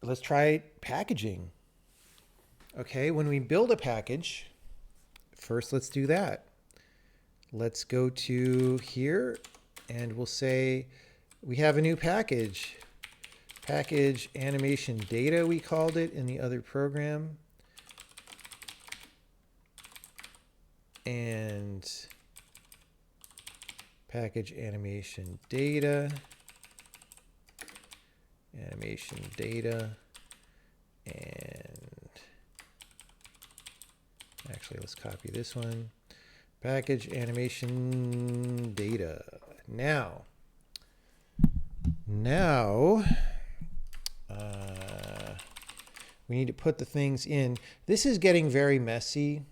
Speaker 1: let's try packaging. Okay, when we build a package, first let's do that. Let's go to here and we'll say we have a new package. Package animation data, we called it in the other program. And package animation data. Animation data. And actually, let's copy this one. Package animation data. Now, we need to put the things in. This is getting very messy.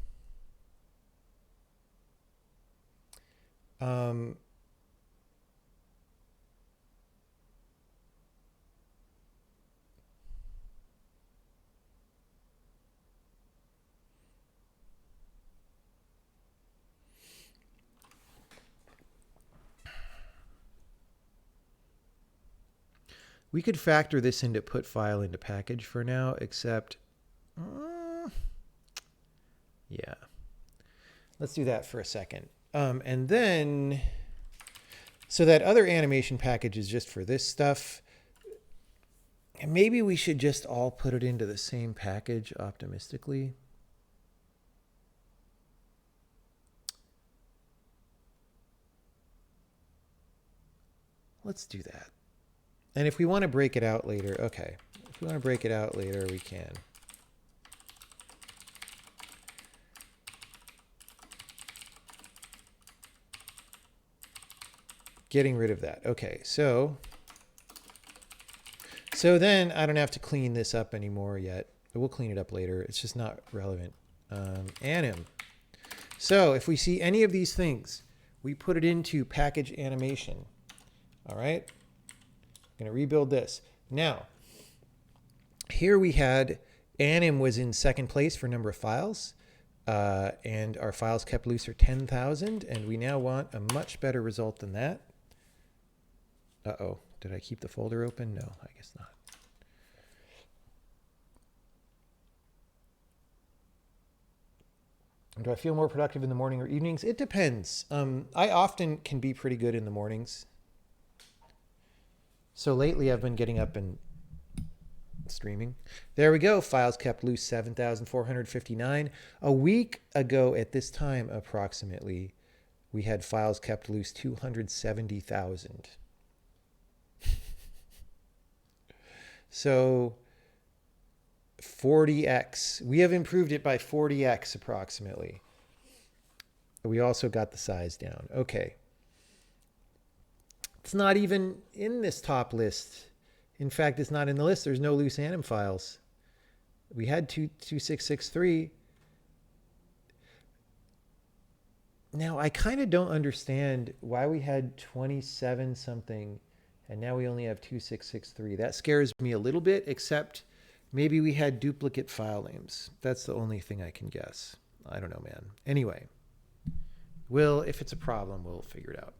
Speaker 1: We could factor this into put file into package for now, except, yeah. Let's do that for a second. And then, so that other animation package is just for this stuff. And maybe we should just all put it into the same package optimistically. Let's do that. And if we want to break it out later, okay. If we want to break it out later, we can. Getting rid of that. Okay, so then I don't have to clean this up anymore yet. We'll clean it up later. It's just not relevant. Anim. So if we see any of these things, we put it into package animation. All right. I'm going to rebuild this. Now, here we had Anim was in second place for number of files, and our files kept loose are 10,000, and we now want a much better result than that. Uh-oh, did I keep the folder open? No, I guess not. Do I feel more productive in the morning or evenings? It depends. I often can be pretty good in the mornings. So lately I've been getting up and streaming. There we go. Files kept loose 7,459. A week ago at this time, approximately, we had files kept loose 270,000. So 40x. We have improved it by 40x approximately. We also got the size down. Okay. It's not even in this top list. In fact, it's not in the list. There's no loose anim files. We had 2663. Now, I kind of don't understand why we had 27 something and now we only have 2663. That scares me a little bit, except maybe we had duplicate file names. That's the only thing I can guess. I don't know, man. Anyway, if it's a problem, we'll figure it out.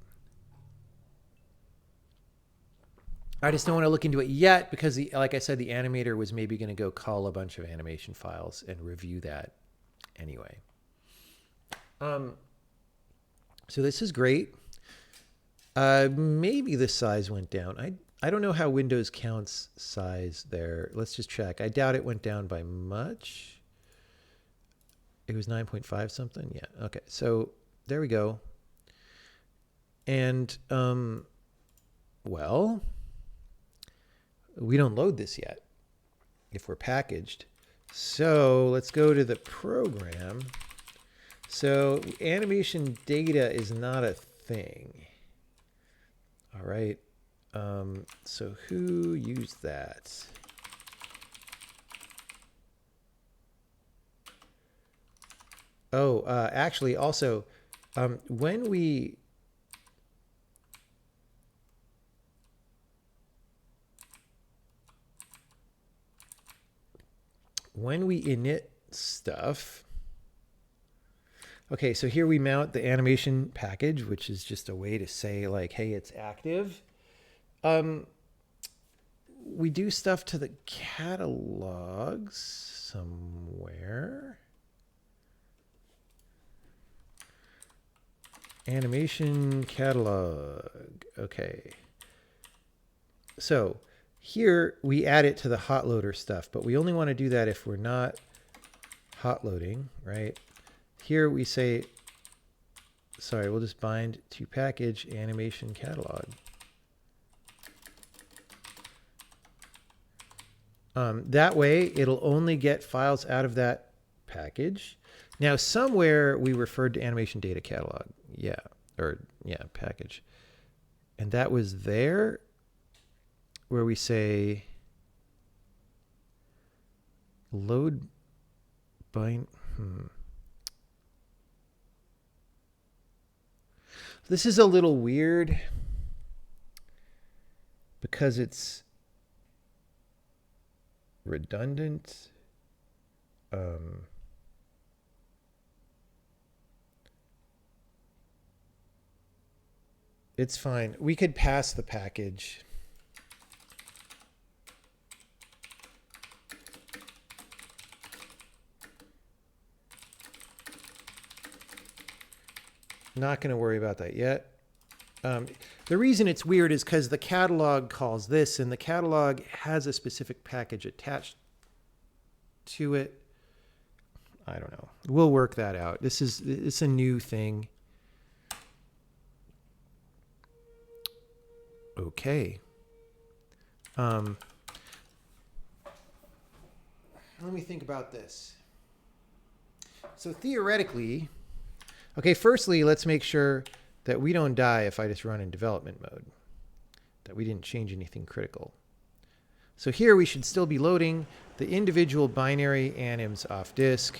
Speaker 1: I just don't want to look into it yet because, like I said, the animator was maybe going to go call a bunch of animation files and review that anyway. So this is great. Maybe the size went down. I don't know how Windows counts size there. Let's just check. I doubt it went down by much. It was 9.5 something. Yeah. Okay. So there we go. And, well, we don't load this yet if we're packaged. So let's go to the program. So animation data is not a thing. All right. So who used that? Oh, actually, also, when we init stuff. Okay, so here we mount the animation package, which is just a way to say like, hey, it's active. We do stuff to the catalogs somewhere. Animation catalog. Okay. So here we add it to the hot loader stuff, but we only want to do that if we're not hot loading, right? Here we say, sorry, we'll just bind to package animation catalog. That way it'll only get files out of that package. Now somewhere we referred to animation data catalog. Yeah. Or yeah, package. And that was there where we say load bind. This is a little weird because it's redundant. It's fine. We could pass the package. Not going to worry about that yet. The reason it's weird is because the catalog calls this, and the catalog has a specific package attached to it. I don't know. We'll work that out. It's a new thing. Okay. Let me think about this. So theoretically, okay, firstly, let's make sure that we don't die if I just run in development mode, that we didn't change anything critical. So here we should still be loading the individual binary anims off disk,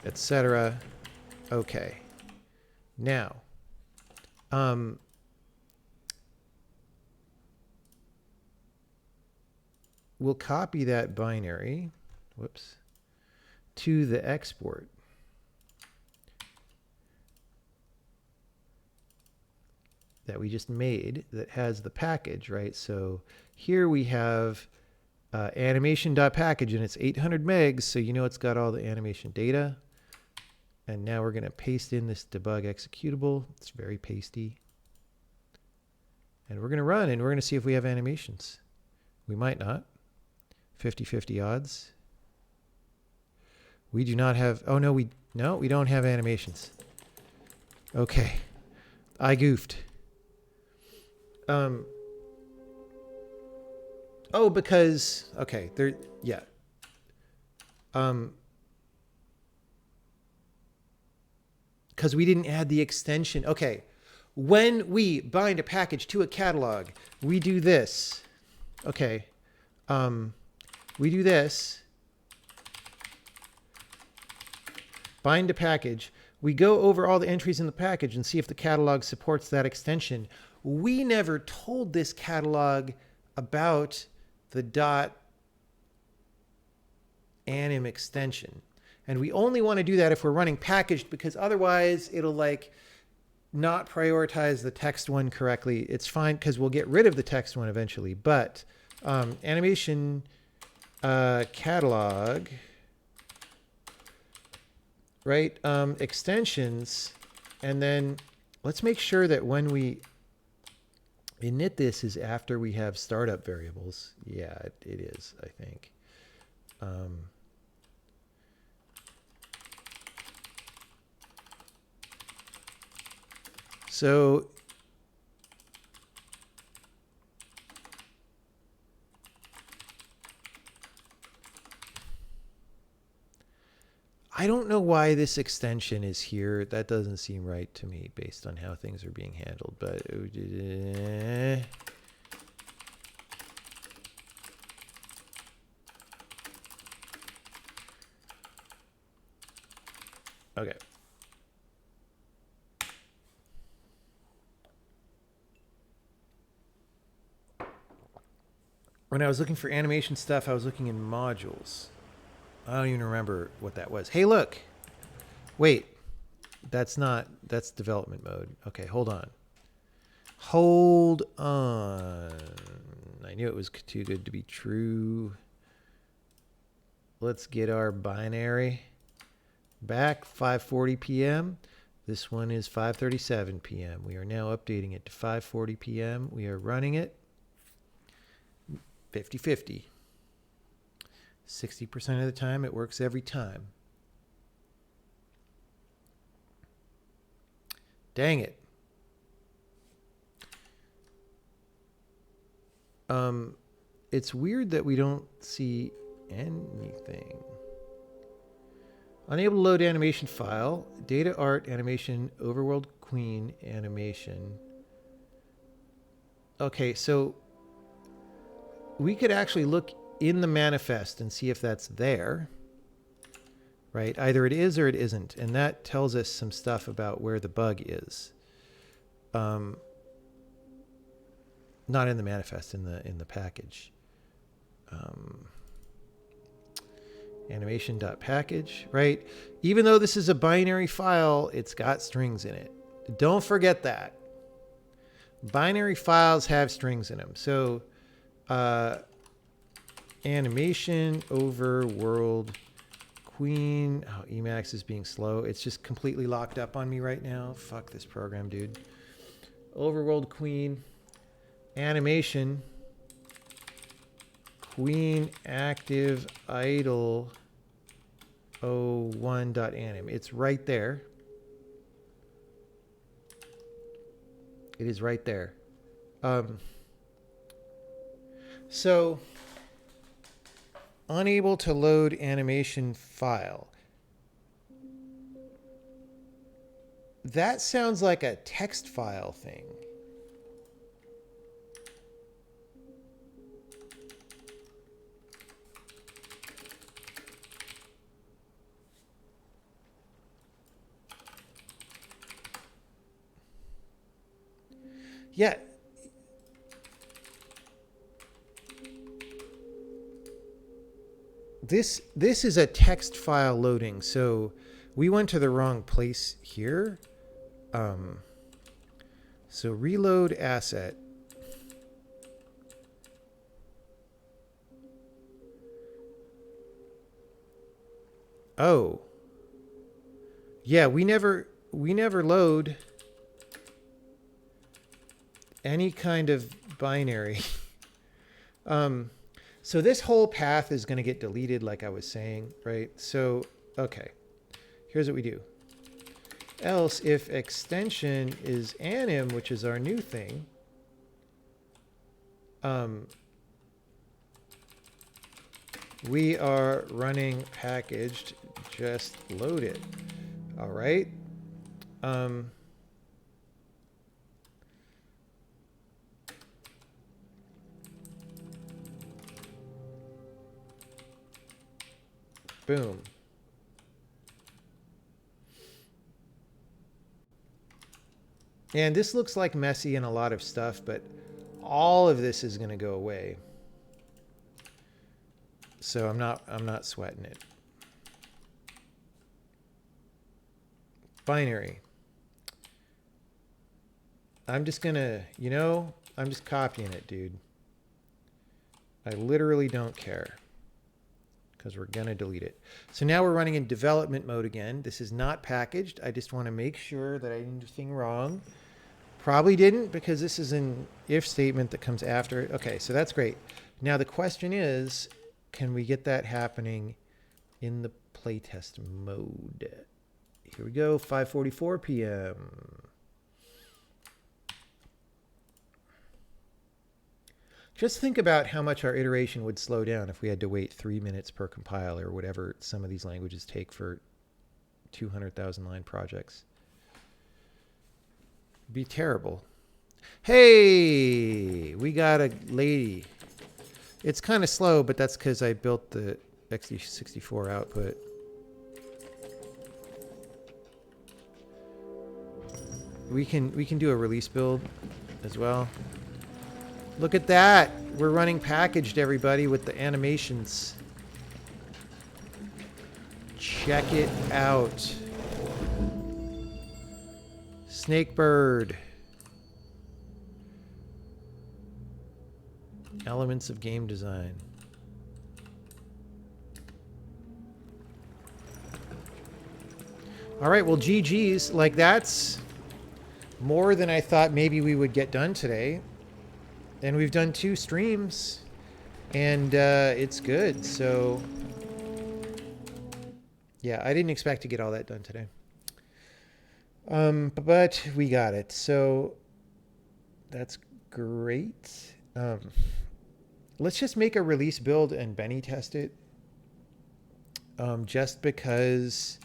Speaker 1: etc. Okay. Now, we'll copy that binary, whoops, to the export. That we just made that has the package, right? So here we have animation.package and it's 800 megs. So you know it's got all the animation data. And now we're going to paste in this debug executable. It's very pasty. And we're going to run and we're going to see if we have animations. We might not. 50-50 odds. We do not have, oh no, we don't have animations. Okay. I goofed. Oh, because, okay, there, yeah. Because we didn't add the extension. Okay. When we bind a package to a catalog, we do this. Okay. We do this. Bind a package. We go over all the entries in the package and see if the catalog supports that extension. We never told this catalog about the .anim extension. And we only want to do that if we're running packaged, because otherwise it'll like not prioritize the text one correctly. It's fine because we'll get rid of the text one eventually. But animation catalog, right? Extensions. And then let's make sure that when we init this is after we have startup variables. Yeah, it is, I think. So I don't know why this extension is here. That doesn't seem right to me based on how things are being handled, but okay. When I was looking for animation stuff, I was looking in modules. I don't even remember what that was. Hey, look. Wait. That's development mode. Okay, hold on. Hold on. I knew it was too good to be true. Let's get our binary back. 5:40 p.m. This one is 5:37 p.m. We are now updating it to 5:40 p.m. We are running it 50-50. 60% of the time, it works every time. Dang it. It's weird that we don't see anything. Unable to load animation file. Data art animation overworld queen animation. Okay, so we could actually look in the manifest and see if that's there, right? Either it is or it isn't, and that tells us some stuff about where the bug is. Not in the manifest, in the package. Animation.package, right? Even though this is a binary file, it's got strings in it. Don't forget that. Binary files have strings in them. So animation over world queen. Oh, Emacs is being slow. It's just completely locked up on me right now. Fuck this program, dude. Overworld queen. Animation. Queen active idle 01.anim. It's right there. It is right there. So unable to load animation file. That sounds like a text file thing. Yeah. This is a text file loading, so we went to the wrong place here. So reload asset. Oh. Yeah, we never load any kind of binary. So this whole path is going to get deleted, like I was saying, right? So, okay, here's what we do. Else, if extension is Anim, which is our new thing, we are running packaged, just load it. All right. Boom. And this looks like messy and a lot of stuff, but all of this is going to go away. So I'm not sweating it. Binary. I'm just going to, I'm just copying it, dude. I literally don't care because we're going to delete it. So now we're running in development mode again. This is not packaged. I just want to make sure that I didn't do anything wrong. Probably didn't, because this is an if statement that comes after it. Okay, so that's great. Now the question is, can we get that happening in the playtest mode? Here we go, 5:44 p.m. Just think about how much our iteration would slow down if we had to wait 3 minutes per compile or whatever some of these languages take for 200,000 line projects. Be terrible. Hey, we got a lady. It's kind of slow, but that's because I built the x64 output. We can do a release build as well. Look at that. We're running packaged, everybody, with the animations. Check it out. Snakebird. Elements of game design. All right, well, GG's. Like, that's more than I thought maybe we would get done today. And we've done 2 streams. And it's good, so... yeah, I didn't expect to get all that done today. But we got it, so that's great. Let's just make a release build and Benny test it. Just because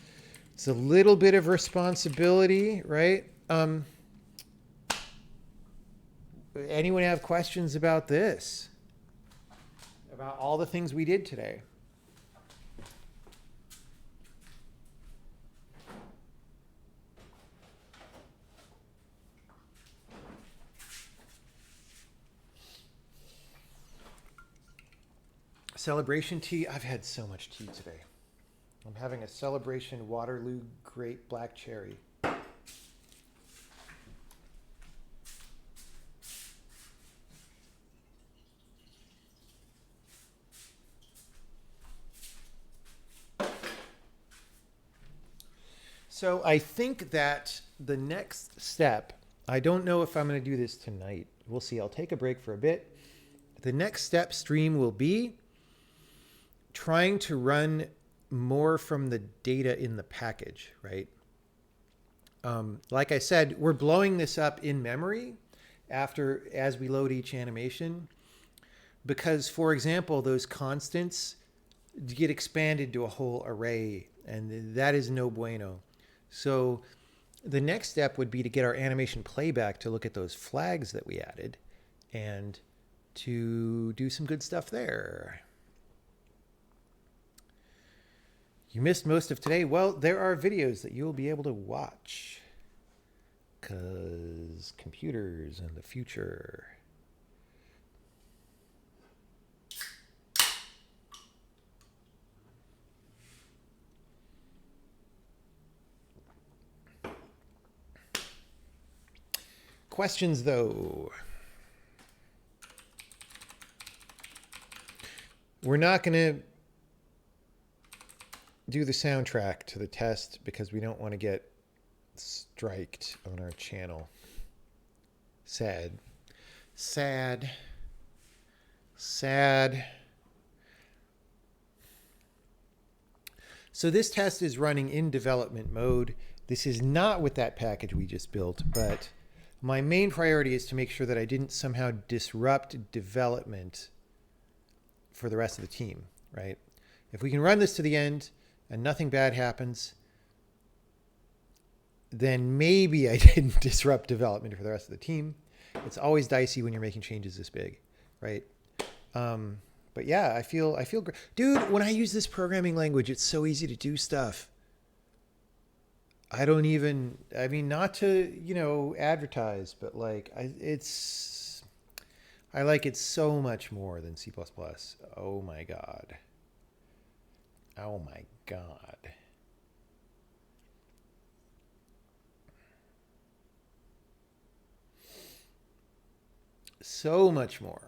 Speaker 1: it's a little bit of responsibility, right? Anyone have questions about this? About all the things we did today? Celebration tea. I've had so much tea today. I'm having a Celebration Waterloo Grape Black Cherry. So I think that the next step, I don't know if I'm going to do this tonight. We'll see. I'll take a break for a bit. The next step stream will be trying to run more from the data in the package, right? Like I said, we're blowing this up in memory as we load each animation, because, for example, those constants get expanded to a whole array, and that is no bueno. So the next step would be to get our animation playback to look at those flags that we added and to do some good stuff there. You missed most of today. Well, there are videos that you'll be able to watch, because computers and the future. Questions, though. We're not going to do the soundtrack to the test because we don't want to get striked on our channel. Sad. Sad. Sad. So this test is running in development mode. This is not with that package we just built, but my main priority is to make sure that I didn't somehow disrupt development for the rest of the team, right? If we can run this to the end and nothing bad happens, then maybe I didn't disrupt development for the rest of the team. It's always dicey when you're making changes this big, right? But yeah, I feel great. Dude, when I use this programming language, it's so easy to do stuff. I mean, not to, advertise, but like, I like it so much more than C++. Oh my God. Oh my God. So much more.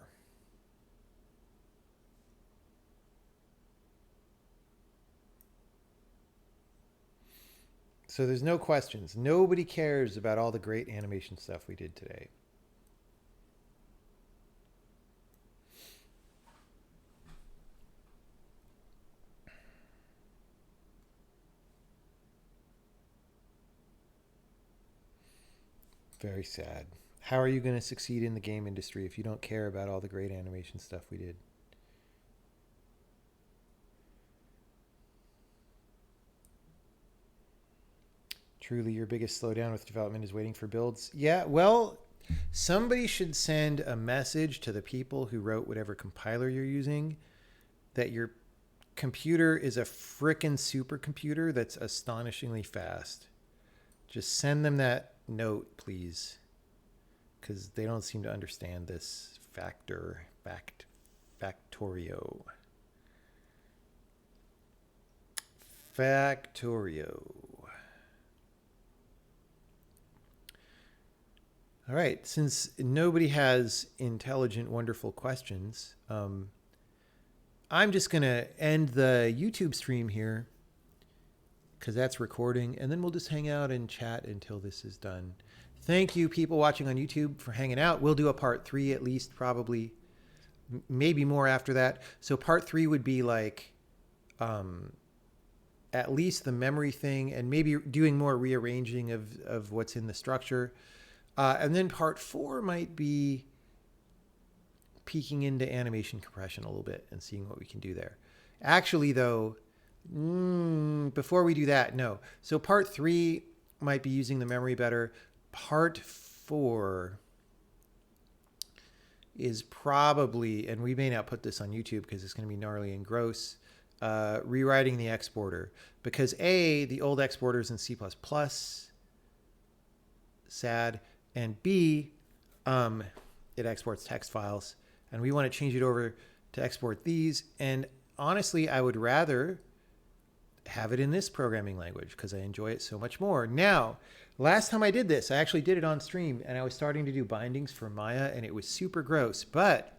Speaker 1: So there's no questions. Nobody cares about all the great animation stuff we did today. Very sad. How are you going to succeed in the game industry if you don't care about all the great animation stuff we did? Truly, your biggest slowdown with development is waiting for builds. Yeah, well, somebody should send a message to the people who wrote whatever compiler you're using that your computer is a frickin' supercomputer that's astonishingly fast. Just send them that note, please, because they don't seem to understand this factorio. All right, since nobody has intelligent, wonderful questions, I'm just going to end the YouTube stream here because that's recording, and then we'll just hang out and chat until this is done. Thank you, people watching on YouTube, for hanging out. We'll do a part 3 at least, probably, maybe more after that. So part 3 would be like at least the memory thing and maybe doing more rearranging of what's in the structure. And then part 4 might be peeking into animation compression a little bit and seeing what we can do there. Actually, though, before we do that, no. So part 3 might be using the memory better. Part 4 is probably, and we may not put this on YouTube because it's going to be gnarly and gross, rewriting the exporter. Because A, the old exporters in C++, sad, and B, it exports text files, and we want to change it over to export these. And honestly, I would rather have it in this programming language because I enjoy it so much more. Now, last time I did this, I actually did it on stream, and I was starting to do bindings for Maya, and it was super gross. But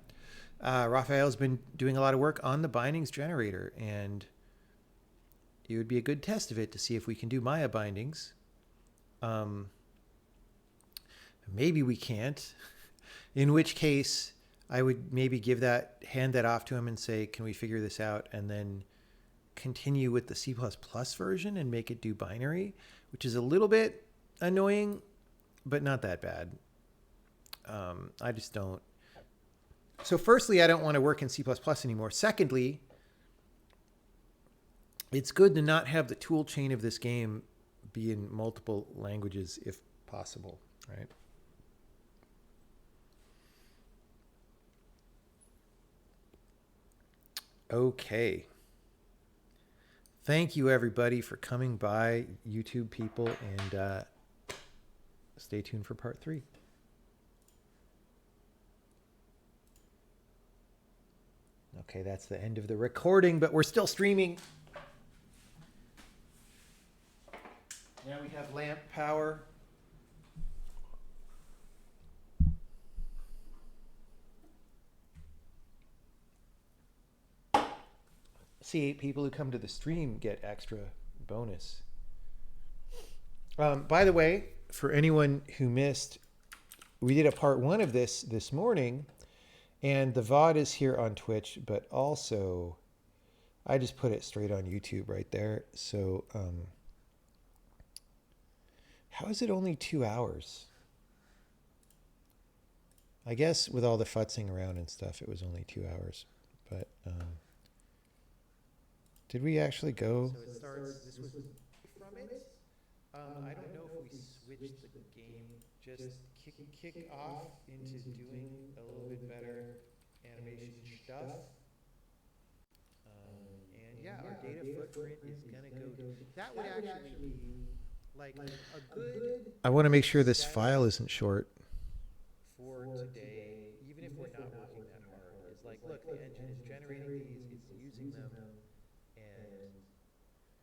Speaker 1: Raphael's been doing a lot of work on the bindings generator, and it would be a good test of it to see if we can do Maya bindings. Maybe we can't, in which case I would maybe hand that off to him and say, can we figure this out? And then continue with the C++ version and make it do binary, which is a little bit annoying, but not that bad. I just don't. So firstly, I don't want to work in C++ anymore. Secondly, it's good to not have the tool chain of this game be in multiple languages if possible, right? Okay. Thank you, everybody, for coming by, YouTube people, and stay tuned for part 3. Okay, that's the end of the recording, but we're still streaming. Now we have lamp power. See, people who come to the stream get extra bonus. By the way, for anyone who missed we did a part 1 of this morning, and the VOD is here on Twitch, but also I just put it straight on YouTube right there. So how is it only 2 hours? I guess with all the futzing around and stuff, it was only 2 hours. But did we actually go? So it starts. This was from it. I don't know if we switched the game. Just kick off into doing a little bit better animation stuff. And yeah, our data footprint is gonna go. That would actually be like a good. I want to make sure this file isn't short. For today, even if we're not working that hard, is like, look, the engine is generating these, it's using them, and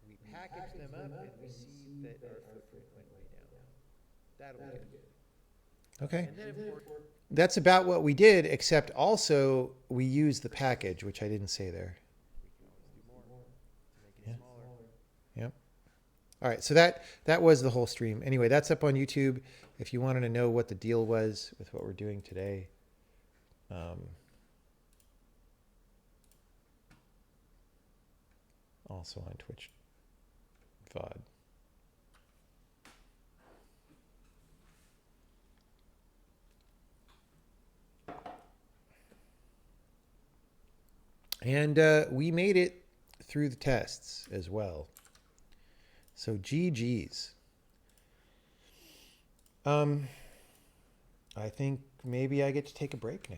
Speaker 1: we package them up, and we see that our footprint went way down. That'll be good. Okay. And then, of course, that's about what we did, except also we used the package, which I didn't say there. We can always do more to make it smaller. Yep. All right, so that was the whole stream. Anyway, that's up on YouTube. If you wanted to know what the deal was with what we're doing today. Also on Twitch VOD. And we made it through the tests as well. So GG's. I think maybe I get to take a break now.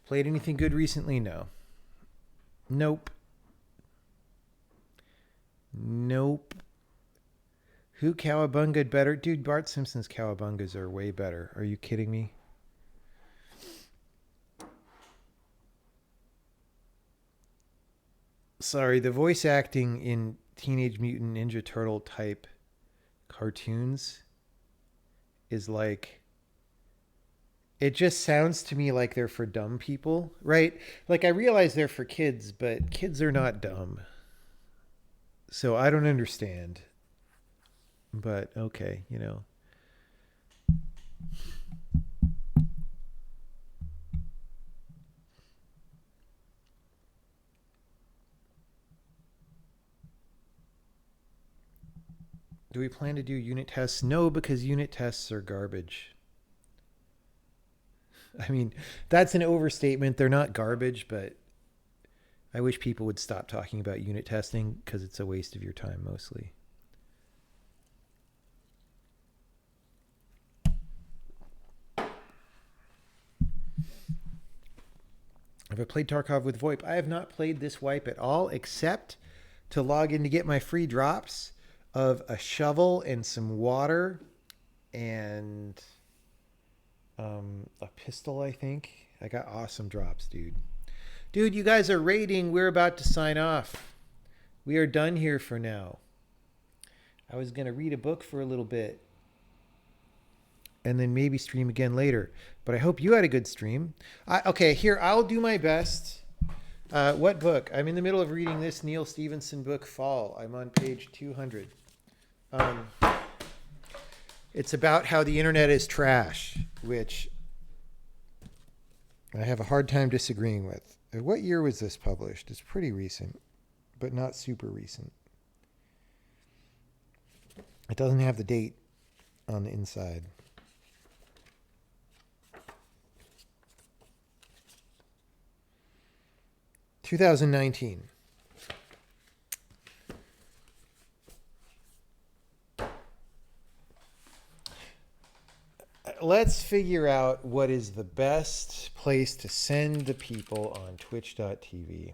Speaker 1: Played anything good recently? No. Nope. Nope. Who cowabunga'd better? Dude, Bart Simpson's cowabungas are way better. Are you kidding me? Sorry, the voice acting in Teenage Mutant Ninja Turtle type cartoons is like, it just sounds to me like they're for dumb people, right? Like, I realize they're for kids, but kids are not dumb. So I don't understand. But okay, you know. Do we plan to do unit tests? No, because unit tests are garbage. I mean, that's an overstatement. They're not garbage, but I wish people would stop talking about unit testing because it's a waste of your time mostly. Have I played Tarkov with VoIP? I have not played this wipe at all, except to log in to get my free drops of a shovel and some water and a pistol, I think. I got awesome drops, dude. Dude, you guys are raiding. We're about to sign off. We are done here for now. I was going to read a book for a little bit and then maybe stream again later. But I hope you had a good stream. Okay, here, I'll do my best. What book? I'm in the middle of reading this Neil Stephenson book, Fall. I'm on page 200. It's about how the internet is trash, which I have a hard time disagreeing with. What year was this published? It's pretty recent, but not super recent. It doesn't have the date on the inside. (2019). Let's figure out what is the best place to send the people on twitch.tv.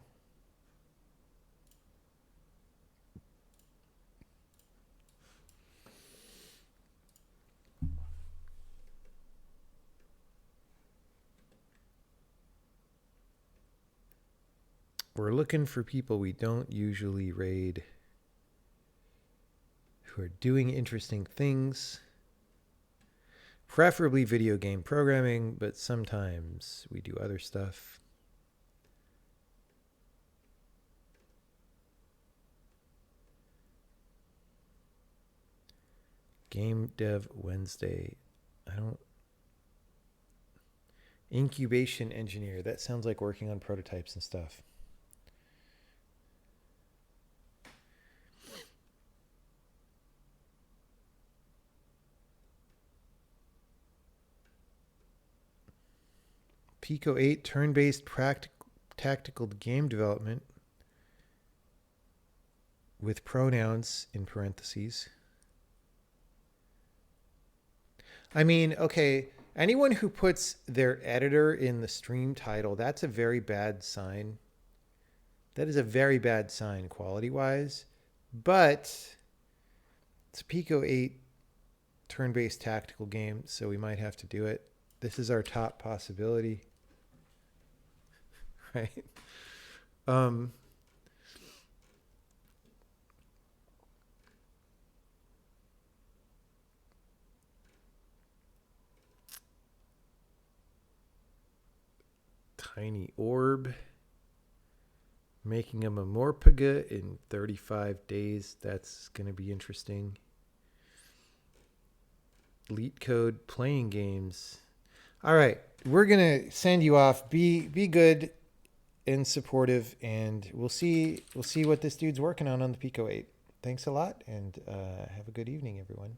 Speaker 1: We're looking for people we don't usually raid, who are doing interesting things. Preferably video game programming, but sometimes we do other stuff. Game Dev Wednesday. Incubation engineer. That sounds like working on prototypes and stuff. Pico 8 turn-based tactical game development with pronouns in parentheses. I mean, okay, anyone who puts their editor in the stream title, that's a very bad sign. That is a very bad sign quality-wise. But it's a Pico 8 turn-based tactical game, so we might have to do it. This is our top possibility. Right? Tiny orb. Making a Mamorpaga in 35 days. That's going to be interesting. Leet code playing games. All right. We're going to send you off. Be good and supportive, and we'll see what this dude's working on the Pico 8. Thanks a lot, and have a good evening, everyone.